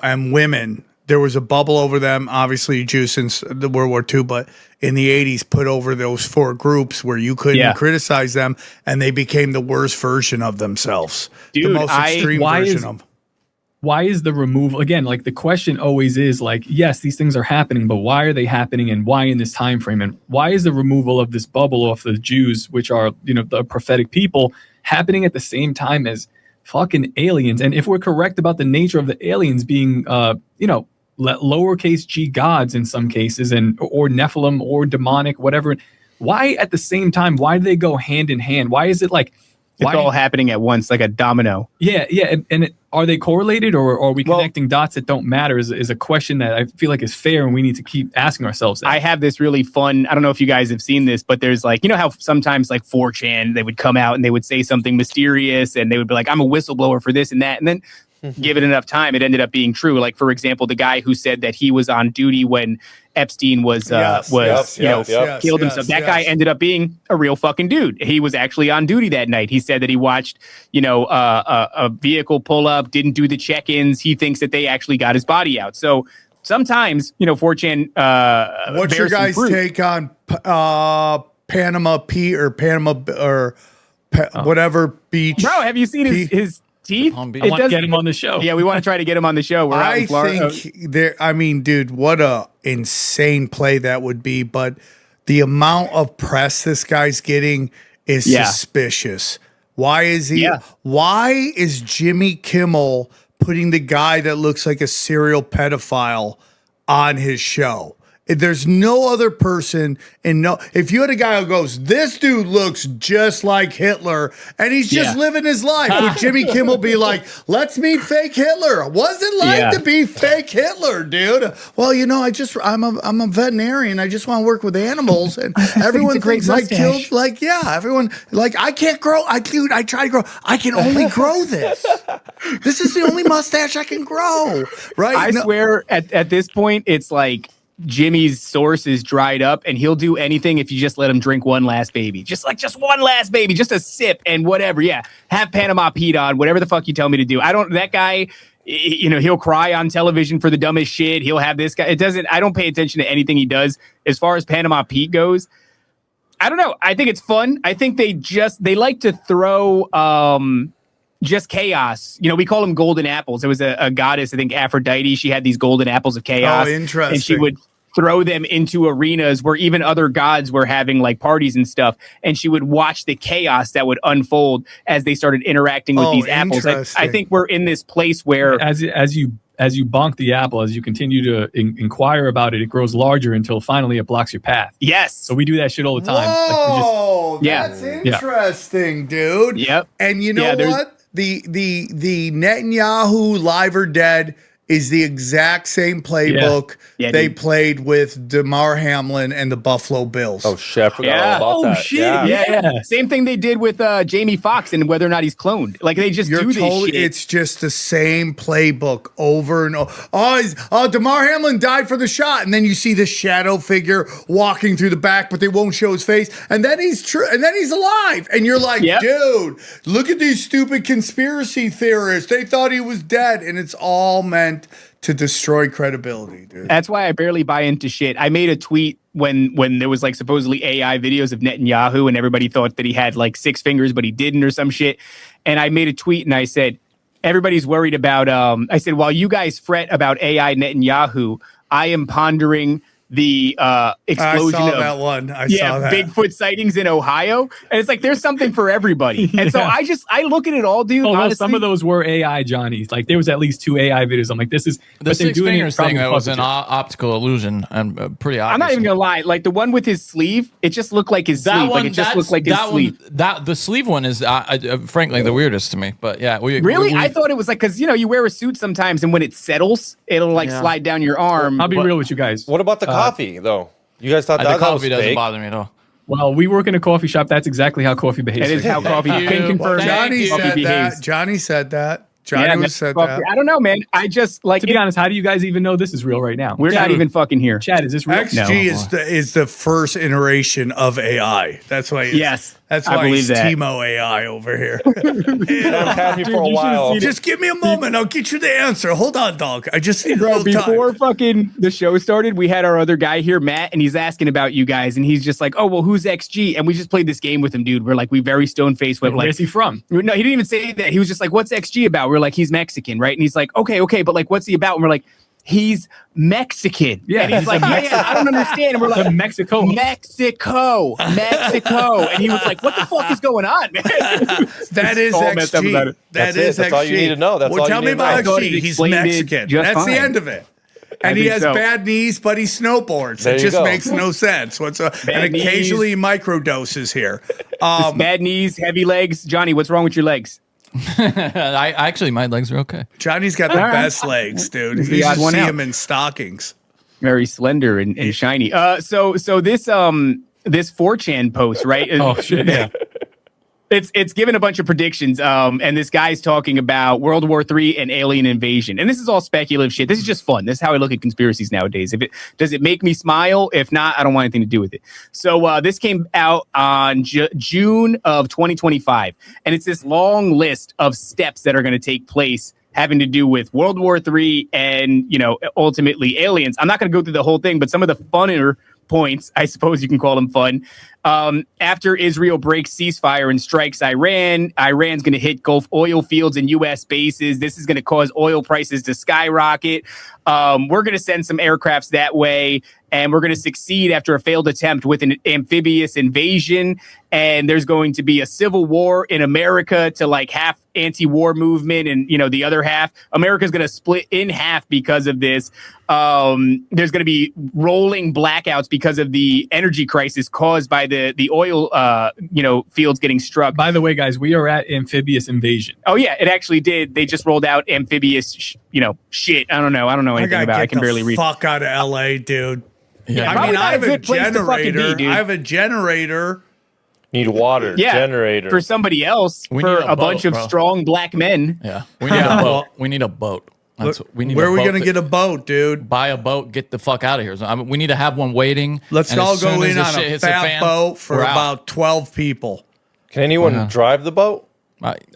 women, there was a bubble over them. Obviously, Jews since the World War II, but in the 80s put over those four groups where you couldn't criticize them, and they became the worst version of themselves. Dude, the most extreme version of them. Why is the removal, again, like the question always is like, yes, these things are happening, but why are they happening and why in this time frame? And why is the removal of this bubble off the Jews, which are, the prophetic people, happening at the same time as fucking aliens? And if we're correct about the nature of the aliens being, lowercase g gods in some cases, or Nephilim or demonic, whatever, why at the same time, why do they go hand in hand? Why is it like, it's all happening at once, like a domino? Yeah. Are they correlated, or are we connecting dots that don't matter? Is a question that I feel like is fair, and we need to keep asking ourselves that. I have this really fun, I don't know if you guys have seen this, but there's like, how sometimes like 4chan, they would come out and they would say something mysterious, and they would be like, I'm a whistleblower for this and that. And then give it enough time, it ended up being true. Like, for example, the guy who said that he was on duty when Epstein was killed himself. That guy ended up being a real fucking dude. He was actually on duty that night. He said that he watched, a vehicle pull up, didn't do the check-ins. He thinks that they actually got his body out. So sometimes, 4chan. What's your guys' take on Panama Pete or Panama or whatever beach? Bro, have you seen his teeth? I want to get him on the show. Yeah, we want to try to get him on the show. We're out in Florida. Dude, what a insane play that would be. But the amount of press this guy's getting is suspicious. Why is he? Yeah. Why is Jimmy Kimmel putting the guy that looks like a serial pedophile on his show? There's no other person, and if you had a guy who goes, this dude looks just like Hitler, and he's just living his life, would Jimmy Kimmel be like, let's meet fake Hitler? What's it like to be fake Hitler, dude? Well, I'm a veterinarian. I just want to work with animals, and everyone thinks I killed. Everyone I can't grow. I try to grow. I can only grow this. This is the only mustache I can grow. Right? I swear, at this point, it's like Jimmy's source is dried up, and he'll do anything if you just let him drink one last baby. Just one last baby, just a sip and whatever. Yeah, have Panama Pete on, whatever the fuck you tell me to do. That guy, he'll cry on television for the dumbest shit. He'll have this guy. I don't pay attention to anything he does. As far as Panama Pete goes, I don't know. I think it's fun. I think they like to throw just chaos. We call them golden apples. There was a goddess, I think Aphrodite. She had these golden apples of chaos. Oh, interesting. And she would throw them into arenas where even other gods were having like parties and stuff. And she would watch the chaos that would unfold as they started interacting with these apples. I think we're in this place where as you bonk the apple, as you continue to inquire about it, it grows larger until finally it blocks your path. Yes. So we do that shit all the time. Whoa, that's interesting, dude. Yep. And you know what? The Netanyahu Live or Dead is the exact same playbook they played with Damar Hamlin and the Buffalo Bills. Oh shit, I forgot all about that. Shit. Yeah. Same thing they did with Jamie Foxx and whether or not he's cloned. Like they just do this shit. It's just the same playbook over and over. Damar Hamlin died for the shot, and then you see this shadow figure walking through the back, but they won't show his face, and then he's alive, and you're like, dude, look at these stupid conspiracy theorists. They thought he was dead, and it's all meant to destroy credibility, dude. That's why I barely buy into shit. I made a tweet when there was like supposedly AI videos of Netanyahu and everybody thought that he had like 6 fingers, but he didn't or some shit. And I made a tweet and I said, everybody's worried about, I said, while you guys fret about AI Netanyahu, I am pondering the explosion I saw that one. I saw that. Bigfoot sightings in Ohio. And it's like, there's something for everybody. And so I look at it all, dude. Honestly. Some of those were AI Johnnies. Like there was at least 2 AI videos. I'm like, this is the 6 fingers thing. That was an optical illusion and pretty obvious. I'm not even gonna lie. Like the one with his sleeve, it just looked like his sleeve. Like it just looked like his sleeve. The sleeve one is frankly the weirdest to me. But yeah, I thought it was like, because you wear a suit sometimes, and when it settles, it'll like slide down your arm. I'll be real with you guys. What about the coffee though? You guys thought that coffee was doesn't fake? bother me at all. Well, we work in a coffee shop. That's exactly how coffee behaves. That is how coffee can confirm. Johnny said that. Johnny said that. Johnny said that. I don't know, man. I just like to be honest. How do you guys even know this is real right now? We're not even fucking here. Chad, is this real? XG is the first iteration of AI. That's why. That's why he's Timo AI over here. Had me for a while. Just give me a moment. I'll get you the answer. Hold on, dog. I just need a little before time. fucking the show started, we had our other guy here, Matt, and he's asking about you guys, and he's just like, "Oh, well, who's XG?" And we just played this game with him, dude. We're like, we very stone faced. Where's he from? No, he didn't even say that. He was just like, "What's XG about?" We're like, "He's Mexican, right?" And he's like, "Okay, but like, what's he about?" And we're like, "He's Mexican." Yeah. And he's like, "Yeah, I don't understand." And we're like, Mexico. And he was like, "What the fuck is going on, man?" That is XG. That's all you need to know. That's all tell you me need to about know. XG. He's Mexican. That's the end of it. And he has bad knees, but he snowboards. It just makes no sense. And occasionally he microdoses here. Bad knees, heavy legs. Johnny, what's wrong with your legs? My legs are okay. Johnny's got the best legs, dude. You should see him in stockings. Very slender and shiny. So this 4chan post, right? Oh shit! Yeah. It's given a bunch of predictions, and this guy's talking about World War III and alien invasion. And this is all speculative shit. This is just fun. This is how I look at conspiracies nowadays. Does it make me smile? If not, I don't want anything to do with it. So this came out on June of 2025, and it's this long list of steps that are going to take place having to do with World War III and, ultimately aliens. I'm not going to go through the whole thing, but some of the funner points, I suppose you can call them fun. After Israel breaks ceasefire and strikes Iran, Iran's going to hit Gulf oil fields and U.S. bases. This is going to cause oil prices to skyrocket. We're going to send some aircrafts that way, and we're going to succeed after a failed attempt with an amphibious invasion. And there's going to be a civil war in America to like half anti-war movement, and the other half. America's going to split in half because of this. There's going to be rolling blackouts because of the energy crisis caused by the oil fields getting struck. By the way, guys, we are at amphibious invasion. Oh yeah, it actually did. They just rolled out amphibious shit. I don't know anything about it. I can barely read. Fuck out of LA, dude. Yeah, I mean, I have a generator. I have a generator. Need water, generator. For somebody else, for a bunch of strong black men. Yeah, we need a boat. We need a boat. Where are we going to get a boat, dude? Buy a boat, get the fuck out of here. So, we need to have one waiting. Let's all go in on a fat boat for about 12 people. Can anyone drive the boat?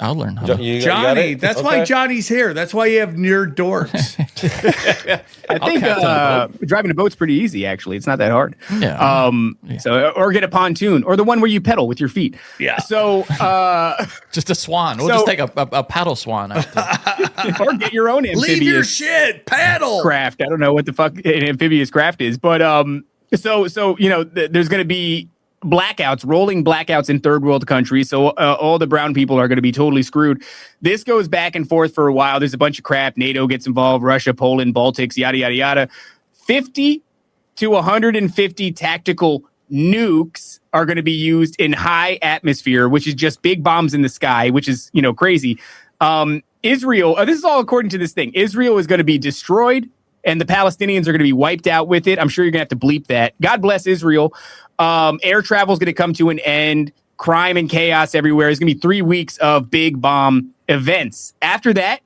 I'll learn how. Johnny, that's why Johnny's here. That's why you have nerd dorks. I think driving a boat's pretty easy, actually. It's not that hard. Yeah. So, or get a pontoon, or the one where you pedal with your feet. Yeah. So, just a swan. We'll just take a paddle swan out there. Or get your own amphibious. Leave your shit. Paddle. Craft. I don't know what the fuck an amphibious craft is, but so there's going to be rolling blackouts in third world countries. So all the brown people are going to be totally screwed. This goes back and forth for a while. There's a bunch of crap. NATO gets involved, Russia, Poland, Baltics, yada, yada, yada. 50 to 150 tactical nukes are going to be used in high atmosphere, which is just big bombs in the sky, which is, crazy. Israel, this is all according to this thing. Israel is going to be destroyed, and the Palestinians are going to be wiped out with it. I'm sure you're going to have to bleep that. God bless Israel. Air travel is going to come to an end. Crime and chaos everywhere. It's going to be 3 weeks of big bomb events. After that,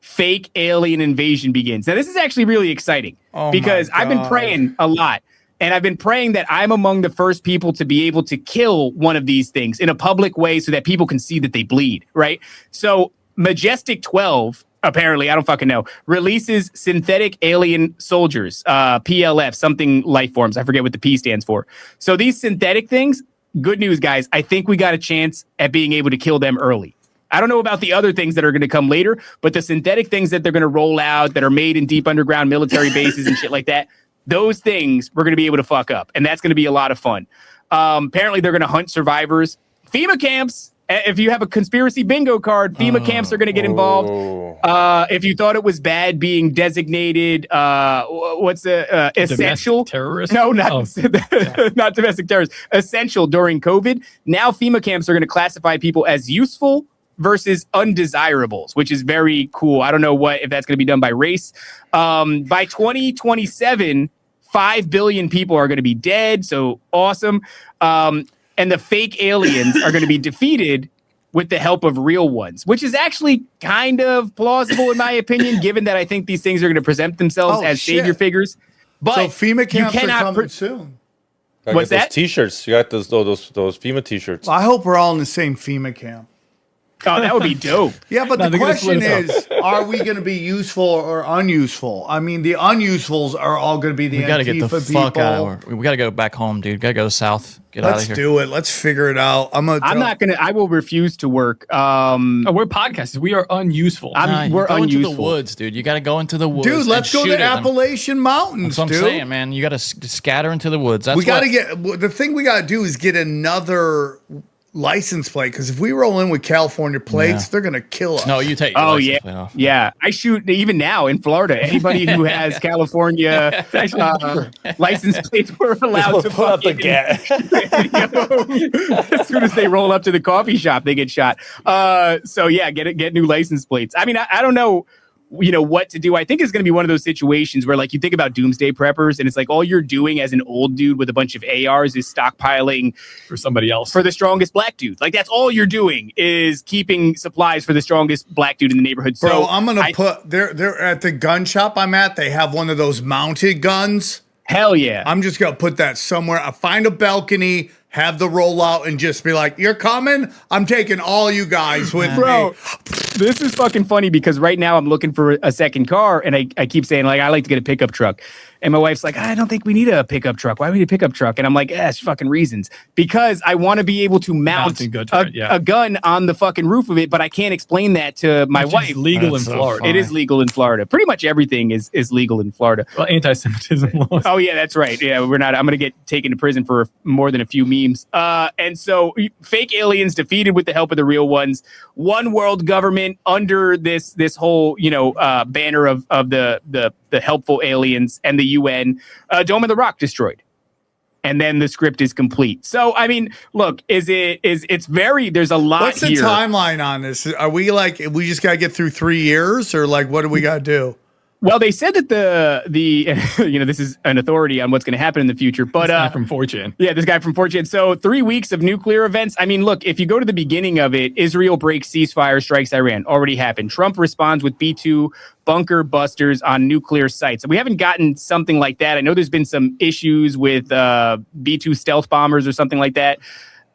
fake alien invasion begins. Now, this is actually really exciting because I've been praying a lot. And I've been praying that I'm among the first people to be able to kill one of these things in a public way so that people can see that they bleed, right? So Majestic 12, apparently, I don't fucking know, releases synthetic alien soldiers, PLF, something life forms. I forget what the P stands for. So these synthetic things, good news, guys. I think we got a chance at being able to kill them early. I don't know about the other things that are going to come later, but the synthetic things that they're going to roll out that are made in deep underground military bases and shit like that, those things we're going to be able to fuck up. And that's going to be a lot of fun. Apparently, they're going to hunt survivors. FEMA camps. If you have a conspiracy bingo card, FEMA camps are going to get involved. If you thought it was bad being designated, essential terrorist? No, not domestic terrorists. Essential during COVID. Now FEMA camps are going to classify people as useful versus undesirables, which is very cool. I don't know if that's going to be done by race. By 2027, 5 billion people are going to be dead. So awesome. And the fake aliens are going to be defeated with the help of real ones, which is actually kind of plausible in my opinion, given that I think these things are going to present themselves as savior figures. But so FEMA camps are coming soon. What's that? Those T-shirts. You got those FEMA T-shirts. Well, I hope we're all in the same FEMA camp. Oh, that would be dope. Yeah, but the question is, are we going to be useful or unuseful? I mean, the unusefuls are all going to be the We got to get the Antifa fuck people. out of here. We got to go back home, dude. Got to go south. Get out of Let's here. do it. Let's figure it out. I will refuse to work. We're podcasters. We are unuseful. We're go unuseful. into the woods, dude. You got to go into the woods. Dude, let's go to the Appalachian Mountains, That's what I'm saying, man. You got to scatter into the woods. That's we got to the thing we got to do is get another license plate, because if we roll in with California plates, they're gonna kill us. No, you take your license plate off. Yeah. I shoot even now in Florida. Anybody who has California license plates, we're allowed to pull out the gas. As soon as they roll up to the coffee shop, they get shot. So yeah, get new license plates. I mean, I don't know what to do. I think it's going to be one of those situations where, like, you think about doomsday preppers, and it's like all you're doing as an old dude with a bunch of ARs is stockpiling for somebody else, for the strongest black dude. Like, that's all you're doing is keeping supplies for the strongest black dude in the neighborhood. Bro, so I'm gonna put they're at the gun shop I'm at. They have one of those mounted guns. Hell yeah! I'm just gonna put that somewhere. I find a balcony, have the rollout, and just be like, "You're coming. I'm taking all you guys with me." This is fucking funny because right now I'm looking for a second car, and I keep saying, like, I like to get a pickup truck. And my wife's like, I don't think we need a pickup truck. Why do we need a pickup truck? And I'm like, it's fucking reasons. Because I want to be able to mount a gun on the fucking roof of it, but I can't explain that to my wife. It's legal in Florida. It is legal in Florida. Pretty much everything is legal in Florida. Well, anti-Semitism laws. Oh yeah, that's right. Yeah, I'm gonna get taken to prison for more than a few memes. And so fake aliens defeated with the help of the real ones. One world government under this whole banner of the helpful aliens and the UN. Dome of the Rock destroyed. And then the script is complete. So, I mean, look, there's a lot What's the timeline on this? Are we we just got to get through 3 years, or what do we got to do? Well, they said that the this is an authority on what's going to happen in the future, but this guy from 4chan. Yeah, this guy from 4chan. So 3 weeks of nuclear events. I mean, look, if you go to the beginning of it, Israel breaks ceasefire, strikes Iran. Already happened. Trump responds with B-2 bunker busters on nuclear sites. We haven't gotten something like that. I know there's been some issues with B-2 stealth bombers or something like that.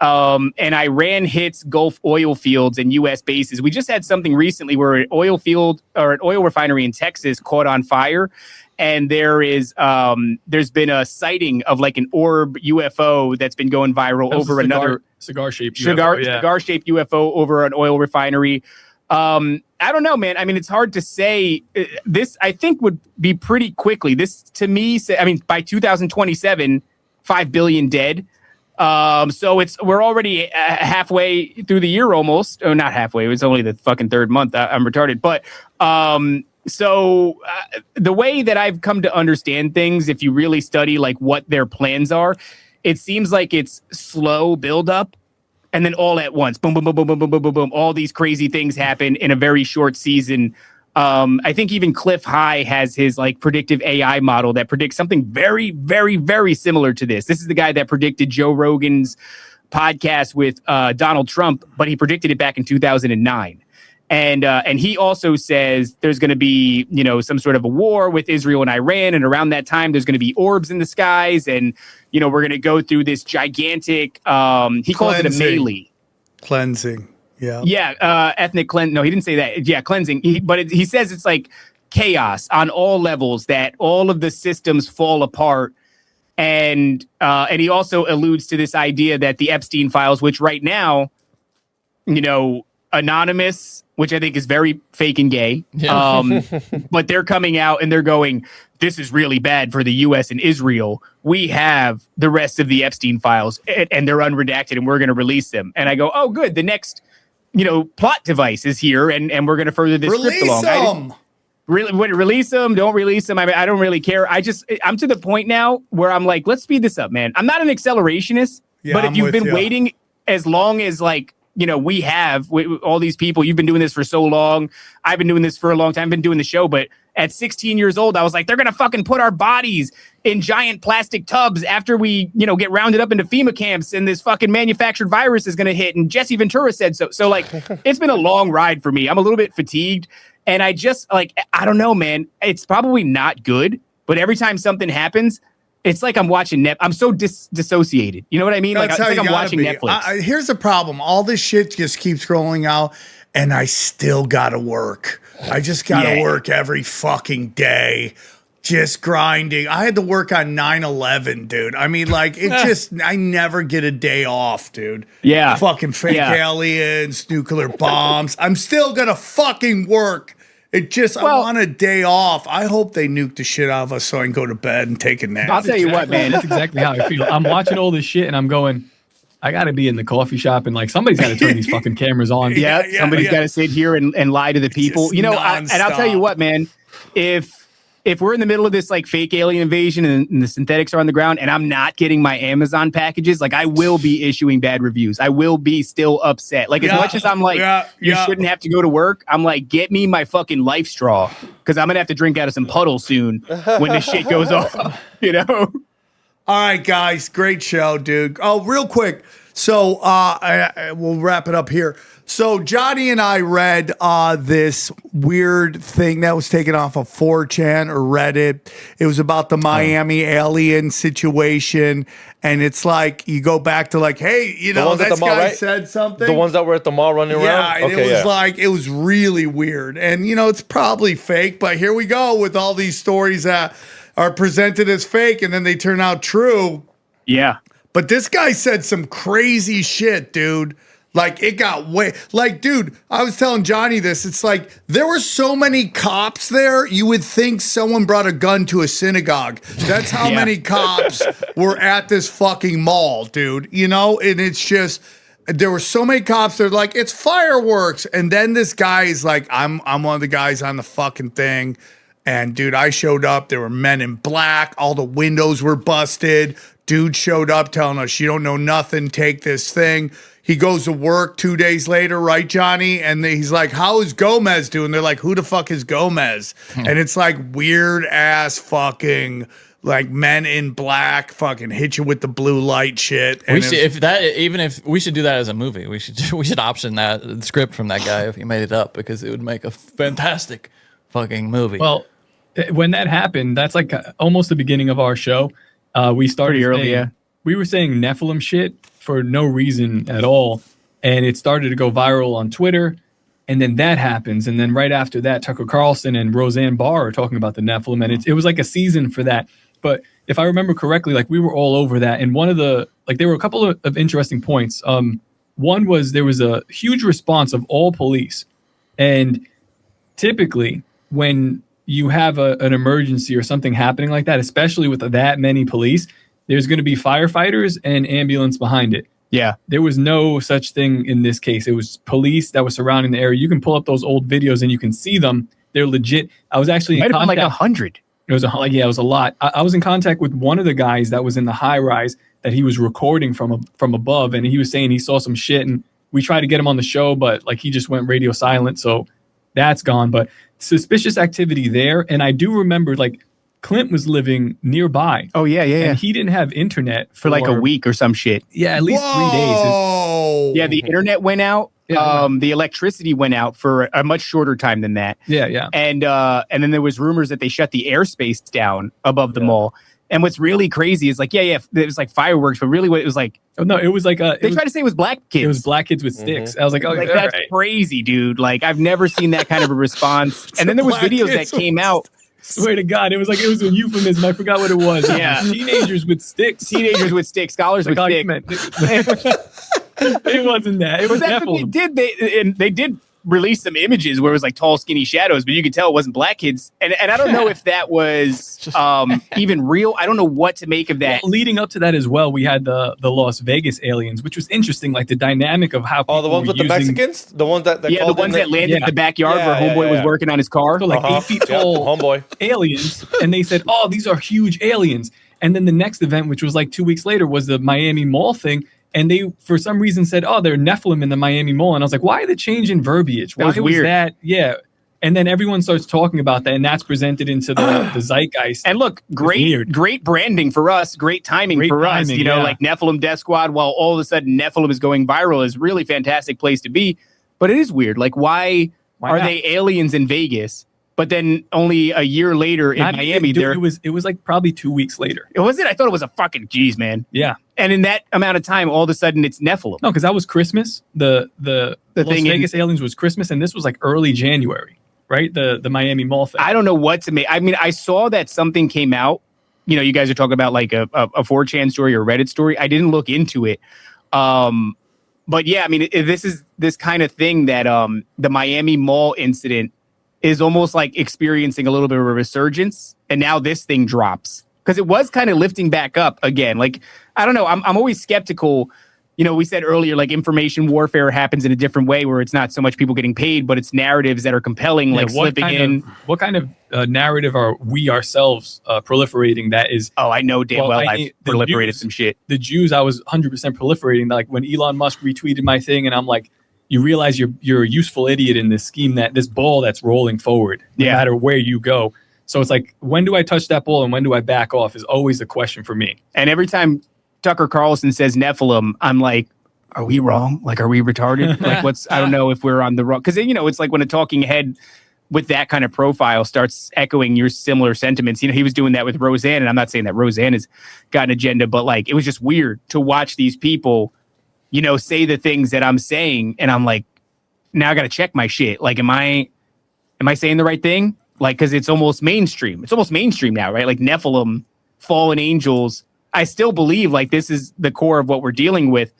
And Iran hits Gulf oil fields and U.S. bases. We just had something recently where an oil field or an oil refinery in Texas caught on fire. And there's been a sighting of an orb UFO that's been going viral over another cigar-shaped UFO over an oil refinery. I don't know, man. I mean, it's hard to say. This, I think, would be pretty quickly. This, to me, by 2027, 5 billion dead. So we're already halfway through the year almost. Oh, not halfway. It was only the fucking third month. I'm retarded. But the way that I've come to understand things, if you really study what their plans are, it seems like it's slow build up and then all at once. Boom, boom, boom, boom, boom, boom, boom, boom, boom. All these crazy things happen in a very short season. I think even Cliff High has his predictive AI model that predicts something very, very, very similar to this. This is the guy that predicted Joe Rogan's podcast with Donald Trump, but he predicted it back in 2009. And he also says there's going to be, some sort of a war with Israel and Iran. And around that time, there's going to be orbs in the skies. And, we're going to go through this gigantic, he calls it a melee. Cleansing. Yeah. Yeah. Ethnic cleanse. No, he didn't say that. Yeah. Cleansing. He says it's chaos on all levels, that all of the systems fall apart. And he also alludes to this idea that the Epstein files, which right now, anonymous, which I think is very fake and gay. Yeah. But they're coming out and they're going, this is really bad for the U.S. and Israel. We have the rest of the Epstein files and they're unredacted and we're going to release them. And I go, oh, good. The next plot device is here, and we're going to further this script along. Release them, don't release them. I don't really care. I'm to the point now where I'm like, let's speed this up, man. I'm not an accelerationist, but if you've been waiting as long as we have all these people, you've been doing this for so long. I've been doing this for a long time. I've been doing the show, but at 16 years old, I was like, they're going to fucking put our bodies in giant plastic tubs after we, get rounded up into FEMA camps and this fucking manufactured virus is going to hit. And Jesse Ventura said so. So it's been a long ride for me. I'm a little bit fatigued. And I just I don't know, man, it's probably not good. But every time something happens, it's like I'm watching I'm so dissociated. You know what I mean? That's it's like I'm watching Netflix. Here's the problem. All this shit just keeps rolling out and I still got to work. I just got to work every fucking day. Just grinding. I had to work on 9/11, dude. I mean, I never get a day off, dude. Yeah. Fucking fake aliens, nuclear bombs. I'm still going to fucking work. I want a day off. I hope they nuke the shit out of us so I can go to bed and take a nap. I'll tell you what, man. That's exactly how I feel. I'm watching all this shit and I'm going, I got to be in the coffee shop and somebody's got to turn these fucking cameras on. Somebody's got to sit here and lie to the people. And I'll tell you what, man. If we're in the middle of this fake alien invasion and the synthetics are on the ground and I'm not getting my Amazon packages, I will be issuing bad reviews. I will be still upset. As much as I'm you shouldn't have to go to work, I'm get me my fucking life straw because I'm going to have to drink out of some puddle soon when this shit goes off, All right, guys. Great show, dude. Oh, real quick. So we'll wrap it up here. So Johnny and I read this weird thing that was taken off of 4chan or Reddit. It was about the Miami alien situation. And it's you go back to hey, that guy said something. The ones that were at the mall running around? Yeah, and it was it was really weird. And, it's probably fake. But here we go with all these stories that are presented as fake and then they turn out true. Yeah. But this guy said some crazy shit, dude. Like, it got way, like, dude, I was telling Johnny this. It's like, there were so many cops there, you would think someone brought a gun to a synagogue. That's how many cops were at this fucking mall, dude. You know, and it's just, there were so many cops. They're like, it's fireworks. And then this guy is like, I'm one of the guys on the fucking thing. And dude, I showed up. There were men in black. All the windows were busted. Dude showed up telling us, you don't know nothing. Take this thing. He goes to work 2 days later, right, Johnny? And he's like, how is Gomez doing? They're like, who the fuck is Gomez? And it's like weird ass fucking like men in black fucking hit you with the blue light shit. And we should, we should do that as a movie. We should option that script from that guy if he made it up, because it would make a fantastic fucking movie. Well, when that happened, that's like almost the beginning of our show. We started Pretty early, saying, we were saying Nephilim shit for no reason at all, and it started to go viral on Twitter, and then that happens, and then right after that, Tucker Carlson and Roseanne Barr are talking about the Nephilim, and it was like a season for that. But if I remember correctly, like we were all over that, and one of the, like there were a couple of interesting points. One was there was a huge response of all police, and typically when you have an emergency or something happening like that, especially with that many police, there's going to be firefighters and ambulance behind it. Yeah. There was no such thing in this case. It was police that was surrounding the area. You can pull up those old videos and you can see them. They're legit. I was actually Might have been like 100. It was it was a lot. I was in contact with one of the guys that was in the high rise that he was recording from above, and he was saying he saw some shit, and we tried to get him on the show, but like he just went radio silent, so that's gone. But suspicious activity there, and I do remember like Clint was living nearby. Oh, yeah. And he didn't have internet For like a week or some shit. Yeah, at least 3 days. Whoa. Yeah, the internet went out. Yeah. The electricity went out for a much shorter time than that. Yeah. And then there was rumors that they shut the airspace down above the mall. And what's really crazy is like, it was like fireworks, but really what it was like. Oh, no, it was like they tried to say it was black kids. It was black kids with sticks. I was like, oh, like that's crazy, dude. Like I've never seen that kind of a response. And then there was videos that came out. Swear to God, it was a euphemism. I forgot what it was. Yeah. Teenagers with sticks. Scholars with sticks. It wasn't that. It was that's what they did release some images where it was like tall, skinny shadows, but you could tell it wasn't black kids. And I don't know if that was even real. I don't know what to make of that. Well, leading up to that as well, we had the Las Vegas aliens, which was interesting, like the dynamic of how the ones with the Mexicans? The ones that the ones that landed in the backyard where Homeboy was working on his car. So like 8 feet tall Homeboy aliens. And they said, oh, these are huge aliens. And then the next event, which was like 2 weeks later, was the Miami Mall thing. And they, for some reason, said, oh, they're Nephilim in the Miami Mall. And I was like, why the change in verbiage? Why was weird. That? Yeah. And then everyone starts talking about that, and that's presented into the zeitgeist. And look, great branding for us, great timing for us. You know, like Nephilim Deathsquad, while all of a sudden Nephilim is going viral, is really fantastic place to be. But it is weird. Like, why are they aliens in Vegas? But then only a year later in Miami, it was like probably 2 weeks later. Was it? I thought it was a fucking geez, man. Yeah. And in that amount of time, all of a sudden it's Nephilim. No, because that was Christmas. The Las Vegas aliens was Christmas, and this was like early January, right? The Miami Mall thing. I don't know what to make. I mean, I saw that something came out. You know, you guys are talking about like a 4chan story or Reddit story. I didn't look into it. But yeah, I mean, this is this kind of thing that the Miami Mall incident is almost like experiencing a little bit of a resurgence, and now this thing drops because it was kind of lifting back up again. Like, I don't know, I'm always skeptical. You know, we said earlier, like information warfare happens in a different way where it's not so much people getting paid, but it's narratives that are compelling, like slipping in. What kind of narrative are we ourselves proliferating that is? Oh, I know damn well I've proliferated some shit. The Jews, I was 100% proliferating. Like when Elon Musk retweeted my thing, and I'm like, you realize you're a useful idiot in this scheme, that this ball that's rolling forward, no matter where you go. So it's like, when do I touch that ball and when do I back off is always the question for me. And every time Tucker Carlson says Nephilim, I'm like, are we wrong? Like, are we retarded? Like, I don't know if we're on the wrong, because you know, it's like when a talking head with that kind of profile starts echoing your similar sentiments. You know, he was doing that with Roseanne, and I'm not saying that Roseanne has got an agenda, but like, it was just weird to watch these people, you know, say the things that I'm saying, and I'm like, now I got to check my shit. Like, am I saying the right thing? like, because it's almost mainstream. It's almost mainstream now, right? Like Nephilim, fallen angels. I still believe like this is the core of what we're dealing with.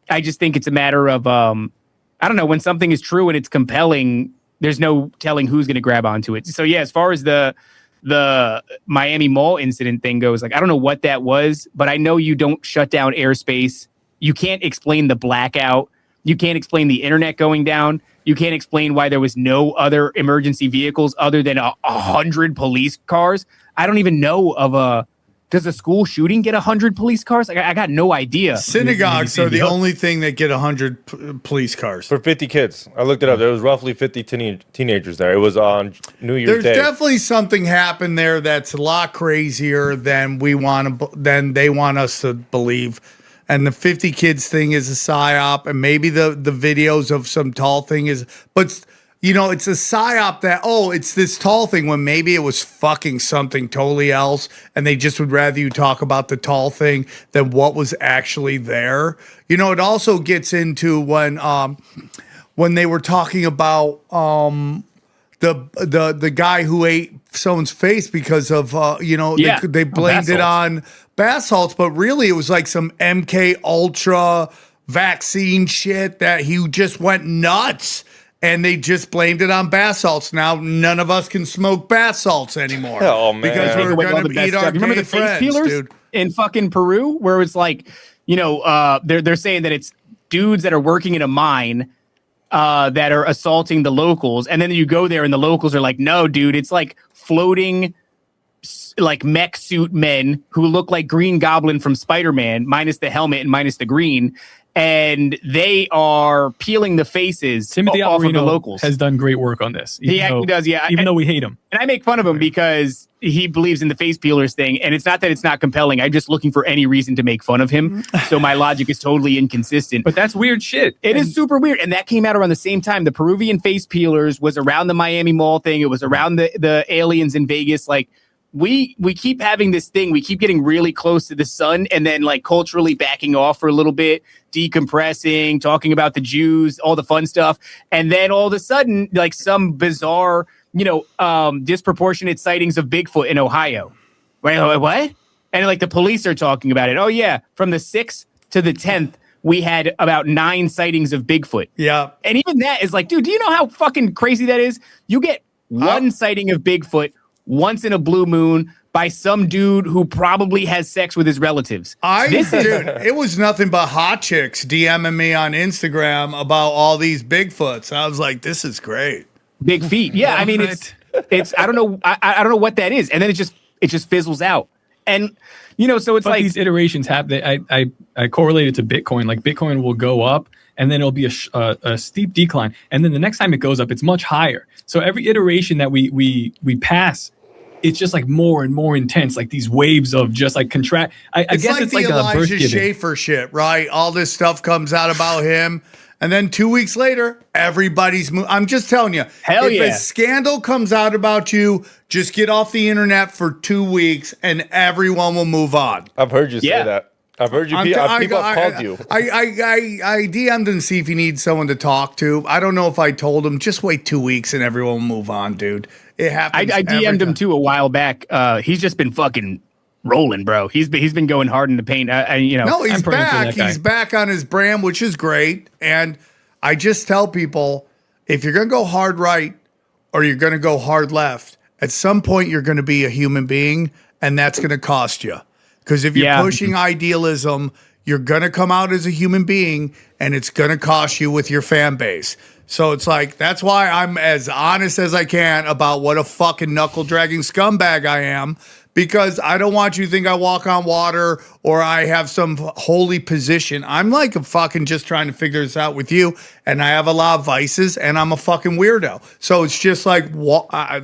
I just think it's a matter of, I don't know, when something is true and it's compelling, there's no telling who's going to grab onto it. So yeah, as far as the Miami Mall incident thing goes, like, I don't know what that was, but I know you don't shut down airspace. You can't explain the blackout. You can't explain the internet going down. You can't explain why there was no other emergency vehicles other than 100 police cars. I don't even know of does a school shooting get 100 police cars? Like, I got no idea. Synagogues are the only thing that get 100 police cars. For 50 kids. I looked it up. There was roughly 50 teenagers there. It was on New Year's Day. There's definitely something happened there that's a lot crazier than they want us to believe. And the 50 kids thing is a psyop, and maybe the videos of some tall thing is, but you know, it's a psyop that, oh, it's this tall thing, when maybe it was fucking something totally else, and they just would rather you talk about the tall thing than what was actually there. You know, it also gets into when they were talking about the guy who ate someone's face because of they blamed it on bath salts, but really it was like some MK Ultra vaccine shit that he just went nuts. And they just blamed it on bath salts. Now none of us can smoke bath salts anymore. Oh man! Because we're going to eat our remember the face peelers, dude, in fucking Peru, where it's like, you know, they're saying that it's dudes that are working in a mine that are assaulting the locals, and then you go there and the locals are like, no, dude, it's like floating like mech suit men who look like Green Goblin from Spider-Man, minus the helmet and minus the green. And they are peeling the faces Timothy off of the Alvarino locals. has done great work on this. He actually does, yeah. Even though we hate him. And I make fun of him because he believes in the face peelers thing. And it's not that it's not compelling. I'm just looking for any reason to make fun of him. So my logic is totally inconsistent. But that's weird shit. It is super weird. And that came out around the same time. The Peruvian face peelers was around the Miami Mall thing. It was around the aliens in Vegas. Like, we keep having this thing. We keep getting really close to the sun and then like culturally backing off for a little bit, decompressing, talking about the Jews, all the fun stuff. And then all of a sudden, like some bizarre, disproportionate sightings of Bigfoot in Ohio. Wait, what? And like the police are talking about it. Oh yeah. From the 6th to the 10th, we had about 9 sightings of Bigfoot. Yeah. And even that is like, dude, do you know how fucking crazy that is? You get one sighting of Bigfoot once in a blue moon by some dude who probably has sex with his relatives. It was nothing but hot chicks DMing me on Instagram about all these Bigfoots. I was like, this is great. Big feet. Yeah, I mean, it's I don't know I don't know what that is, and then it just fizzles out. And so it's like these iterations happen. I correlate it to Bitcoin. Like Bitcoin will go up, and then it'll be a steep decline, and then the next time it goes up, it's much higher. So every iteration that we pass, it's just like more and more intense, like these waves of just like contract. I guess it's like the a birth Elijah Schaefer shit, right? All this stuff comes out about him, and then 2 weeks later, everybody's. I'm just telling you, if a scandal comes out about you, just get off the internet for 2 weeks, and everyone will move on. I've heard you say that. I've heard you. People have called you. I DM'd him to see if he needs someone to talk to. I don't know if I told him. Just wait 2 weeks and everyone will move on, dude. It happens. I DM'd him too a while back. He's just been fucking rolling, bro. He's been going hard in the paint. No, he's back. He's back on his brand, which is great. And I just tell people, if you're gonna go hard right or you're gonna go hard left, at some point you're gonna be a human being, and that's gonna cost you. Because if you're pushing idealism, you're going to come out as a human being, and it's going to cost you with your fan base. So it's like, that's why I'm as honest as I can about what a fucking knuckle-dragging scumbag I am, because I don't want you to think I walk on water or I have some holy position. I'm like a fucking just trying to figure this out with you, and I have a lot of vices, and I'm a fucking weirdo. So it's just like,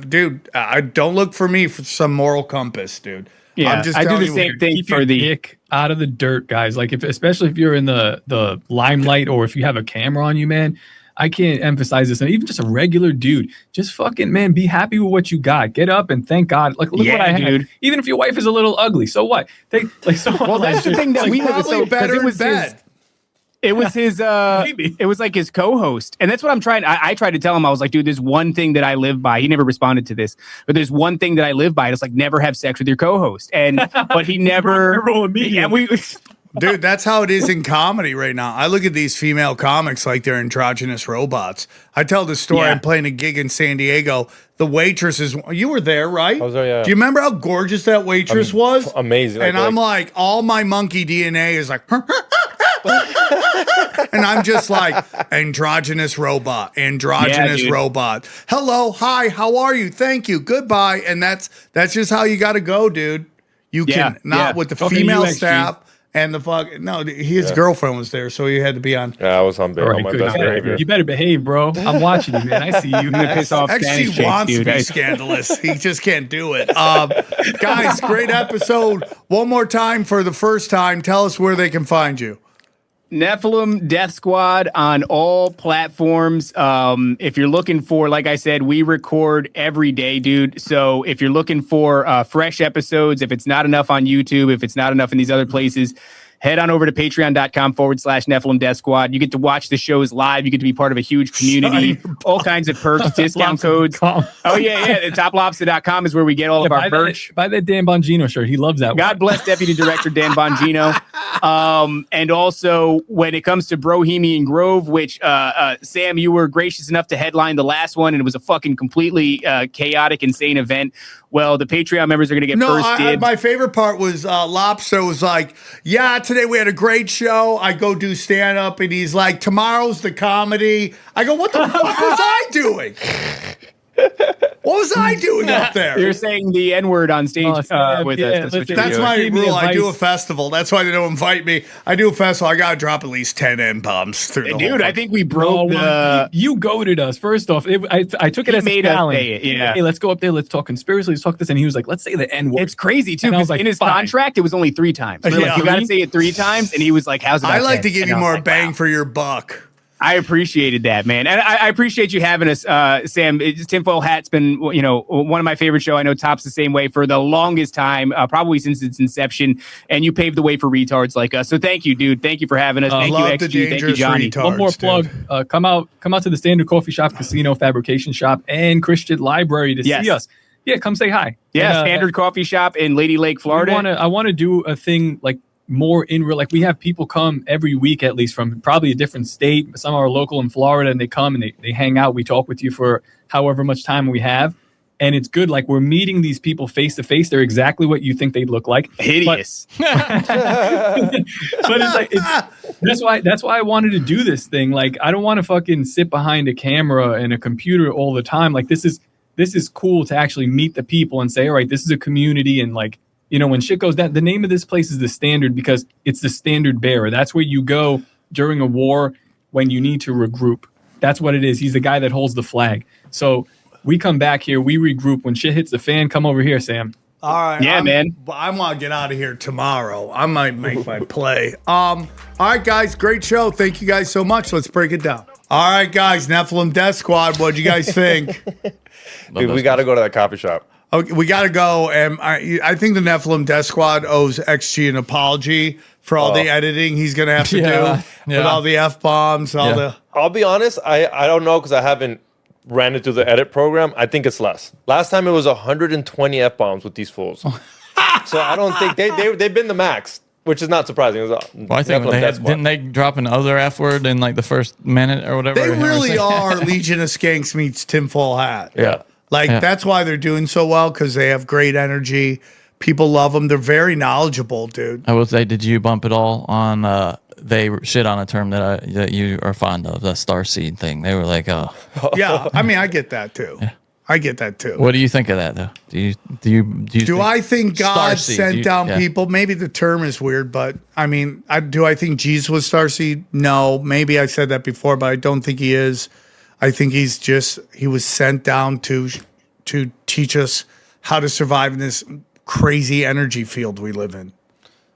dude, don't look for me for some moral compass, dude. Yeah, I do the same thing for the dick out of the dirt, guys. Like especially if you're in the limelight or if you have a camera on you, man. I can't emphasize this. And even just a regular dude, just fucking, man, be happy with what you got. Get up and thank God. Like, look what I have. Even if your wife is a little ugly, so what? Well, that's the thing that we probably better in bed. It was his. Maybe. It was like his co-host, and that's what I'm trying. I tried to tell him. I was like, dude, there's one thing that I live by. He never responded to this, but there's one thing that I live by. And it's like never have sex with your co-host. And but he never. Yeah, Dude, that's how it is in comedy right now. I look at these female comics like they're androgynous robots. I tell the story. Yeah. I'm playing a gig in San Diego. The waitress is. You were there, right? I was there, yeah. Do you remember how gorgeous that waitress was? Amazing. And I'm like, all my monkey DNA is like, and I'm just like, androgynous robot. Hello, hi, how are you? Thank you, goodbye. And that's just how you got to go, dude. You can not with the Talking female UXG. staff and the fuck. No, his girlfriend was there, so he had to be on. Yeah, I was on, All right, my good. best behavior. You better behave, bro. I'm watching you, man. I see you. piss off Actually, Spanish he chicks, wants to dude. be scandalous. He just can't do it. Guys, great episode. One more time for the first time. Tell us where they can find you. Nephilim Deathsquad on all platforms. If you're looking for, like I said, we record every day, dude. So if you're looking for fresh episodes, if it's not enough on YouTube, if it's not enough in these other places, head on over to patreon.com/Nephilim Deathsquad. You get to watch the shows live. You get to be part of a huge community. All kinds of perks, discount codes. Oh, yeah. TopLobsta.com is where we get all of our merch. Buy that Dan Bongino shirt. He loves that one. God bless Deputy Director Dan Bongino. And also, when it comes to Brohemian Grove, which, Sam, you were gracious enough to headline the last one, and it was a fucking completely chaotic, insane event. Well, the Patreon members are going to get first dibs. My favorite part was Lobster was like, yeah, today we had a great show. I go do stand-up, and he's like, tomorrow's the comedy. I go, what the fuck was I doing? What was I doing up there? You're saying the N-word on stage with us. That's what listen, you're That's doing. my Give me rule. I do a advice. festival. That's why they don't invite me. I do a festival. I got to drop at least 10 N-bombs through the whole Dude, I thing. think we Oh, broke well, you goaded us. First off, I took it He as made a us challenge. say it, yeah. Hey, let's go up there. Let's talk conspiracy. Let's talk this. And he was like, let's say the N word. It's crazy, too, And I was because like, in his fine. contract, it was only 3 times. We're Yeah. like, you got to say it 3 times. And he was like, how's it? I like to give you more bang for your buck. I appreciated that, man. And I appreciate you having us, Sam. Tinfoil Hat's been, one of my favorite show. I know Top's the same way for the longest time, probably since its inception. And you paved the way for retards like us. So thank you, dude. Thank you for having us. Thank you, Love the XG. Thank you, dangerous Johnny. retards. One more dude. plug. Come out to the Standard Coffee Shop, Casino, Fabrication Shop, and Christian Library to Yes. see us. Yeah, come say hi. Yeah, And, Standard Coffee Shop in Lady Lake, Florida. I want to do a thing like more in real, like we have people come every week at least from probably a different state. Some are local in Florida, and they come and they hang out. We talk with you for however much time we have, and it's good. Like we're meeting these people face to face. They're exactly what you think they'd look like. Hideous. But that's why I wanted to do this thing. Like I don't want to fucking sit behind a camera and a computer all the time. Like this is cool to actually meet the people and say, all right, this is a community, and like, when shit goes down, the name of this place is the Standard because it's the standard bearer. That's where you go during a war when you need to regroup. That's what it is. He's the guy that holds the flag. So we come back here, we regroup. When shit hits the fan, come over here, Sam. All right. Yeah, man. I want to get out of here tomorrow. I might make my play. All right, guys. Great show. Thank you guys so much. Let's break it down. All right, guys. Nephilim Deathsquad. What'd you guys think? Dude, we got to go to that coffee shop. Okay, we got to go. And I think the Nephilim Deathsquad owes XG an apology for all the editing he's going to have to do with all the F-bombs, I'll be honest, I don't know because I haven't ran it through the edit program. I think it's less. Last time it was 120 F-bombs with these fools. So I don't think they've been the max, which is not surprising. It was, Well, I think didn't they drop another F word in like the first minute or whatever? They really are Legion of Skanks meets Tinfoil Hat. Yeah. That's why they're doing so well, because they have great energy. People love them. They're very knowledgeable, dude. I will say, did you bump it all on? They shit on a term that you are fond of, the starseed thing. They were like, "Oh, Yeah, I mean, I get that too. I get that too. what do you think of that though? Do I think God Starseed, sent down people? Maybe the term is weird, but I mean, do I think Jesus was starseed? No. Maybe I said that before, but I don't think he is. I think he was sent down to teach us how to survive in this crazy energy field we live in.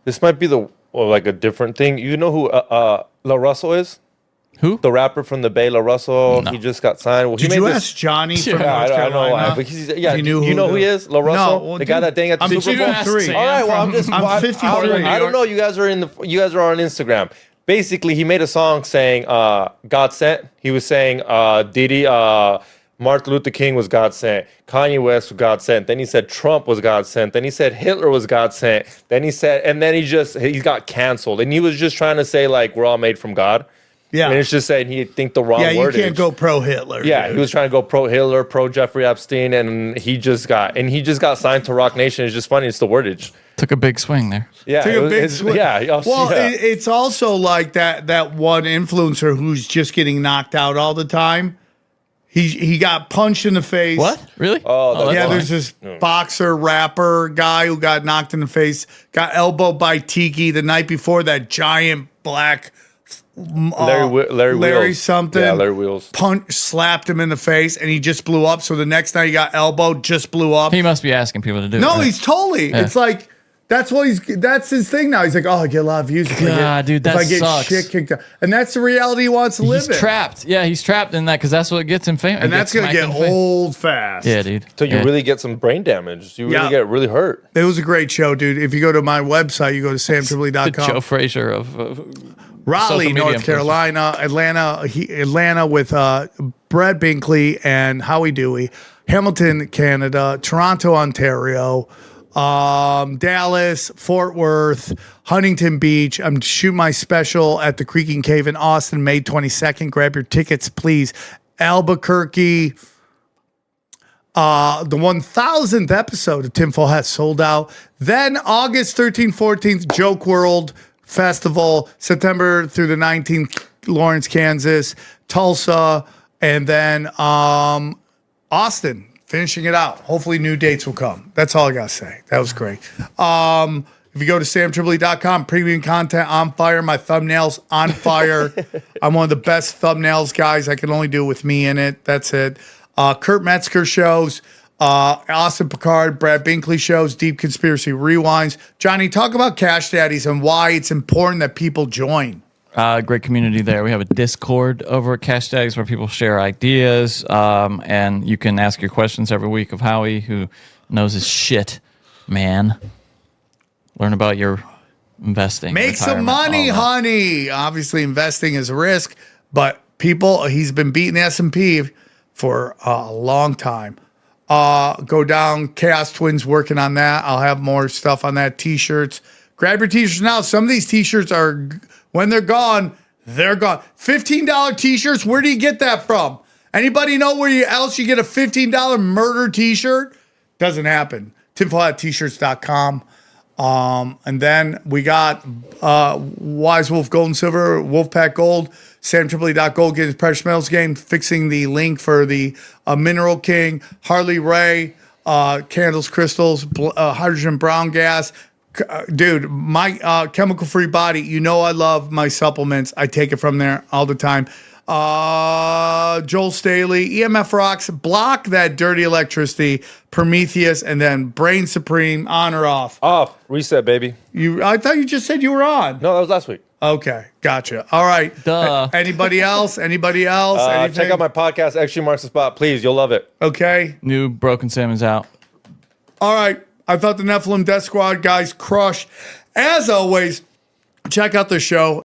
This might be like a different thing. You know who La Russell is? Who? The rapper from the Bay, La Russell. No. He just got signed. Well, Did you ask Johnny from Yeah, North I don't know why. Carolina? But You knew you know who he is? La Russell? No, well, the guy dude, that dang at the I'm Super Bowl? 53. All right, well, I'm I'm 53. I don't know. You guys are on Instagram. basically he made a song saying God sent. He was saying Diddy, Martin Luther King was God sent. Kanye West was God sent. Then he said Trump was God sent. Then he said Hitler was God sent. Then he said, and then he got canceled. And he was just trying to say like we're all made from God. Yeah. And it's just saying he think the wrong wordage. Yeah, you can't go pro Hitler. Yeah, dude. he was trying to go pro Hitler, pro Jeffrey Epstein, and he just got signed to Rock Nation. It's just funny. It's the wordage. Took a big swing there. Yeah, Took a big swing. Yeah. Well, yeah. it's also like that one influencer who's just getting knocked out all the time. He got punched in the face. What? Really? Oh, Yeah, that's there's this boxer rapper guy who got knocked in the face, got elbowed by Tiki the night before. That giant black Larry Wheels. something. Yeah, Larry Wheels. Slapped him in the face, and he just blew up. So the next night he got elbowed, just blew up. He must be asking people to do it. No, right? he's totally. Yeah. It's like that's his thing now. He's like, oh, I get a lot of views. God, dude, that if I get sucks. shit kicked out, and that's the reality he wants to live He's in. trapped. Yeah, he's trapped in that because that's what gets him famous. And that's gonna get old fast. Yeah, dude. So you really get some brain damage. You really get really hurt. It was a great show, dude. If you go to my website, you go to samtripoli.com. Joe Frazier of Raleigh, social media North Carolina, Atlanta with Brett Binkley and Howie Dewey, Hamilton, Canada, Toronto, Ontario, Dallas, Fort Worth, Huntington Beach. I'm shooting my special at the Creaking Cave in Austin, May 22nd. Grab your tickets, please. Albuquerque. The 1000th episode of Tinfoil Hat sold out. Then August 13th, 14th, Joke World Festival, September through the 19th, Lawrence, Kansas, Tulsa, and then Austin, finishing it out. Hopefully new dates will come. That's all I got to say. That was great. If you go to samtripoli.com, premium content on fire. My thumbnails on fire. I'm one of the best thumbnails guys. I can only do it with me in it. That's it. Kurt Metzger shows. Austin Picard, Brad Binkley shows, Deep Conspiracy Rewinds. Johnny, talk about Cash Daddies and why it's important that people join. Great community there. We have a Discord over at Cash Daddies where people share ideas, and you can ask your questions every week of Howie, who knows his shit, man. Learn about your investing. Make some retirement, money, all that. honey. Obviously, investing is a risk, but he's been beating the S&P for a long time. Go down, Chaos Twins working on that. I'll have more stuff on that. T-shirts. Grab your T-shirts now. Some of these T-shirts are, when they're gone, they're gone. $15 T-shirts, where do you get that from? Anybody know where else you get a $15 murder T-shirt? Doesn't happen. tinfoilat-t-shirts.com. And then we got Wise Wolf Gold and Silver, Wolfpack Gold, samtripoli.gold, get his precious metals game, fixing the link for the Mineral King, Harley Ray, candles, crystals, hydrogen brown gas. Dude, my chemical-free body, you know I love my supplements. I take it from there all the time. Joel Staley, EMF Rocks, Block That Dirty Electricity, Prometheus, and then Brain Supreme, on or off? Off. Reset, baby. I thought you just said you were on. No, that was last week. Okay, gotcha. All right. Duh. Anybody else? Anybody else? Check out my podcast, Actually Marks the Spot. Please, you'll love it. Okay. New Broken Salmon's out. All right. I thought the Nephilim Death Squad guys crushed. As always, check out the show.